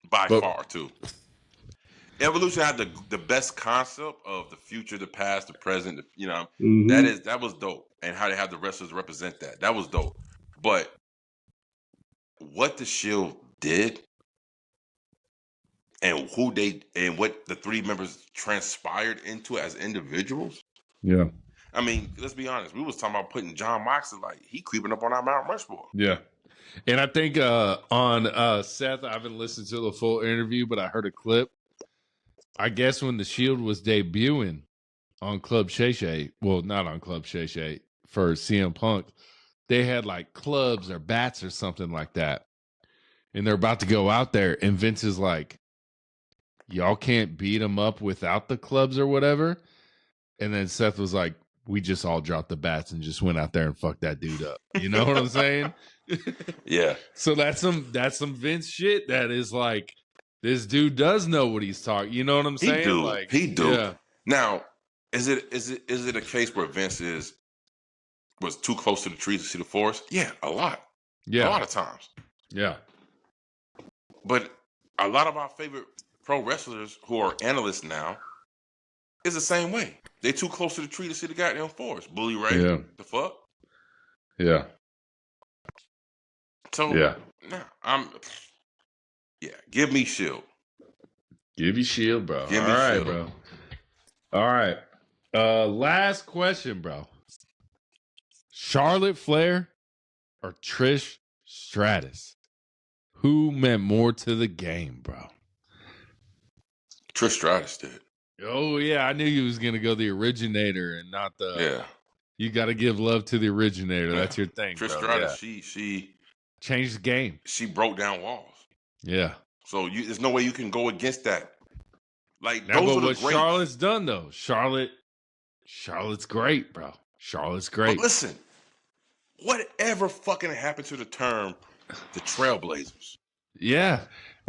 By far, too. Evolution had the best concept of the future, the past, the present. You know, that was dope, and how they had the wrestlers represent that was dope. But what the Shield did, and what the three members transpired into as individuals. Yeah, I mean, let's be honest. We was talking about putting John Moxley like he creeping up on our Mount Rushmore. Yeah. And I think on Seth, I haven't listened to the full interview, but I heard a clip. I guess when the Shield was debuting on Club Shay Shay, well, not on Club Shay Shay, for CM Punk, they had like clubs or bats or something like that. And they're about to go out there, and Vince is like, y'all can't beat them up without the clubs or whatever. And then Seth was like, we just all dropped the bats and just went out there and fucked that dude up. You know what I'm saying? Yeah. So that's some Vince shit that is like, this dude does know what he's talking. You know what I'm saying? He do. Yeah. Now, is it a case where Vince was too close to the trees to see the forest? Yeah, a lot. Yeah. A lot of times. Yeah. But a lot of our favorite pro wrestlers who are analysts now is the same way. They too close to the tree to see the goddamn forest. Bully Ray. Yeah. The fuck? Yeah. So, give me Shield. Give you Shield, bro. Give me Shield. Bro. All right. Last question, bro. Charlotte Flair or Trish Stratus? Who meant more to the game, bro? Trish Stratus did. Oh yeah, I knew you was gonna go the originator and not the. Yeah. You got to give love to the originator. Yeah. That's your thing, Trish bro. Stratus, Yeah. she Changed the game. She broke down walls. Yeah. So there's no way you can go against that. Like Now, those but are the what greats. Charlotte's done though, Charlotte's great, bro. Charlotte's great. But listen, whatever fucking happened to the term the Trailblazers? Yeah.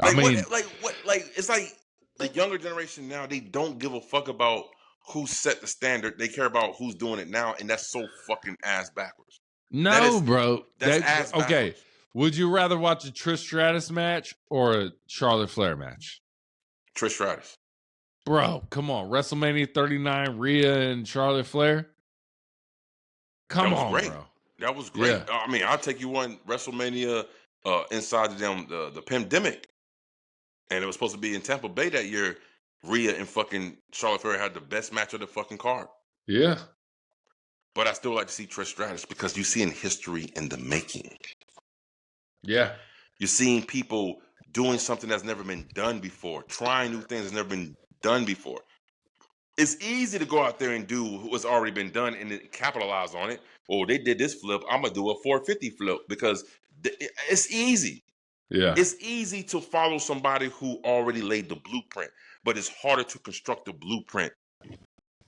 Like, I mean, it's like the younger generation now, they don't give a fuck about who set the standard. They care about who's doing it now, and that's so fucking ass backwards. no, bro. That's ass backwards. Okay. Would you rather watch a Trish Stratus match or a Charlotte Flair match? Trish Stratus. Bro, come on. WrestleMania 39, Rhea and Charlotte Flair? Come on, great. bro. That was great. Yeah. I mean, I'll take you one WrestleMania inside the pandemic. And it was supposed to be in Tampa Bay that year. Rhea and fucking Charlotte Flair had the best match of the fucking card. Yeah. But I still like to see Trish Stratus because you see in history in the making. Yeah. You're seeing people doing something that's never been done before, trying new things that's never been done before. It's easy to go out there and do what's already been done and then capitalize on it. Oh, they did this flip. I'm going to do a 450 flip because it's easy. Yeah. It's easy to follow somebody who already laid the blueprint, but it's harder to construct the blueprint,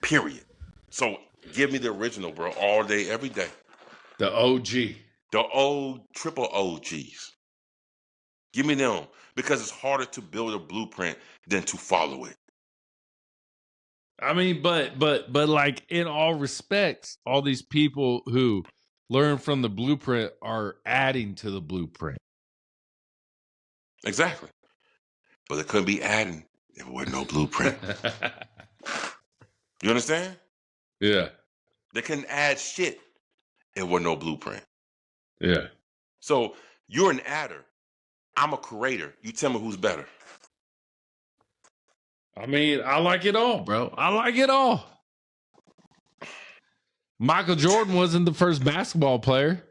period. So give me the original, bro, all day, every day. The OG. The old triple OGs. Give me them because it's harder to build a blueprint than to follow it. I mean, but like in all respects, all these people who learn from the blueprint are adding to the blueprint. Exactly. But it couldn't be adding if there was no blueprint. You understand? Yeah. They couldn't add shit if there was no blueprint. Yeah. So you're an adder. I'm a creator. You tell me who's better. I mean, I like it all, bro. I like it all. Michael Jordan wasn't the first basketball player.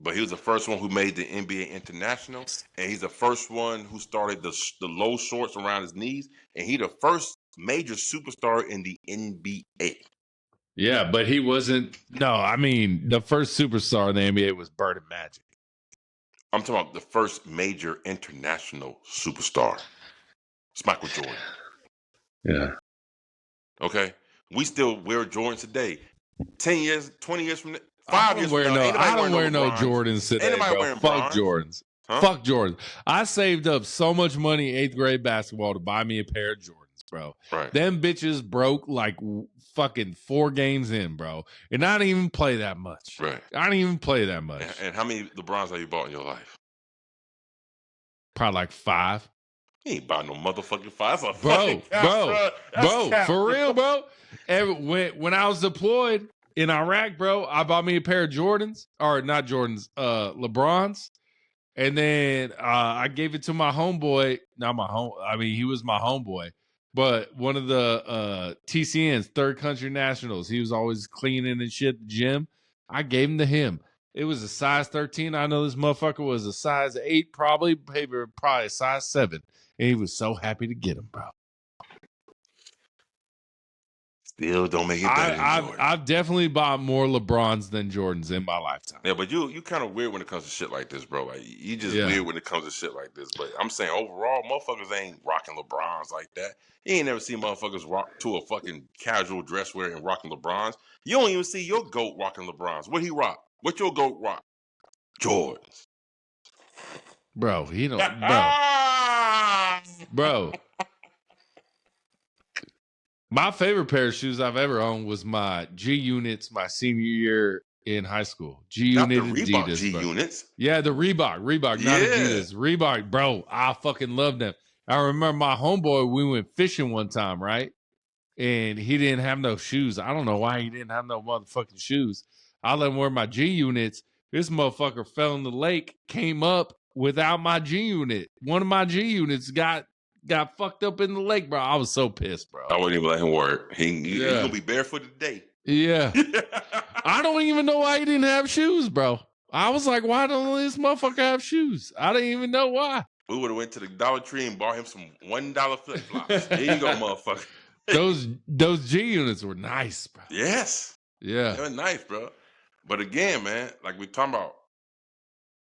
But he was the first one who made the NBA International, and he's the first one who started the low shorts around his knees, and he the first major superstar in the NBA. Yeah, but he wasn't. No, I mean, the first superstar in the NBA was Bird and Magic. I'm talking about the first major international superstar. It's Michael Jordan. Yeah. Okay? We still wear Jordans today. 10 years, 20 years from now, 5 years from now, I don't wear no Jordans today, bro. Fuck Jordans. Huh? Fuck Jordans. I saved up so much money in 8th grade basketball to buy me a pair of Jordans, bro. Right. Them bitches broke like fucking 4 games in, bro. And I didn't even play that much. Right. I didn't even play that much. And how many LeBrons have you bought in your life? Probably like 5. You ain't bought no motherfucking 5. That's a Bro, fucking cap, bro, cap. for real, bro. When I was deployed in Iraq, bro, I bought me a pair of Jordans, or not Jordans, LeBrons. And then I gave it to my homeboy. Not my home. I mean, he was my homeboy, but one of the TCNs, Third Country Nationals. He was always cleaning and shit at the gym. I gave him to him. It was a size 13. I know this motherfucker was a size 8, probably a size 7. And he was so happy to get him, bro. Still don't make it better than Jordan. I've definitely bought more LeBrons than Jordans in my lifetime. Yeah, but you kind of weird when it comes to shit like this, bro. Like you just weird when it comes to shit like this. But I'm saying overall, motherfuckers ain't rocking LeBrons like that. You ain't never seen motherfuckers rock to a fucking casual dress wear and rocking LeBrons. You don't even see your GOAT rocking LeBrons. What he rock? What your GOAT rock? Jordans. Bro, he don't bro. My favorite pair of shoes I've ever owned was my G Units my senior year in high school. G Unit Adidas. G Units. Yeah, the Reebok, not Adidas. Reebok, bro. I fucking love them. I remember my homeboy, we went fishing one time, right? And he didn't have no shoes. I don't know why he didn't have no motherfucking shoes. I let him wear my G Units. This motherfucker fell in the lake, came up without my G Unit. One of my G Units got fucked up in the lake, bro. I was so pissed, bro. I wouldn't even let him work. He gonna be barefoot today. Yeah. I don't even know why he didn't have shoes, bro. I was like, why don't this motherfucker have shoes? I didn't even know why. We would have went to the Dollar Tree and bought him some $1 flip flops. Here you go, motherfucker. Those G units were nice, bro. Yes. Yeah. They were nice, bro. But again, man, like we talking about,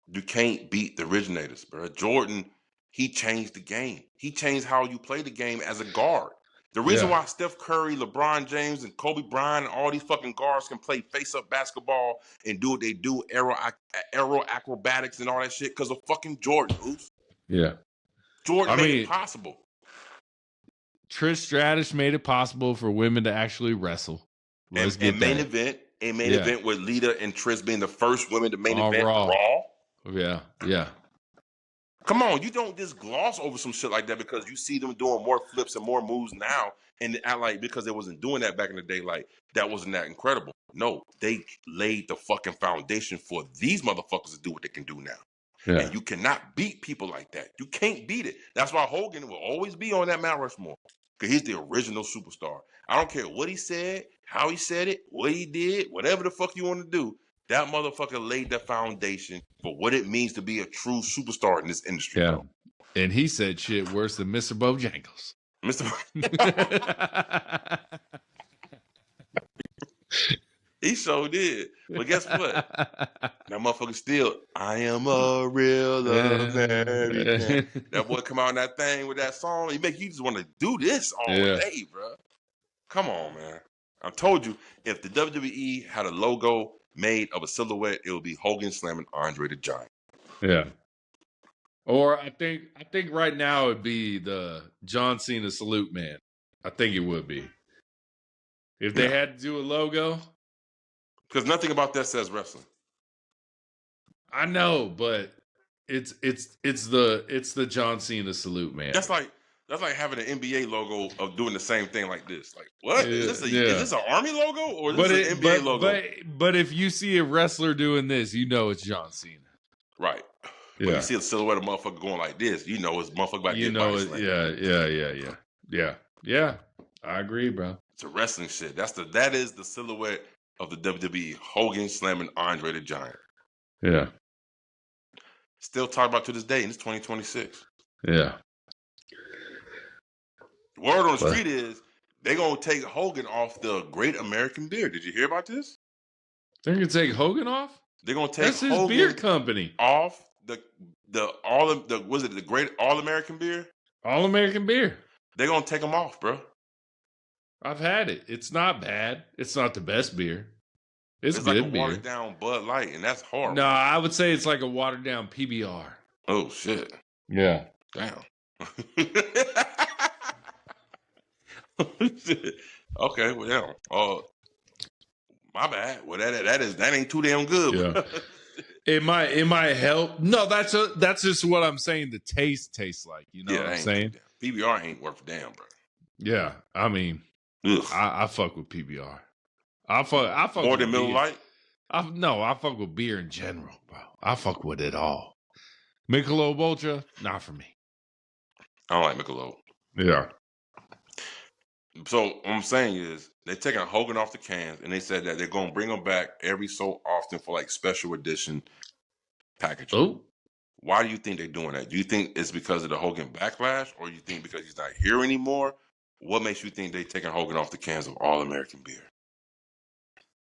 you can't beat the originators, bro. Jordan, he changed the game. He changed how you play the game as a guard. The reason why Steph Curry, LeBron James, and Kobe Bryant and all these fucking guards can play face-up basketball and do what they do, aero acrobatics and all that shit, because of fucking Jordan, Oops. Yeah. Jordan made it possible. Trish Stratus made it possible for women to actually wrestle. Let's get main event with Lita and Trish being the first women to main event Raw. Yeah, yeah. Come on, you don't just gloss over some shit like that because you see them doing more flips and more moves now, and act like because they wasn't doing that back in the day, like that wasn't that incredible. No, they laid the fucking foundation for these motherfuckers to do what they can do now. Yeah. And you cannot beat people like that. You can't beat it. That's why Hogan will always be on that Mount Rushmore, because he's the original superstar. I don't care what he said, how he said it, what he did, whatever the fuck you want to do. That motherfucker laid the foundation for what it means to be a true superstar in this industry. Yeah. Bro. And he said shit worse than Mr. Bojangles. He so did. But guess what? That motherfucker still, I am a real American. That boy come out in that thing with that song. He make you just want to do this all day, bro. Come on, man. I told you, if the WWE had a logo made of a silhouette, it would be Hogan slamming Andre the Giant. Yeah. Or I think right now it'd be the John Cena salute man. I think it would be. If they had to do a logo. Because nothing about that says wrestling. I know, but it's the John Cena salute man. That's like having an NBA logo of doing the same thing like this. Like, what? Is this an Army logo or is this an NBA logo? But if you see a wrestler doing this, you know it's John Cena. Right. Yeah. When you see a silhouette of motherfucker going like this, you know it's motherfucker about to get body slammed. Yeah. I agree, bro. It's a wrestling shit. That is the silhouette of the WWE. Hogan slamming Andre the Giant. Yeah. Still talked about to this day, and it's 2026. Yeah. Word on the street is they're going to take Hogan off the Great American Beer. Did you hear about this? They're going to take Hogan off? They're going to take That's his beer company. Off the Great All American Beer? All American Beer. They're going to take them off, bro. I've had it. It's not bad. It's not the best beer. It's good like a watered down Bud Light, and that's horrible. No, I would say it's like a watered down PBR. Oh, shit. Yeah. Damn. Okay, well, yeah. My bad. Well, that ain't too damn good. Yeah. It might help. No, that's just what I'm saying. The taste tastes like. You know what I'm saying? PBR ain't worth a damn, bro. Yeah, I mean, I fuck with PBR. I fuck more with than Miller Lite. I fuck with beer in general, bro. I fuck with it all. Michelob Ultra, not for me. I don't like Michelob. Yeah. So what I'm saying is they're taking Hogan off the cans, and they said that they're going to bring him back every so often for like special edition packaging. Oh. Why do you think they're doing that? Do you think it's because of the Hogan backlash, or you think because he's not here anymore? What makes you think they're taking Hogan off the cans of All American Beer?